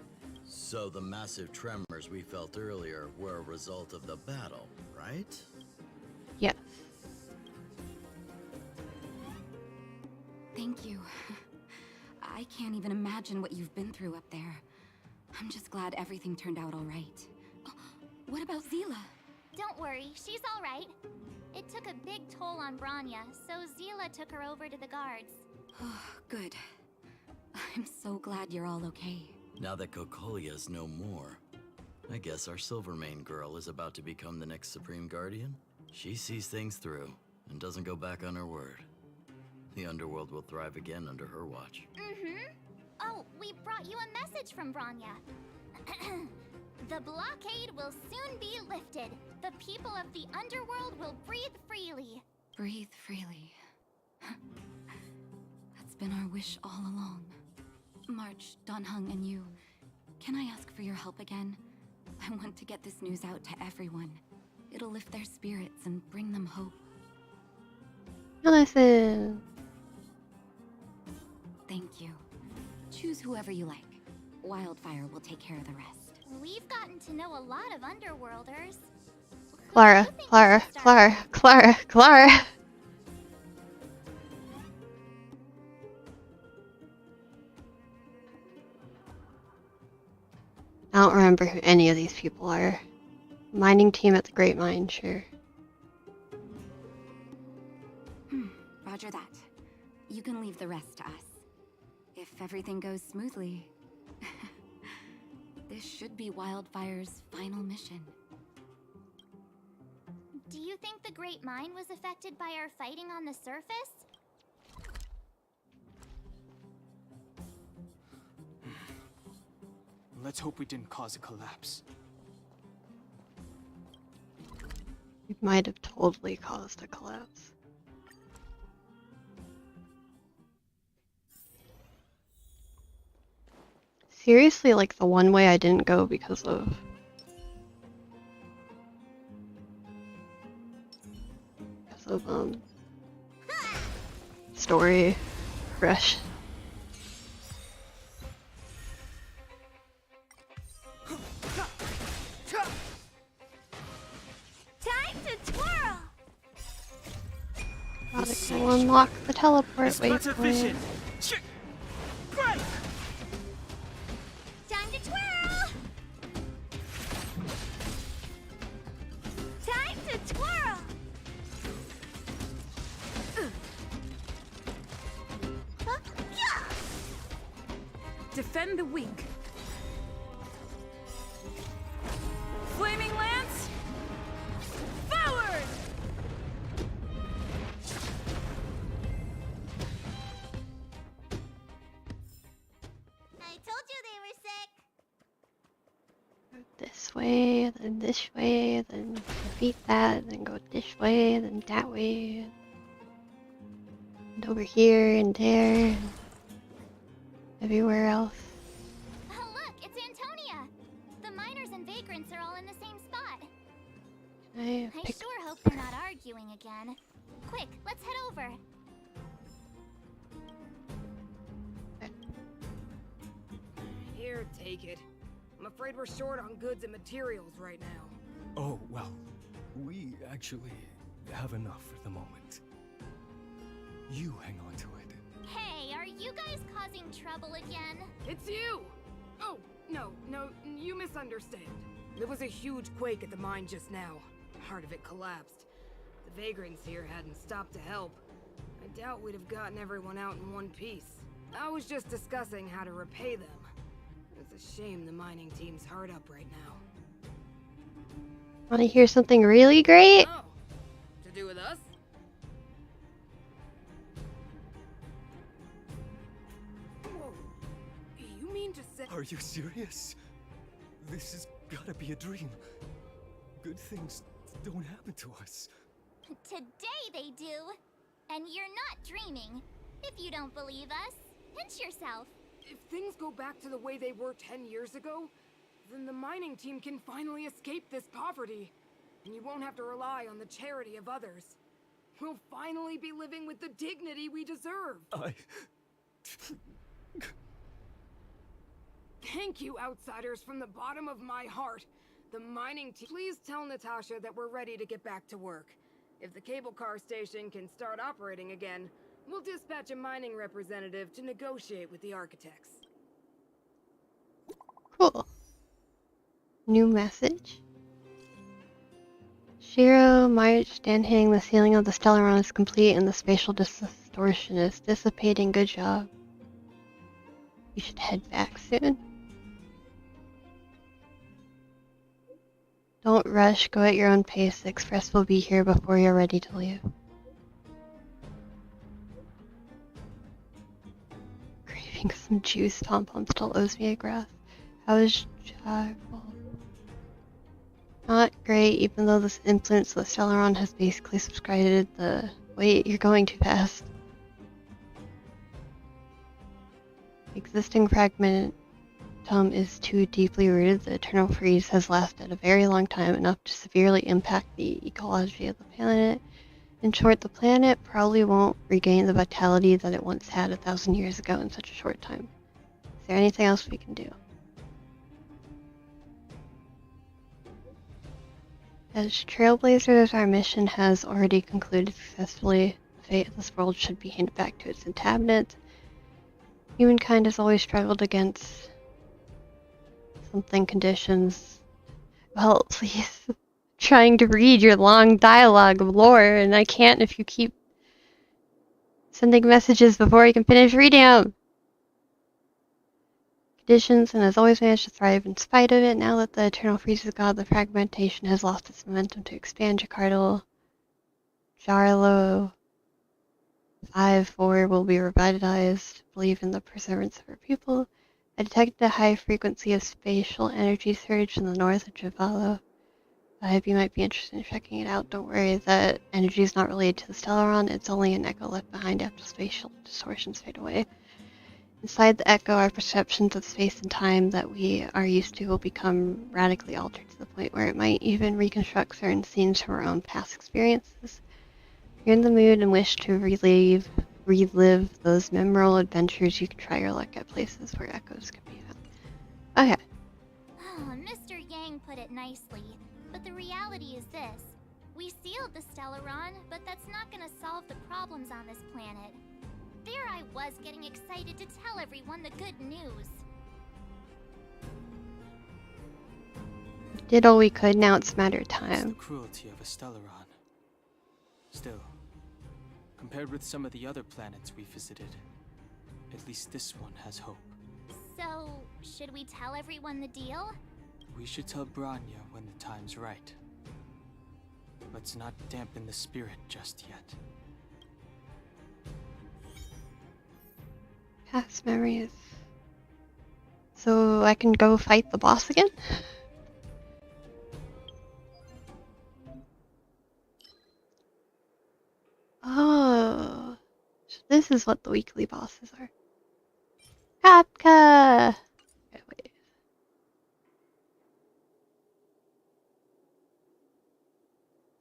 So the massive tremors we felt earlier were a result of the battle, right? Yes. Thank you. I can't even imagine what you've been through up there. I'm just glad everything turned out all right. Oh, what about Zila? Don't worry, she's all right. It took a big toll on Branya, so Zila took her over to the guards. Oh, good. I'm so glad you're all okay. Now that Kokolia's no more, I guess our Silvermane girl is about to become the next Supreme Guardian? She sees things through and doesn't go back on her word. The underworld will thrive again under her watch. Mm-hmm. Oh, we brought you a message from Branya. The blockade will soon be lifted. The people of the underworld will breathe freely. Breathe freely. That's been our wish all along. March, Donhung, and you, can I ask for your help again? I want to get this news out to everyone. It'll lift their spirits and bring them hope. Listen. Thank you. Choose whoever you like. Wildfire will take care of the rest. We've gotten to know a lot of underworlders. Clara. I don't remember who any of these people are. Mining team at the Great Mine, sure. Roger that. You can leave the rest to us. If everything goes smoothly, this should be Wildfire's final mission. Do you think the Great Mine was affected by our fighting on the surface? Let's hope we didn't cause a collapse. We might have totally caused a collapse. Seriously, like the one way I didn't go because of story rush. Time to twirl! Gotta go unlock the teleport waypoint. Time to twirl! Time to twirl! Defend the weak. Flaming lance! Forward! I told you they were sick. This way, then this way, then defeat that, then go this way, then that way. And over here and there. And everywhere else. Oh, look, it's Antonia! The miners and vagrants are all in the same spot. I sure hope they're not arguing again. Quick, let's head over. Here, take it. I'm afraid we're short on goods and materials right now. Oh, well, we actually have enough for the moment. You hang on to it. Hey, are you guys causing trouble again? It's you! Oh, no, you misunderstand. There was a huge quake at the mine just now. Part of it collapsed. The vagrants here hadn't stopped to help. I doubt we'd have gotten everyone out in one piece. I was just discussing how to repay them. It's a shame the mining team's hard up right now. Want to hear something really great? Oh, to do with us? Whoa, you mean to say— Are you serious? This has gotta be a dream. Good things don't happen to us. Today they do. And you're not dreaming. If you don't believe us, pinch yourself. If things go back to the way they were 10 years ago, then the mining team can finally escape this poverty. And you won't have to rely on the charity of others. We'll finally be living with the dignity we deserve. Thank you, outsiders, from the bottom of my heart. The mining team— Please tell Natasha that we're ready to get back to work. If the cable car station can start operating again, We'll dispatch a mining representative to negotiate with the architects. Cool. New message. Shiro, March, stand hitting the ceiling of the Stellaron is complete and the spatial distortion is dissipating. Good job. You should head back soon. Don't rush, go at your own pace. The express will be here before you're ready to leave. Craving some juice. Pom Pom still owes me a grass. How is Jackal? Not great, even though this influence of the Stellaron has basically subscribed the... Wait, you're going too fast. Existing fragmentum is too deeply rooted. The eternal freeze has lasted a very long time, enough to severely impact the ecology of the planet. In short, the planet probably won't regain the vitality that it once had 1,000 years ago in such a short time. Is there anything else we can do? As Trailblazers, our mission has already concluded successfully. The fate of this world should be handed back to its inhabitants. Humankind has always struggled against something conditions. Well, please. Trying to read your long dialogue of lore, and I can't if you keep sending messages before you can finish reading them. Conditions, and has always managed to thrive in spite of it. Now that the eternal freeze is gone, the fragmentation has lost its momentum to expand. Jarlo 5-4 will be revitalized. Believe in the perseverance of our people. I detected a high frequency of spatial energy surge in the north of Javalo. I hope you might be interested in checking it out. Don't worry, that energy is not related to the Stellaron. It's only an echo left behind after spatial distortions fade away. Inside the echo, our perceptions of space and time that we are used to will become radically altered to the point where it might even reconstruct certain scenes from our own past experiences. If you're in the mood and wish to relive those memorable adventures, you can try your luck at places where echoes can be found. Okay. Mr. Yang put it nicely, but the reality is this. We sealed the Stellaron, but that's not gonna solve the problems on this planet. There I was getting excited to tell everyone the good news. Did all we could, now it's a matter of time. It's the cruelty of a Stellaron. Still, compared with some of the other planets we visited, at least this one has hope. So, should we tell everyone the deal? We should tell Bronya when the time's right. Let's not dampen the spirit just yet. Past memories. So I can go fight the boss again? Oh, so this is what the weekly bosses are. Kapka! Okay, wait.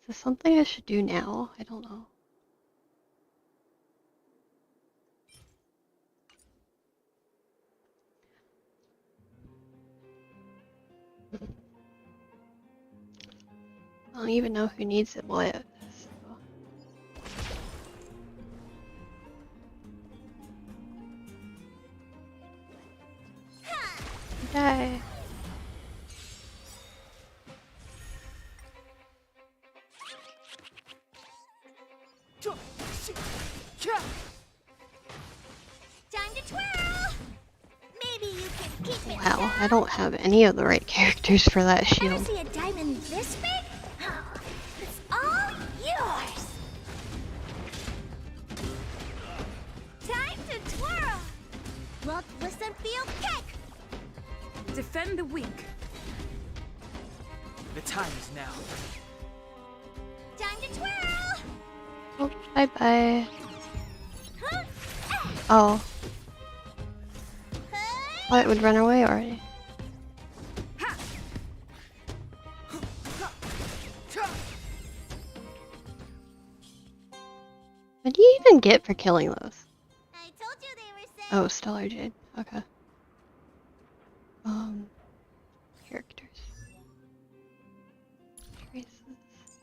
Is this something I should do now? I don't know. I don't even know who needs it what. So. Die. Time to twirl! Maybe you can keep it Wow, down. I don't have any of the right characters for that Ever shield. see a diamond this big? Oh, it's all yours! Time to twirl! Look, listen, feel, kick! Defend the weak. The time is now. Time to twirl! Oh, bye-bye. Oh. Thought it would run away already. What do you even get for killing those? I told you they were safe. Oh, Stellar Jade. Okay. Characters. Traces.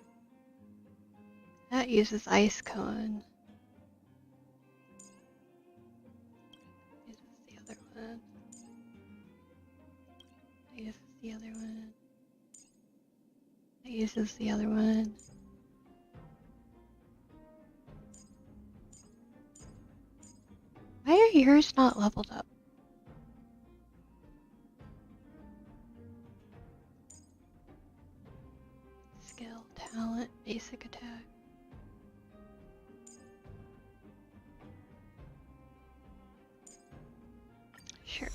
That uses Ice Cone. the other one. That uses the other one. Why are yours not leveled up? Skill, talent, basic attack. Sure.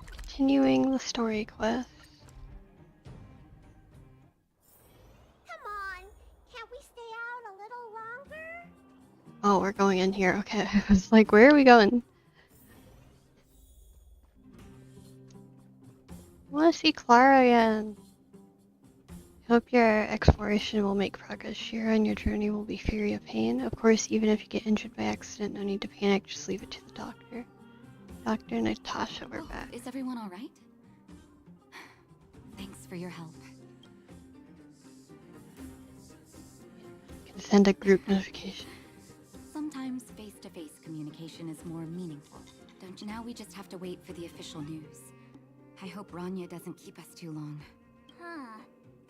Continuing the story quest. Come on, can't we stay out a little longer? Oh, we're going in here. Okay, I was like, where are we going? I want to see Clara again. Hope your exploration will make progress. Shira on your journey will be free of pain. Of course, even if you get injured by accident, no need to panic. Just leave it to the doctor. Dr. Natasha, we're back. Is everyone all right? Thanks for your help. Can send a group notification. Sometimes face-to-face communication is more meaningful. Don't you? Now we just have to wait for the official news. I hope Rania doesn't keep us too long. Huh.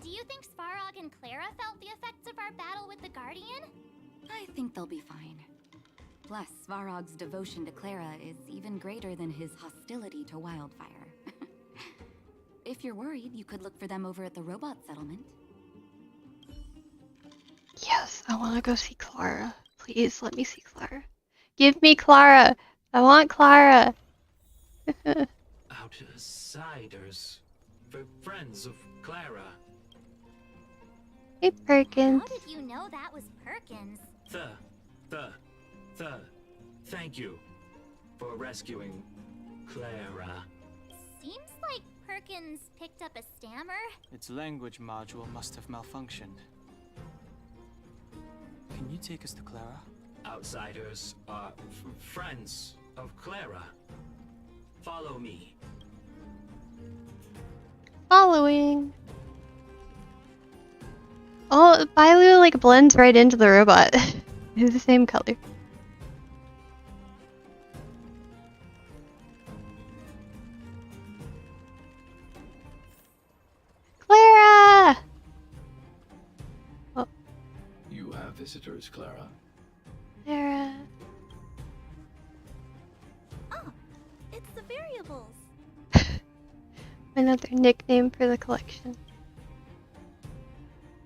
Do you think Svarog and Clara felt the effects of our battle with the Guardian? I think they'll be fine. Plus, Svarog's devotion to Clara is even greater than his hostility to Wildfire. If you're worried, you could look for them over at the robot settlement. Yes, I want to go see Clara. Please let me see Clara. Give me Clara. I want Clara. Outsiders. Friends of Clara. Hey, Perkins. How did you know that was Perkins? Thank you for rescuing Clara. Seems like Perkins picked up a stammer. Its language module must have malfunctioned. Can you take us to Clara? Outsiders are friends of Clara. Follow me. Following. Oh, Bailu like blends right into the robot. It's the same color. Clara! Oh. You have visitors, Clara. Clara. Oh, it's the variables. Another nickname for the collection.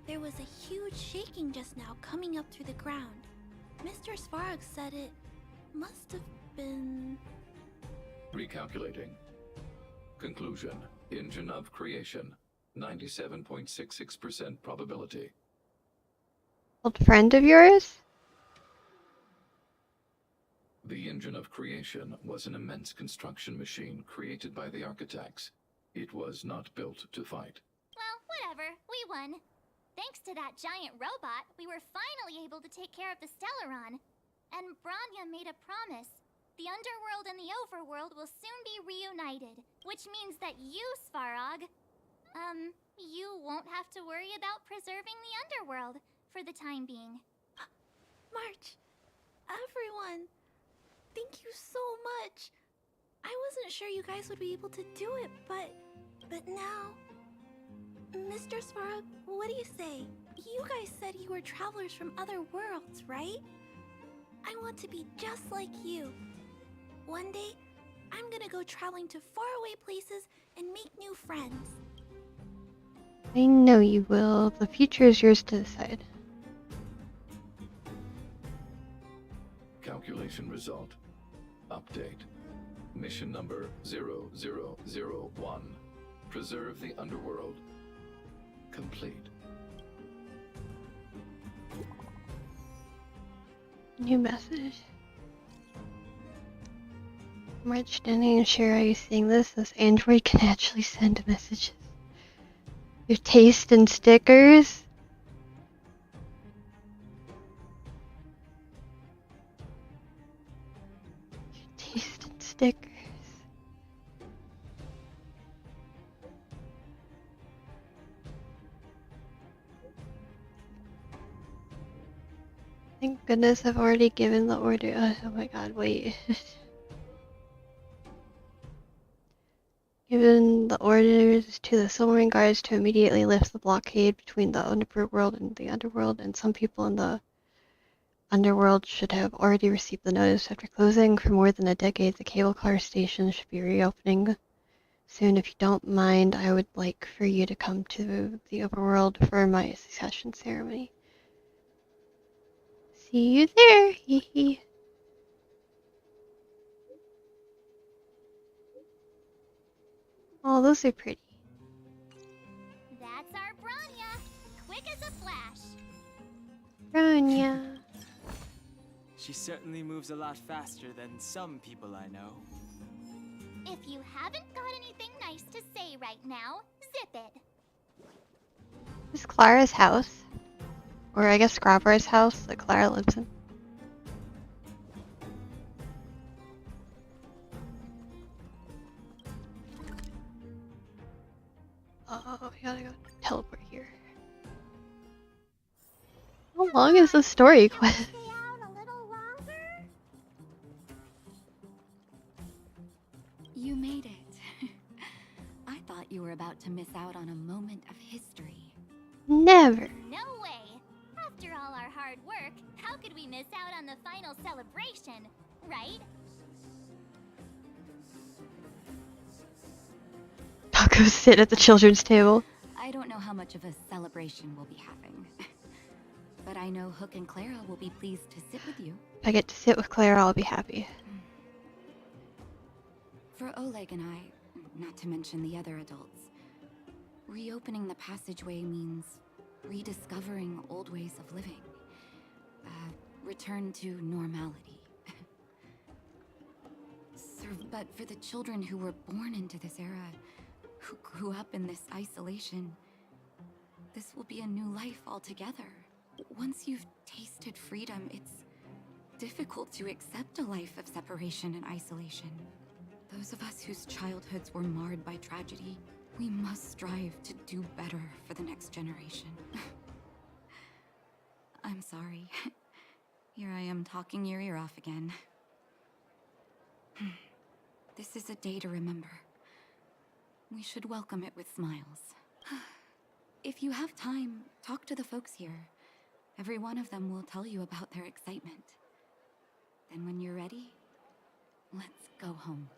There was a huge shaking just now coming up through the ground. Mr. Svarog said it must have been... Recalculating. Conclusion. Engine of creation. 97.66% probability. Old friend of yours? The engine of creation was an immense construction machine created by the architects. It was not built to fight. Well, whatever. We won. Thanks to that giant robot, we were finally able to take care of the Stellaron. And Branya made a promise. The underworld and the overworld will soon be reunited, which means that you, Svarog, you won't have to worry about preserving the underworld for the time being. March, everyone, thank you so much. I wasn't sure you guys would be able to do it, but now... Mr. Svarog, what do you say? You guys said you were travelers from other worlds, right? I want to be just like you. One day, I'm gonna go traveling to faraway places and make new friends. I know you will. The future is yours to decide. Calculation result. Update. Mission number 0001. Preserve the underworld. Complete. New message. March, Denny, and Shira, are you seeing this? This android can actually send messages. Your taste in stickers? Your taste in stickers. Thank goodness I've already given the order. Oh my god, wait. given the orders to the Silverwing guards to immediately lift the blockade between the underworld and the underworld, and some people in the underworld should have already received the notice after closing for more than a decade. The cable car station should be reopening soon. If you don't mind, I would like for you to come to the overworld for my succession ceremony. See you there, hee hee. Oh, those are pretty. That's our Bronya, quick as a flash. Bronya. She certainly moves a lot faster than some people I know. If you haven't got anything nice to say right now, zip it. This is Clara's house. Or I guess Scrabber's house that Clara lives in. Oh, we gotta go teleport here. How long is the story quest? You made it. I thought you were about to miss out on a moment of history. Never. No way. After all our hard work, how could we miss out on the final celebration, right? I'll go sit at the children's table. I don't know how much of a celebration we'll be having. But I know Hook and Clara will be pleased to sit with you. If I get to sit with Clara, I'll be happy. For Oleg and I, not to mention the other adults, reopening the passageway means rediscovering old ways of living. Return to normality. But for the children who were born into this era, who grew up in this isolation, this will be a new life altogether. Once you've tasted freedom, it's difficult to accept a life of separation and isolation. Those of us whose childhoods were marred by tragedy, we must strive to do better for the next generation. I'm sorry. Here I am talking your ear off again. This is a day to remember. We should welcome it with smiles. If you have time, talk to the folks here. Every one of them will tell you about their excitement. Then when you're ready, let's go home.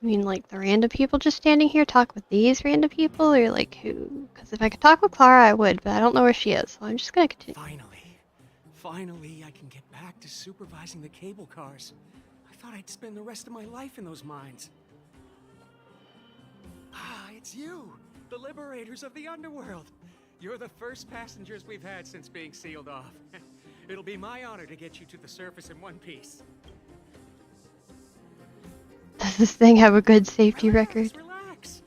I mean, like, the random people just standing here talk with these random people, or like who? Because if I could talk with Clara, I would, but I don't know where she is, so I'm just gonna continue. Finally, I can get back to supervising the cable cars. I thought I'd spend the rest of my life in those mines. Ah, it's you, the liberators of the underworld. You're the first passengers we've had since being sealed off. It'll be my honor to get you to the surface in one piece. Does this thing have a good safety record? Relax.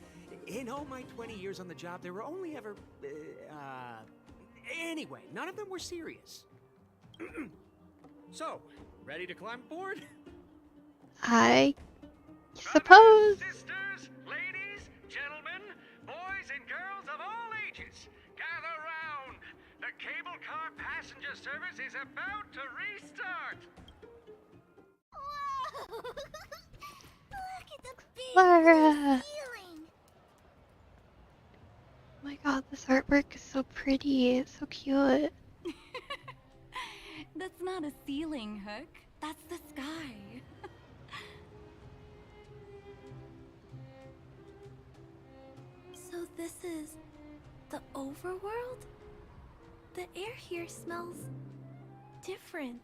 In all my 20 years on the job, there were only ever... Anyway, none of them were serious. So, ready to climb aboard? I suppose. Sisters, ladies, gentlemen, boys and girls of all ages, gather round. The cable car passenger service is about to restart. Whoa! Look at the big Clara. ceiling. Oh my god, this artwork is so pretty. It's so cute. That's not a ceiling, Hook. That's the sky. So this is the overworld? The air here smells different.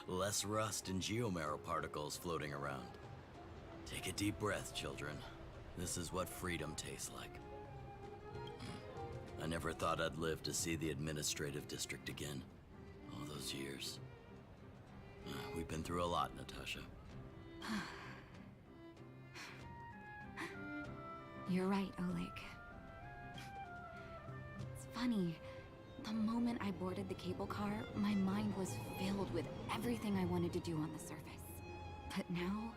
Less rust and geomarrow particles floating around. Take a deep breath, children. This is what freedom tastes like. I never thought I'd live to see the administrative district again. All those years. We've been through a lot, Natasha. You're right, Oleg. It's funny. The moment I boarded the cable car, my mind was filled with everything I wanted to do on the surface. But now,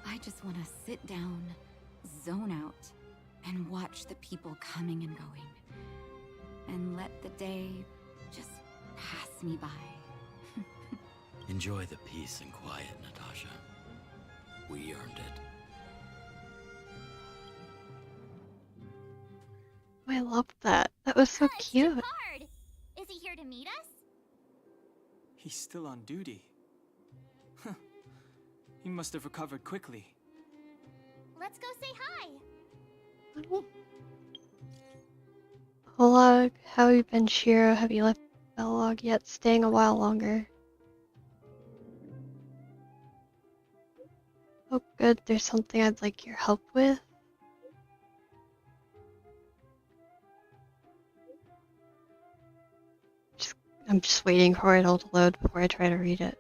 I just want to sit down, zone out, and watch the people coming and going. and let the day just pass me by. Enjoy the peace and quiet, Natasha. We earned it. I love that. That was so cute. Hard. Is he here to meet us? He's still on duty. Huh. He must have recovered quickly. Let's go say hi. Hola, how have you been, Shiro? Have you left Belog yet? Staying a while longer. Oh good, there's something I'd like your help with. I'm just waiting for it all to load before I try to read it.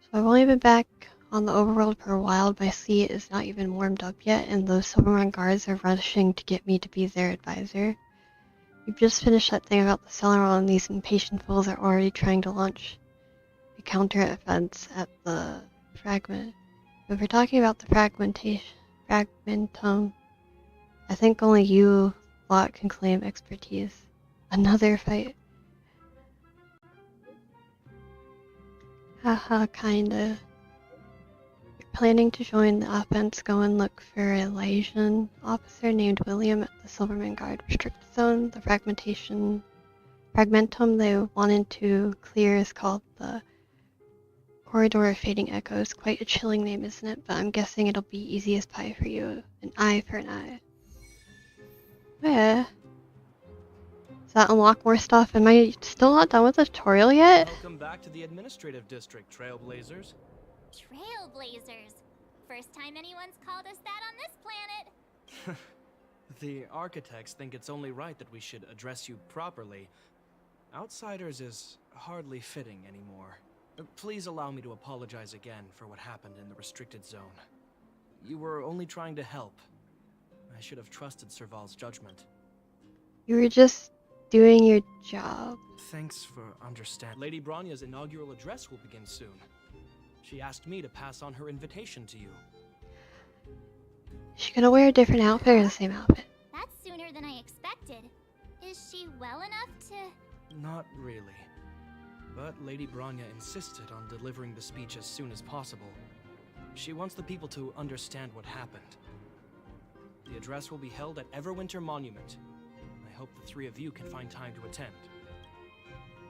So I've only been back on the overworld for a while. My seat is not even warmed up yet, and those Silverman guards are rushing to get me to be their advisor. We've just finished that thing about the Celeron, and these impatient fools are already trying to launch a counter-offense at the fragment. If we're talking about the fragmentum, I think only you lot can claim expertise. Another fight. Haha, kinda. You're planning to join the offense, go and look for a Elysian officer named William at the Silverman Guard restricted zone. The fragmentum they wanted to clear is called the Corridor of Fading Echoes. Quite a chilling name, isn't it? But I'm guessing it'll be easy as pie for you. An eye for an eye. Yeah. Does that unlock more stuff? Am I still not done with the tutorial yet? Welcome back to the administrative district, Trailblazers. Trailblazers. First time anyone's called us that on this planet. The architects think it's only right that we should address you properly. Outsiders is hardly fitting anymore. Please allow me to apologize again for what happened in the restricted zone. You were only trying to help. I should have trusted Serval's judgment. You were just doing your job. Thanks for understanding. Lady Bronya's inaugural address will begin soon. She asked me to pass on her invitation to you. Is she gonna wear a different outfit or the same outfit? That's sooner than I expected. Is she well enough to... Not really. But Lady Bronya insisted on delivering the speech as soon as possible. She wants the people to understand what happened. The address will be held at Everwinter Monument. I hope the three of you can find time to attend.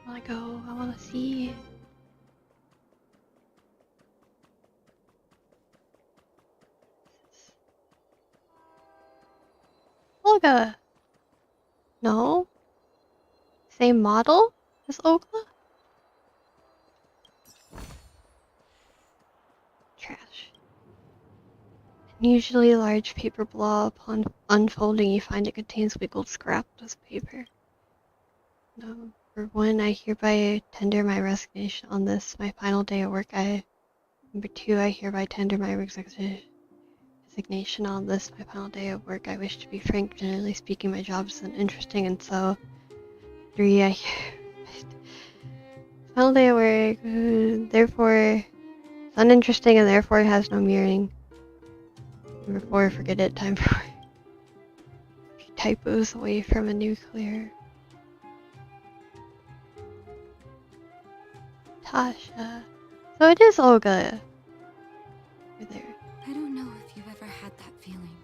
I wanna go. I wanna see. Olga. No. Same model as Olga? Trash. Usually a large paper blob. Upon unfolding, you find it contains wiggled scraps of paper. Number 1, I hereby tender my resignation on this, my final day of work. Number 2, I hereby tender my resignation on this, my final day of work. I wish to be frank, generally speaking, my job isn't interesting, and so... 3, final day of work, therefore, it's uninteresting and therefore has no meaning. Number 4, forget it, time for typos away from a nuclear. Tasha. So it is Olga. Over there. I don't know if you've ever had that feeling.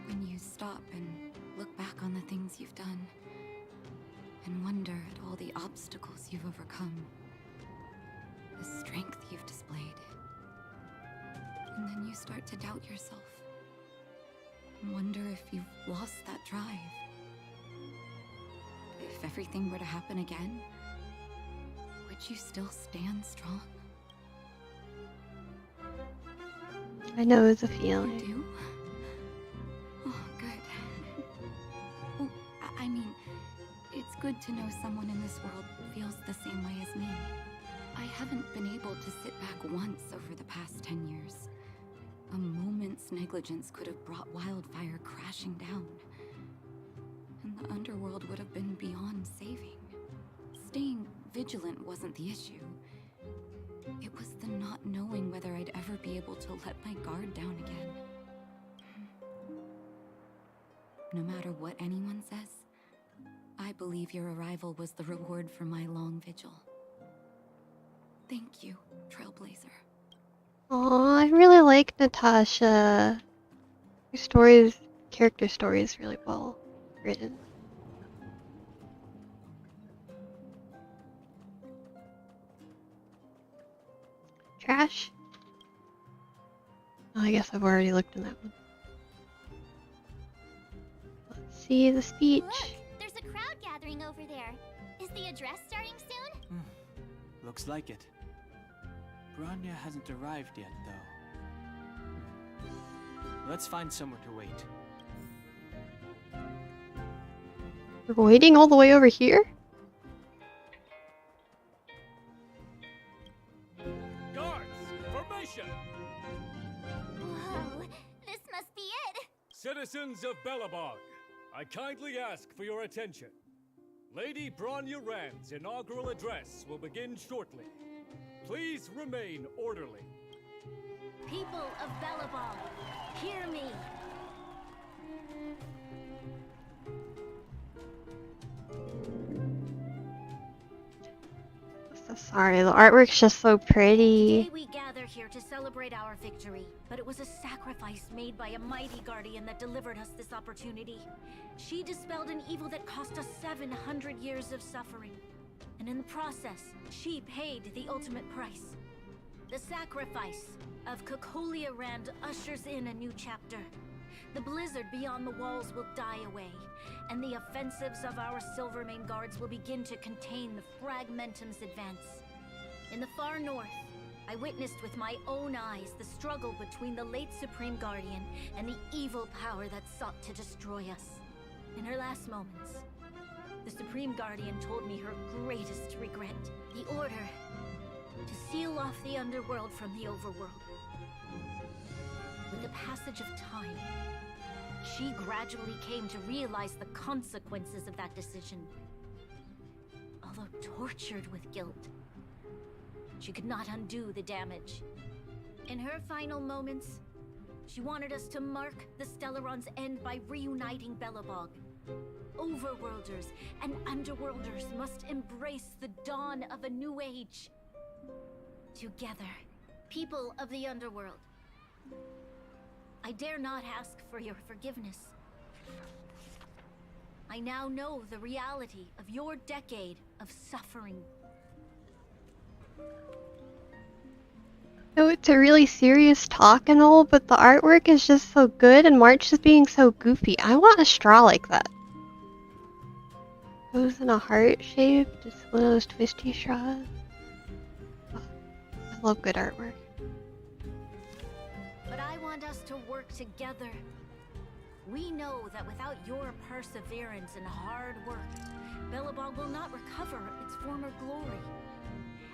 When you stop and look back on the things you've done, and wonder at all the obstacles you've overcome, the strength you've displayed. And then you start to doubt yourself, and wonder if you've lost that drive. If everything were to happen again, would you still stand strong? I know the feeling. You do? Oh, good. Oh, I mean, it's good to know someone in this world feels the same way as me. I haven't been able to sit back once over the past 10 years. A moment's negligence could have brought wildfire crashing down. And the underworld would have been beyond saving. Staying vigilant wasn't the issue. It was the not knowing whether I'd ever be able to let my guard down again. no matter what anyone says, I believe your arrival was the reward for my long vigil. Thank you, Trailblazer. Aw, I really like Natasha. Her character story is really well written. Trash? Oh, I guess I've already looked in that one. Let's see the speech. Look, there's a crowd gathering over there. Is the address starting soon? Looks like it. Bronya hasn't arrived yet, though. Let's find somewhere to wait. We're waiting all the way over here? Guards, formation! Whoa, this must be it. Citizens of Belobog, I kindly ask for your attention. Lady Bronya Rand's inaugural address will begin shortly. Please remain orderly. People of Belobog, hear me. So sorry, the artwork's just so pretty. Today we gather here to celebrate our victory, but it was a sacrifice made by a mighty guardian that delivered us this opportunity. She dispelled an evil that cost us 700 years of suffering. And in the process, she paid the ultimate price. The sacrifice of Cocolia Rand ushers in a new chapter. The blizzard beyond the walls will die away, and the offensives of our Silvermane guards will begin to contain the Fragmentum's advance. In the far north, I witnessed with my own eyes the struggle between the late Supreme Guardian and the evil power that sought to destroy us. In her last moments, the Supreme Guardian told me her greatest regret, the order to seal off the underworld from the overworld. With the passage of time, she gradually came to realize the consequences of that decision. Although tortured with guilt, she could not undo the damage. In her final moments, she wanted us to mark the Stellaron's end by reuniting Belobog. Overworlders and Underworlders must embrace the dawn of a new age. Together, people of the Underworld, I dare not ask for your forgiveness. I now know the reality of your decade of suffering. No, it's a really serious talk and all, but the artwork is just so good and March is being so goofy. I want a straw like that. Goes in a heart shape, just one of those twisty straws. Oh, I love good artwork. But I want us to work together. We know that without your perseverance and hard work, Belobog will not recover its former glory.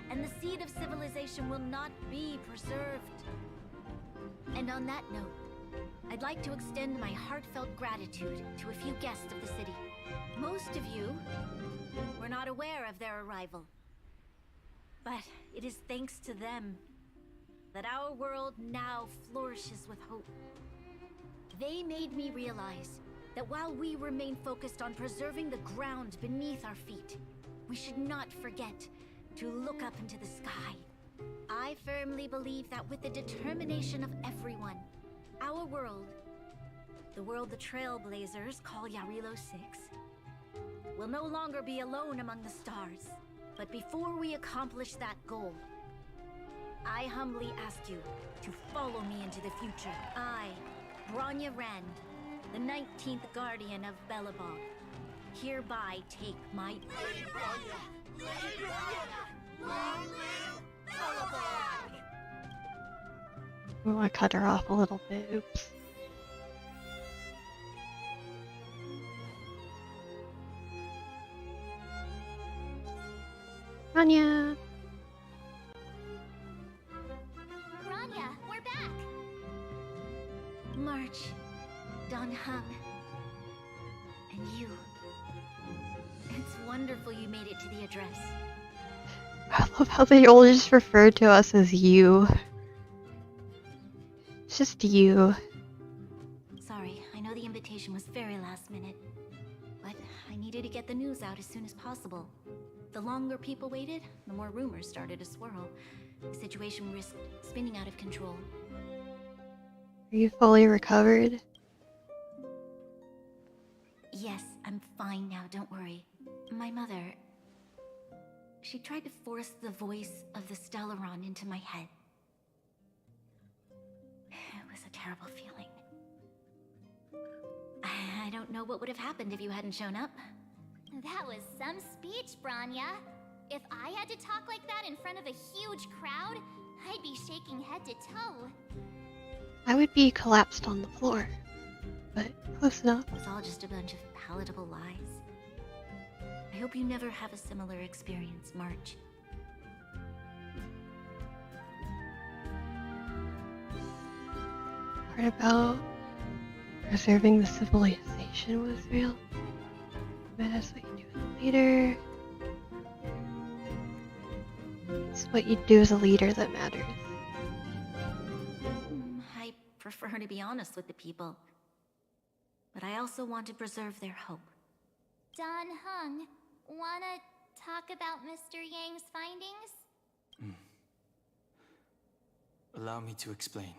And the seed of civilization will not be preserved. And on that note, I'd like to extend my heartfelt gratitude to a few guests of the city. Most of you were not aware of their arrival. But it is thanks to them that our world now flourishes with hope. They made me realize that while we remain focused on preserving the ground beneath our feet, we should not forget to look up into the sky. I firmly believe that with the determination of everyone, our world, the world the Trailblazers call Yarilo 6, will no longer be alone among the stars. But before we accomplish that goal, I humbly ask you to follow me into the future. I, Bronya Rand, the 19th Guardian of Belobog, hereby take my... Lady Bronya! Lady Bronya! Long live Belobog! Oh, I cut her off a little bit. Oops. Bronya! Bronya, we're back! March, Don Hung, and you. It's wonderful you made it to the address. I love how they all just refer to us as you. It's just you. Sorry, I know the invitation was very last minute. But I needed to get the news out as soon as possible. The longer people waited, the more rumors started to swirl. The situation risked spinning out of control. Are you fully recovered? Yes, I'm fine now, don't worry. My mother... She tried to force the voice of the Stellaron into my head. It was a terrible feeling. I don't know what would have happened if you hadn't shown up. That was some speech, Branya. If I had to talk like that in front of a huge crowd, I'd be shaking head to toe. I would be collapsed on the floor, but close enough. It was all just a bunch of palatable lies. I hope you never have a similar experience, March. Part about preserving the civilization was real. But that's what you do as a leader. It's what you do as a leader that matters. I prefer to be honest with the people. But I also want to preserve their hope. Don Hung, wanna talk about Mr. Yang's findings? Allow me to explain.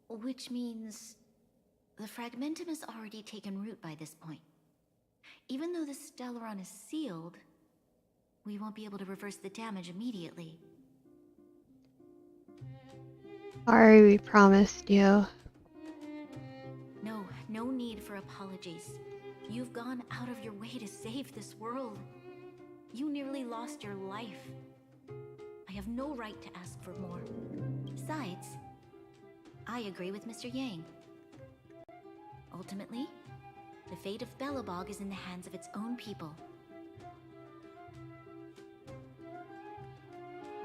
Which means the fragmentum has already taken root by this point. Even though the Stellaron is sealed, we won't be able to reverse the damage immediately. Sorry, we promised you. No need for apologies. You've gone out of your way to save this world. You nearly lost your life. I have no right to ask for more. Besides, I agree with Mr. Yang. Ultimately, the fate of Belobog is in the hands of its own people.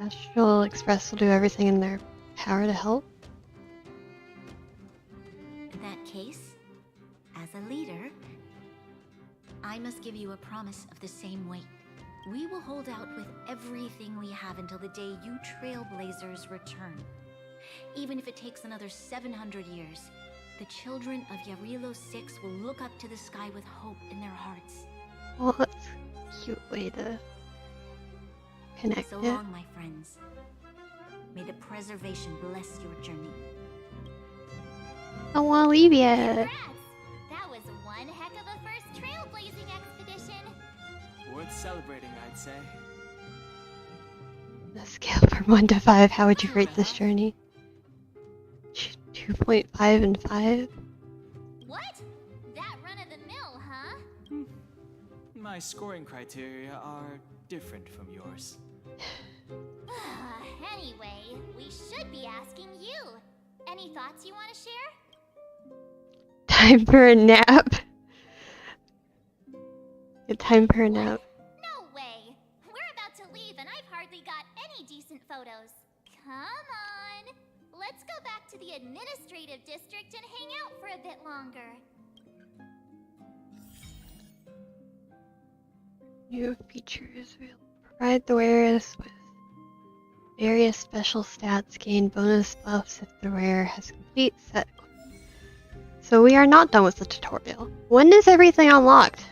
Astral Express will do everything in their power to help. In that case, as a leader, I must give you a promise of the same weight. We will hold out with everything we have until the day you Trailblazers return. Even if it takes another 700 years, the children of Yarilo 6 will look up to the sky with hope in their hearts. Well, that's a cute way to connect So it. long, my friends. May the preservation bless your journey. I don't want to leave yet. Congrats! That was one heck of a first trailblazing expedition. Worth celebrating, I'd say. On a scale from 1 to 5, how would you rate this journey? 2.5 and 5? What? That run-of-the-mill, huh? My scoring criteria are different from yours. Anyway, we should be asking you. Any thoughts you want to share? Time for a nap. Good time for a nap. No way! We're about to leave and I've hardly got any decent photos. Come on! Let's go back to the administrative district and hang out for a bit longer. New features will provide the wearers with various special stats, gain bonus buffs if the wearer has complete set equipment. So we are not done with the tutorial. When is everything unlocked?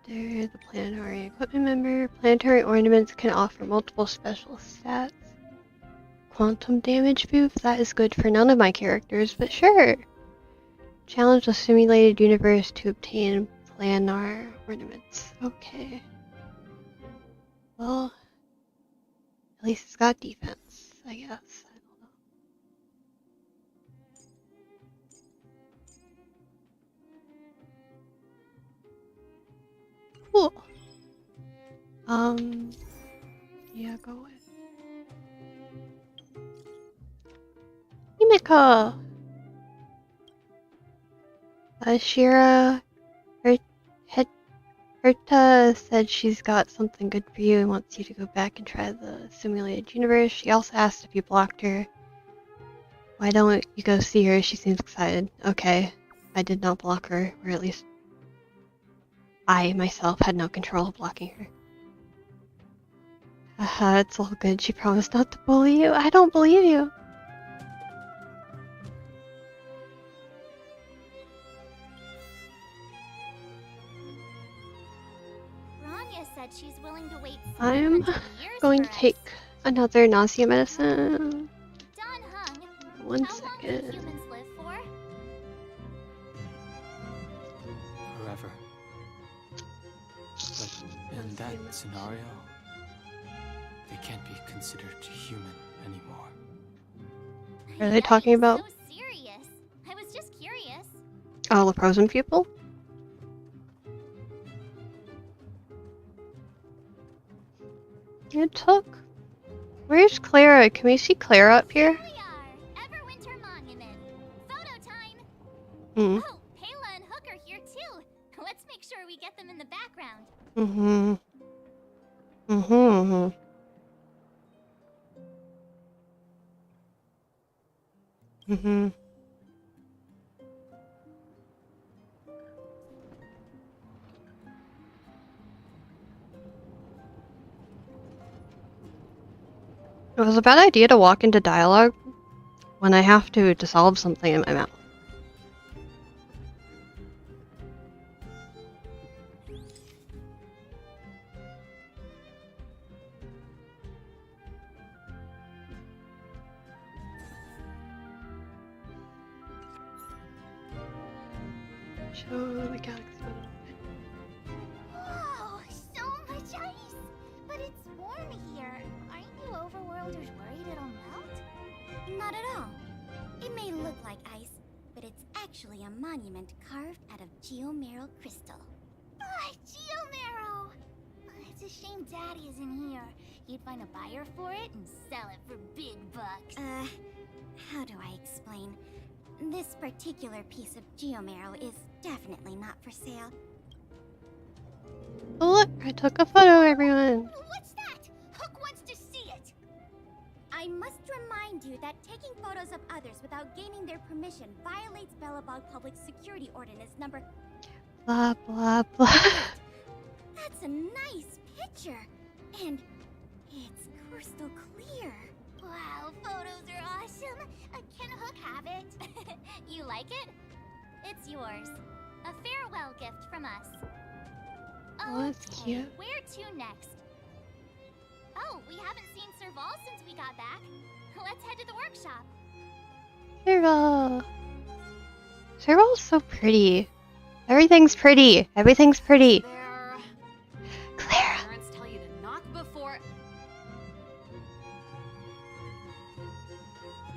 Enter the planetary equipment member. Planetary ornaments can offer multiple special stats. Quantum damage boost? That is good for none of my characters, but sure. Challenge the simulated universe to obtain planar ornaments. Okay. Well, at least it's got defense, I guess. I don't know. Cool. Yeah, go away. Himiko! Shira Herta said she's got something good for you and wants you to go back and try the simulated universe. She also asked if you blocked her. Why don't you go see her? She seems excited. Okay, I did not block her, or at least I myself had no control of blocking her. Haha, it's all good. She promised not to bully you. I don't believe you. Rania said she's willing to wait I'm 700 years going for to us. take another nausea medicine. Don Hung, One how long do second. humans live for? Forever. But in that scenario, they can't be considered human anymore. Are they talking about So serious. I was just curious. the frozen people? It took. Where's Clara? Can we see Clara up here? Everwinter Monument. Photo time. Hmm. Oh, Payla and Hook are here too. Let's make sure we get them in the background. Mm-hmm. Mm-hmm. Mm-hmm. It was a bad idea to walk into dialogue when I have to dissolve something in my mouth. Show the galaxy. Whoa, so much ice. But it's warm here. Aren't you overworlders worried it'll melt? Not at all. It may look like ice, but it's actually a monument carved out of geomeral crystal. Ah, geomarrow! It's a shame Daddy isn't here. He'd find a buyer for it and sell it for big bucks. How do I explain? This particular piece of geomarrow is definitely not for sale. Oh, look, I took a photo, everyone. What's that? Hook wants to see it! I must remind you that taking photos of others without gaining their permission violates Belobog Public Security Ordinance number... Blah, blah, blah. That's a nice picture! And it's crystal clear. Wow, photos are awesome! Can Hook have it? You like it? It's yours. A farewell gift from us. Oh, that's cute. Where to next? Oh, we haven't seen Serval since we got back. Let's head to the workshop. Serval. Serval's so pretty. Everything's pretty. Everything's pretty. Clara. Parents tell you to knock before.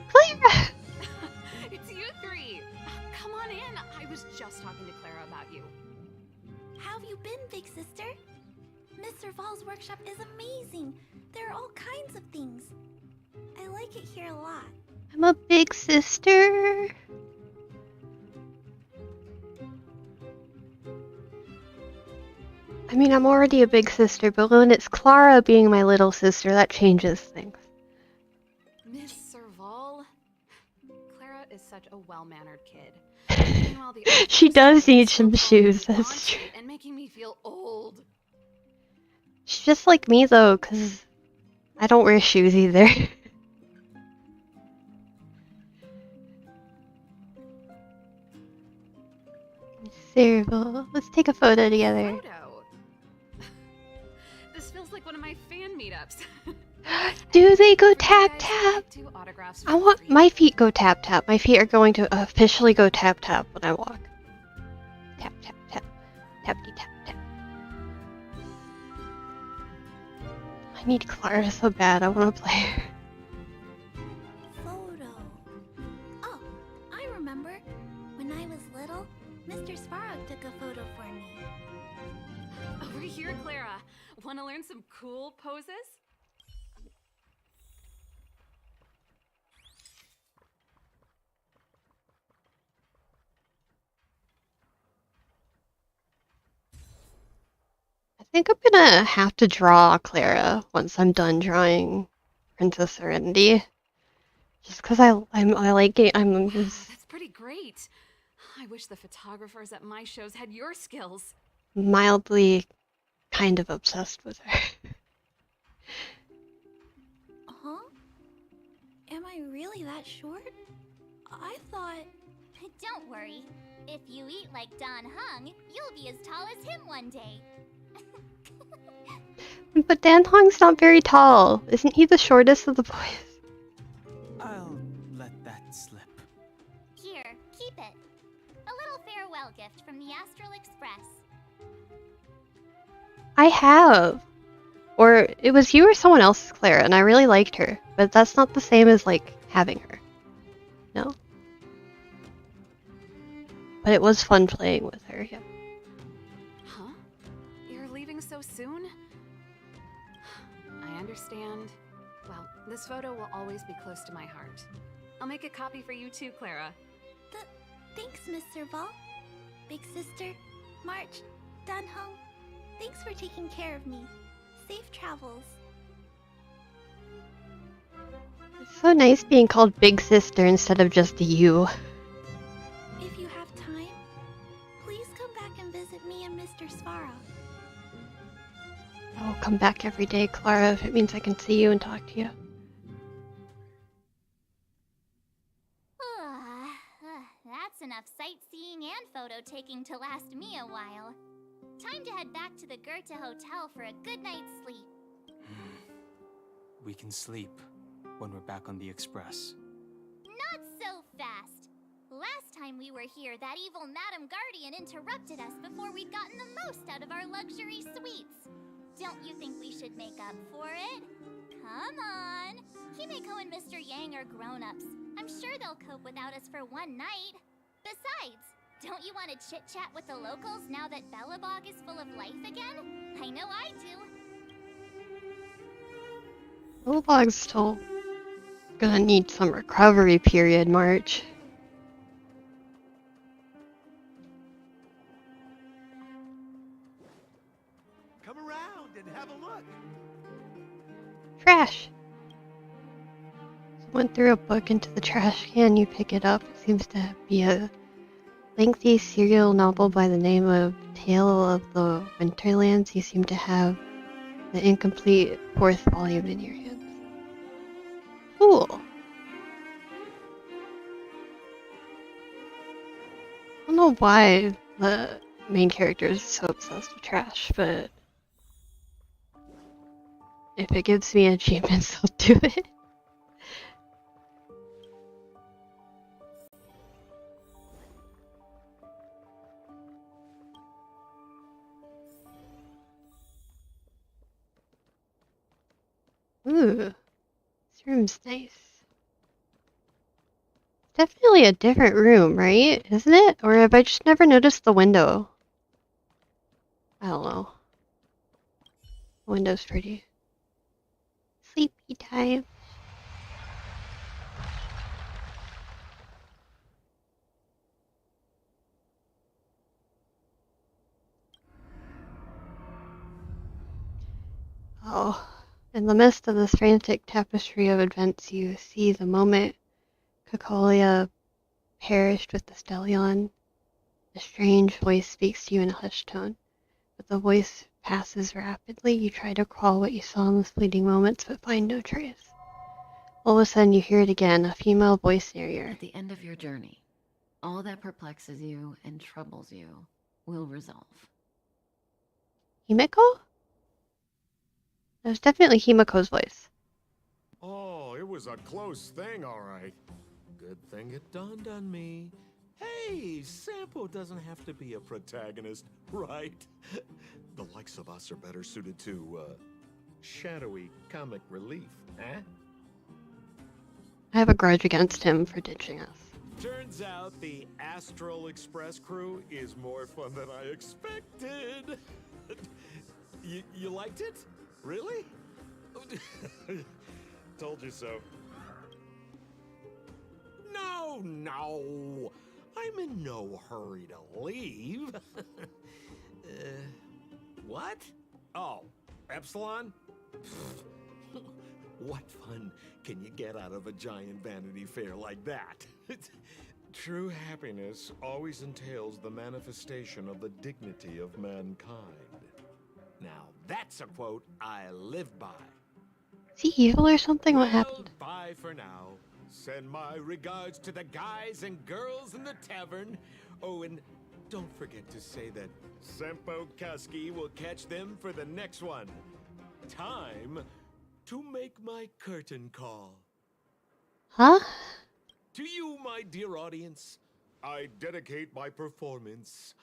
Clara! It's you three. Come on in. I was just talking to Clara about you. How have you been, big sister? Miss Serval's workshop is amazing. There are all kinds of things. I like it here a lot. I'm a big sister. I mean, I'm already a big sister, but when it's Clara being my little sister, that changes things. Miss Serval? Clara is such a well-mannered kid. Meanwhile, the She does need some shoes, that's true. and making me feel old. She's just like me, though, because I don't wear shoes either. Serval, let's take a photo together. Photo? This feels like one of my fan meetups. Do they go tap tap? Do autographs I want my feet go tap tap. My feet are going to officially go tap tap when I walk. Tap tap tap. Tappity tap tap. I need Clara so bad. I want to play her. Photo. Oh, I remember. When I was little, Mr. Svarog took a photo for me. Over here, Clara. Want to learn some cool poses? I think I'm gonna have to draw Clara once I'm done drawing Princess Serenity. Just because I like it. I'm just... That's pretty great. I wish the photographers at my shows had your skills. mildly kind of obsessed with her. Huh? Am I really that short? I thought... Don't worry. If you eat like Don Hung, you'll be as tall as him one day. But Dan Hong's not very tall. Isn't he the shortest of the boys? I'll let that slip. Here, keep it. A little farewell gift from the Astral Express. I have. Or it was you or someone else, Clara, and I really liked her. But that's not the same as, like, having her. No. But it was fun playing with her, yeah. Huh? You're leaving so soon? I understand. Well, this photo will always be close to my heart. I'll make a copy for you too, Clara. Thanks, Mr. Ball. Big sister, March, Dan Hung. Thanks for taking care of me. Safe travels. It's so nice being called Big Sister instead of just you. If you have time, please come back and visit me and Mr. Svara. I'll come back every day, Clara, if it means I can see you and talk to you. That's enough sightseeing and photo taking to last me a while. Time to head back to the Goethe Hotel for a good night's sleep. We can sleep when we're back on the Express. Not so fast. Last time we were here, that evil Madam Guardian interrupted us before we'd gotten the most out of our luxury suites. Don't you think we should make up for it? Come on. Himeko and Mr. Yang are grown-ups. I'm sure they'll cope without us for one night. Besides, don't you want to chit-chat with the locals now that Belobog is full of life again? I know I do. Belobog's still gonna need some recovery period, March. Come around and have a look. Trash! Went threw a book into the trash can, you pick it up. It seems to be a lengthy serial novel by the name of Tale of the Winterlands. You seem to have the incomplete 4th volume in your hands. Cool. I don't know why the main character is so obsessed with trash, but if it gives me achievements, I'll do it. Ooh, this room's nice. It's definitely a different room, right? Isn't it? Or have I just never noticed the window? I don't know. The window's pretty. Sleepy time. Oh. In the midst of this frantic tapestry of events, you see the moment Cacolia perished with the Stellion. A strange voice speaks to you in a hushed tone, but the voice passes rapidly. You try to recall what you saw in those fleeting moments, but find no trace. All of a sudden, you hear it again, a female voice near you. At the end of your journey, all that perplexes you and troubles you will resolve. Himeko? That was definitely Himeko's voice. Oh, it was a close thing, all right. Good thing it dawned on me. Hey, Sampo doesn't have to be a protagonist, right? The likes of us are better suited to, shadowy comic relief, eh? I have a grudge against him for ditching us. Turns out the Astral Express crew is more fun than I expected. You liked it? Really? Told you so. No. I'm in no hurry to leave. What? Oh, Epsilon? What fun can you get out of a giant Vanity Fair like that? True happiness always entails the manifestation of the dignity of mankind. Now, that's a quote I live by. Is he evil or something? What happened? Bye for now. Send my regards to the guys and girls in the tavern. Oh, and don't forget to say that Sempo Kuski will catch them for the next one. Time to make my curtain call. Huh? To you, my dear audience, I dedicate my performance.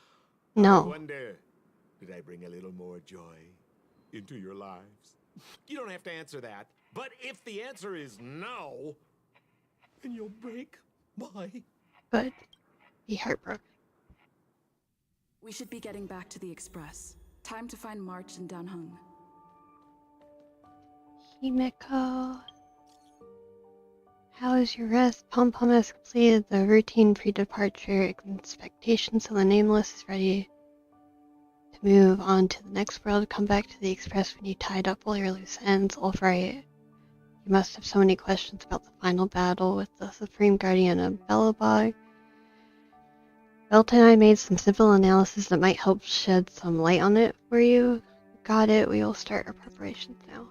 No. I wonder, did I bring a little more joy into your lives? You don't have to answer that. But if the answer is no, then you'll break my... Good. Be heartbroken. We should be getting back to the Express. Time to find March and Dunhung. Himeko. How is your rest? Pom-Pom has completed the routine pre-departure inspectation, so the Nameless is ready to move on to the next world. Come back to the Express when you tied up all your loose ends. Alright. You must have so many questions about the final battle with the Supreme Guardian of Belobog. Belt and I made some simple analysis that might help shed some light on it for you. Got it. We will start our preparations now.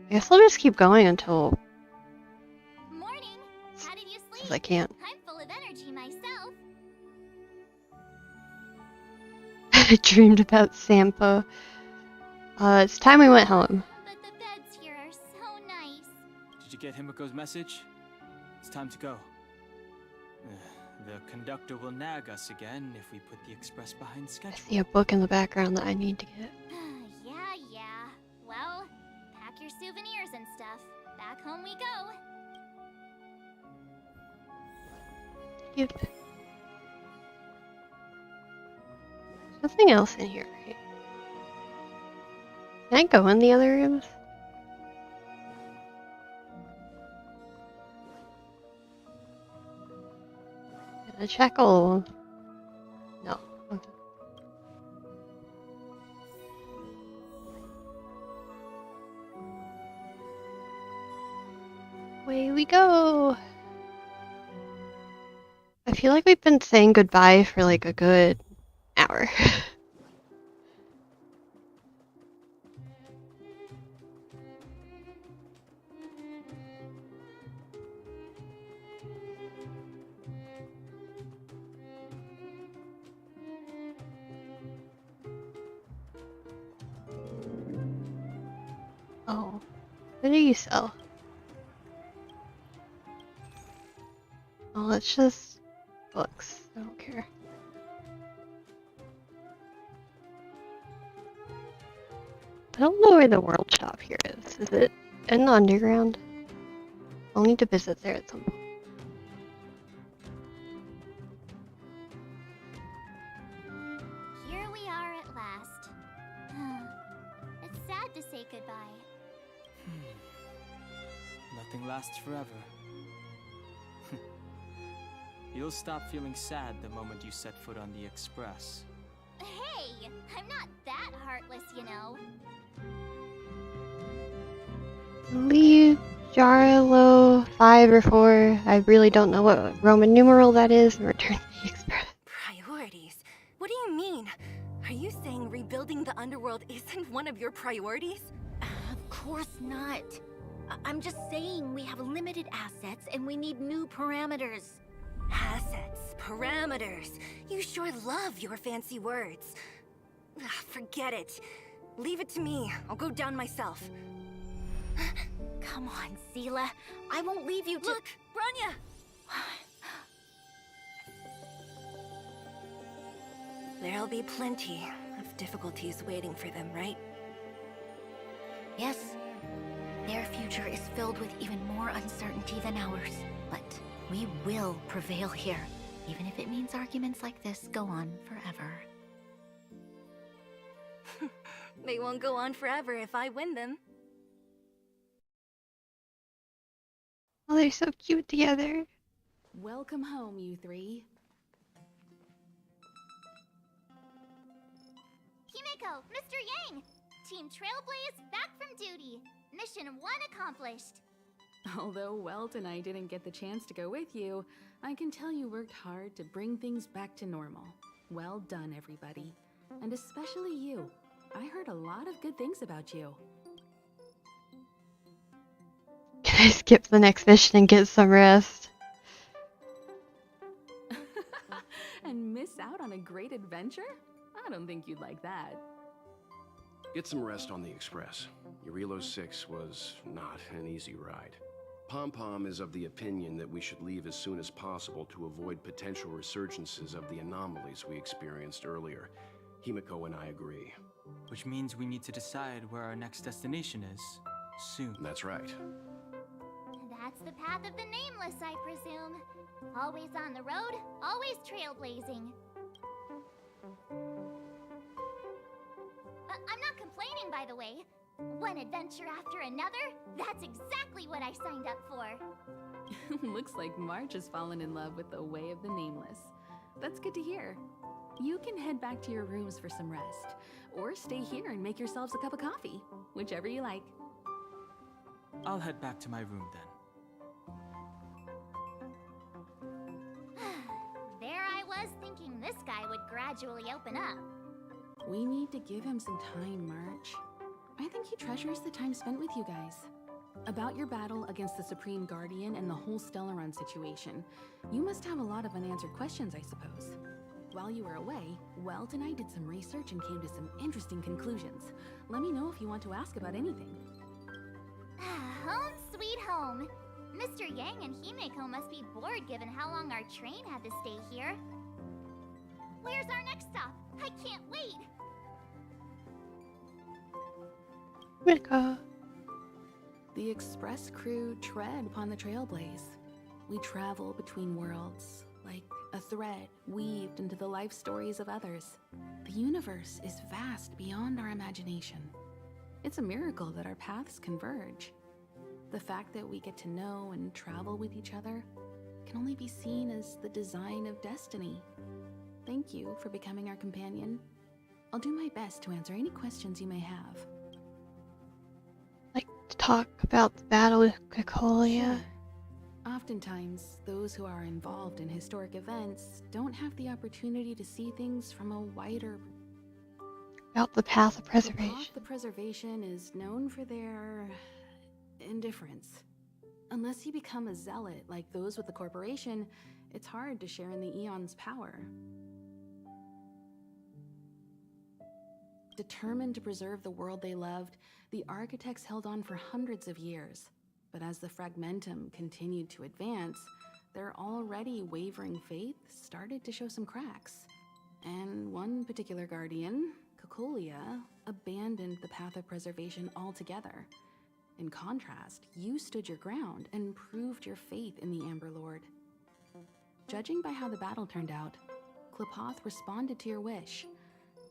I guess I'll just keep going until... Morning. How did you sleep? Because I can't. I'm full of energy myself. I dreamed about Sampo. It's time we went home. But the beds here are so nice. Did you get Himiko's message? It's time to go. The conductor will nag us again if we put the express behind I schedule. see a book in the background that I need to get. Yeah. Well, pack your souvenirs and stuff. Back home we go. Cute. There's nothing else in here, right? Can I go in the other rooms? Can I check all? No. Okay. Away we go! I feel like we've been saying goodbye for like a good hour. Oh, what do you sell? Oh, it's just books. I don't care. I don't know where the world shop here is. Is it in the underground? I'll need to visit there at some point. Here we are at last. It's sad to say goodbye. Nothing lasts forever. You'll stop feeling sad the moment you set foot on the express. Hey, I'm not that heartless, you know. Leave Jarlo 5 or 4. I really don't know what Roman numeral that is, and return to the express. Priorities? What do you mean? Are you saying rebuilding the underworld isn't one of your priorities? Of course not. I'm just saying we have limited assets and we need new parameters. Assets, parameters. You sure love your fancy words. Ugh, forget it. Leave it to me. I'll go down myself. Come on, Seela. I won't leave you to— Look, Branya! There'll be plenty of difficulties waiting for them, right? Yes. Their future is filled with even more uncertainty than ours. But we will prevail here, even if it means arguments like this go on forever. They won't go on forever if I win them. Oh, they're so cute together. Welcome home, you three. Himeko, Mr. Yang! Team Trailblaze back from duty. Mission 1 accomplished. Although Welt and I didn't get the chance to go with you, I can tell you worked hard to bring things back to normal. Well done, everybody. And especially you. I heard a lot of good things about you. Can I skip the next mission and get some rest? And miss out on a great adventure? I don't think you'd like that. Get some rest on the Express. Urilo 6 was not an easy ride. Pom-Pom is of the opinion that we should leave as soon as possible to avoid potential resurgences of the anomalies we experienced earlier. Himiko and I agree. Which means we need to decide where our next destination is, soon. That's right. That's the path of the Nameless, I presume. Always on the road, always trailblazing. I'm not complaining, by the way. One adventure after another, that's exactly what I signed up for. Looks like March has fallen in love with the way of the Nameless. That's good to hear. You can head back to your rooms for some rest, or stay here and make yourselves a cup of coffee, whichever you like. I'll head back to my room then. There I was thinking this guy would gradually open up. We need to give him some time, March. I think he treasures the time spent with you guys. About your battle against the Supreme Guardian and the whole Stellaron situation, you must have a lot of unanswered questions, I suppose. While you were away, Welt and I did some research and came to some interesting conclusions. Let me know if you want to ask about anything. Home sweet home. Mr. Yang and Himeko must be bored given how long our train had to stay here. Where's our next stop? I can't wait! Mika. The Express crew tread upon the trailblaze. We travel between worlds, like a thread weaved into the life stories of others. The universe is vast beyond our imagination. It's a miracle that our paths converge. The fact that we get to know and travel with each other can only be seen as the design of destiny. Thank you for becoming our companion. I'll do my best to answer any questions you may have. Like to talk about the battle with Cocolia? Sure. Oftentimes, those who are involved in historic events don't have the opportunity to see things from a wider... About the path of preservation. The path of preservation is known for their... indifference. Unless you become a zealot like those with the corporation, it's hard to share in the Eon's power. Determined to preserve the world they loved, the architects held on for hundreds of years. But as the Fragmentum continued to advance, their already wavering faith started to show some cracks. And one particular guardian, Cocolia, abandoned the path of preservation altogether. In contrast, you stood your ground and proved your faith in the Amber Lord. Judging by how the battle turned out, Klapoth responded to your wish.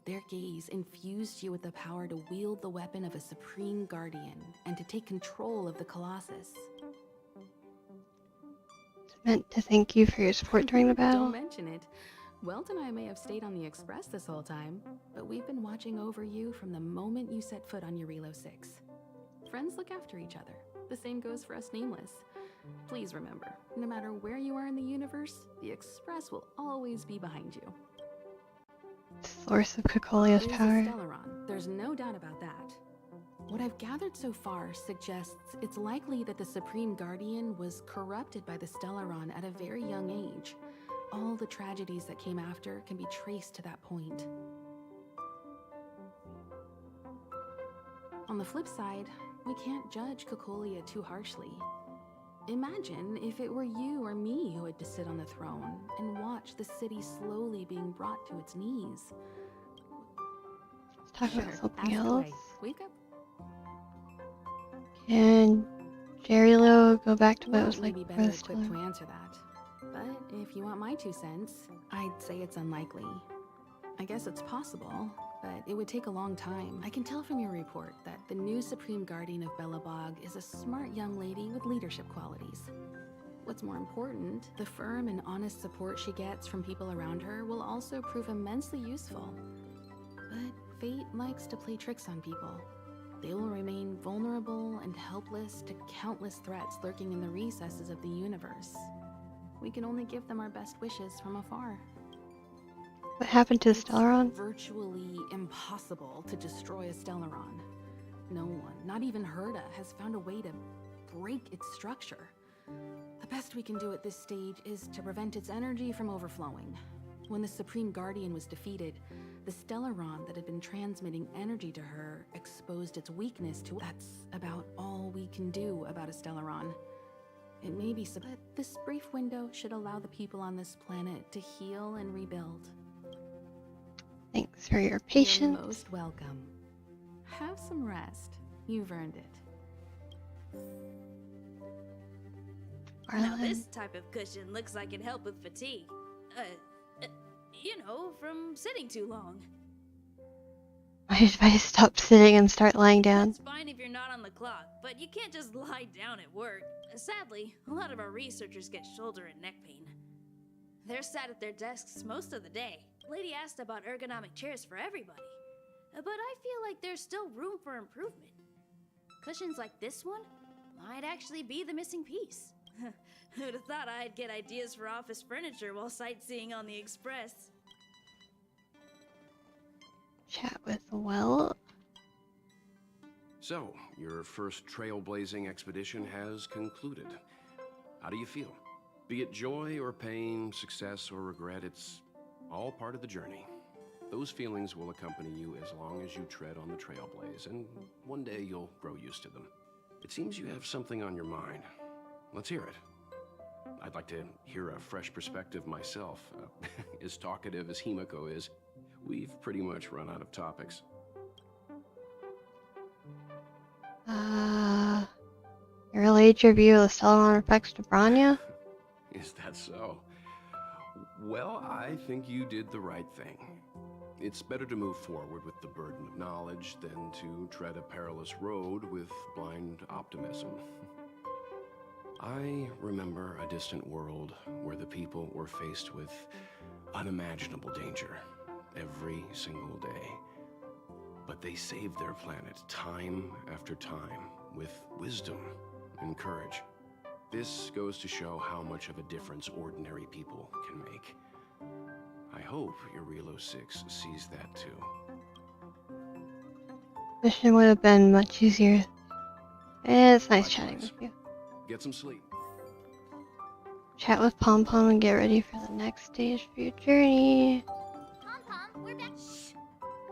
Their gaze infused you with the power to wield the weapon of a Supreme Guardian and to take control of the Colossus. It's meant to thank you for your support during the battle. Don't mention it. Welt and I may have stayed on the Express this whole time, but we've been watching over you from the moment you set foot on Urilo 6. Friends look after each other. The same goes for us Nameless. Please remember, no matter where you are in the universe, the Express will always be behind you. Source of Cocolia's power. Stellaron. There's no doubt about that. What I've gathered so far suggests it's likely that the Supreme Guardian was corrupted by the Stellaron at a very young age. All the tragedies that came after can be traced to that point. On the flip side, we can't judge Cocolia too harshly. Imagine if it were you or me who had to sit on the throne and watch the city slowly being brought to its knees. Let's talk about something ask else. away. Wake up. Can Jerry-Lo go back to what it Welt was may like be for better the equipped to Stellar? answer that. But if you want my 2 cents, I'd say it's unlikely. I guess it's possible, but it would take a long time. I can tell from your report that the new Supreme Guardian of Belobog is a smart young lady with leadership qualities. What's more important, the firm and honest support she gets from people around her will also prove immensely useful. But fate likes to play tricks on people. they will remain vulnerable and helpless to countless threats lurking in the recesses of the universe. We can only give them our best wishes from afar. What happened to It's Stellaron? virtually impossible to destroy a Stellaron. No one, not even Herda, has found a way to break its structure. The best we can do at this stage is to prevent its energy from overflowing. When the Supreme Guardian was defeated, the Stellaron that had been transmitting energy to her exposed its weakness to— That's about all we can do about a Stellaron. It may be but this brief window should allow the people on this planet to heal and rebuild. Thanks for your patience. You're most welcome. Have some rest. You've earned it. Now this type of cushion looks like it helped with fatigue. You know, from sitting too long. My advice: stop sitting and start lying down. It's fine if you're not on the clock, but you can't just lie down at work. Sadly, a lot of our researchers get shoulder and neck pain. They're sat at their desks most of the day. Lady asked about ergonomic chairs for everybody, but I feel like there's still room for improvement. Cushions like this one might actually be the missing piece. Who'd have thought I'd get ideas for office furniture while sightseeing on the Express? Chat with Will. So, your first trailblazing expedition has concluded. How do you feel? Be it joy or pain, success or regret, it's all part of the journey. Those feelings will accompany you as long as you tread on the trailblaze, and one day you'll grow used to them. It seems you have something on your mind. Let's hear it. I'd like to hear a fresh perspective myself. As talkative as Himiko is, we've pretty much run out of topics. Your age review of the Stellaron effects to Branya? Is that so? Well, I think you did the right thing. It's better to move forward with the burden of knowledge than to tread a perilous road with blind optimism. I remember a distant world where the people were faced with unimaginable danger every single day. But they saved their planet time after time with wisdom and courage. This goes to show how much of a difference ordinary people can make. I hope your Relo 6 sees that too. Mission would have been much easier. It's nice chatting with you. Get some sleep. Chat with Pom Pom and get ready for the next stage of your journey. Pom-Pom, we're back. Shh!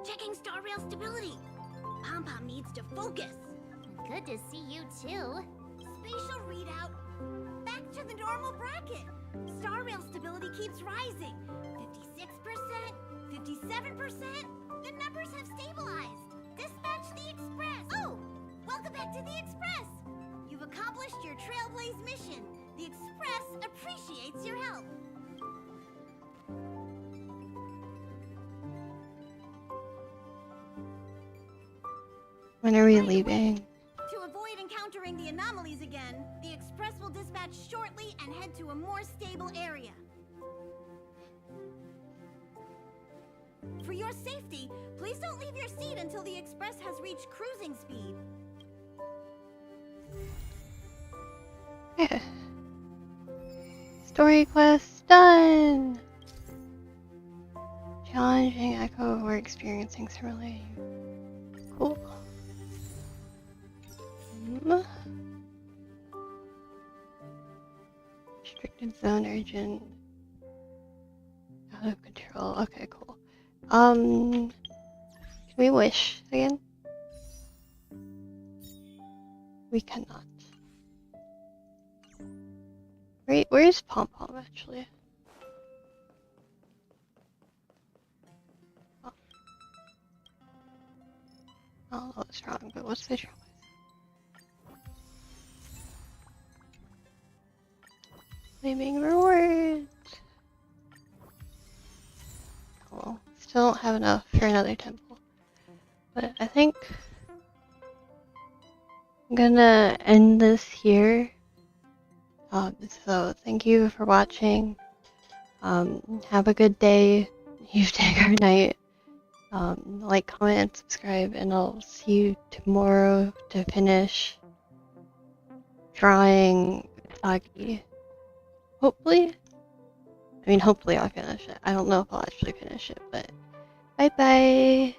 Checking star rail stability. Pom-Pom needs to focus. Good to see you too. Spatial readout. Back to the normal bracket. Star rail stability keeps rising. 56%, 57%. The numbers have stabilized. Dispatch the Express. Oh, welcome back to the Express. You've accomplished your Trailblaze mission. The Express appreciates your help. When are we leaving? To avoid encountering the anomalies again, the Express will dispatch shortly and head to a more stable area. For your safety, please don't leave your seat until the Express has reached cruising speed. Yeah. Story quest done! Challenging echo we're experiencing similarly. Cool. Restricted zone urgent. Out of control. Okay, cool. Can we wish again? We cannot. Where's Pom Pom actually? Oh. I don't know what's wrong, but what's the trouble? Claiming rewards. Cool. Still don't have enough for another temple. But I think I'm gonna end this here. So thank you for watching. Have a good day, evening, or night. Like, comment, and subscribe, and I'll see you tomorrow to finish drawing Sagi. Hopefully. I mean, hopefully I'll finish it. I don't know if I'll actually finish it, but bye bye.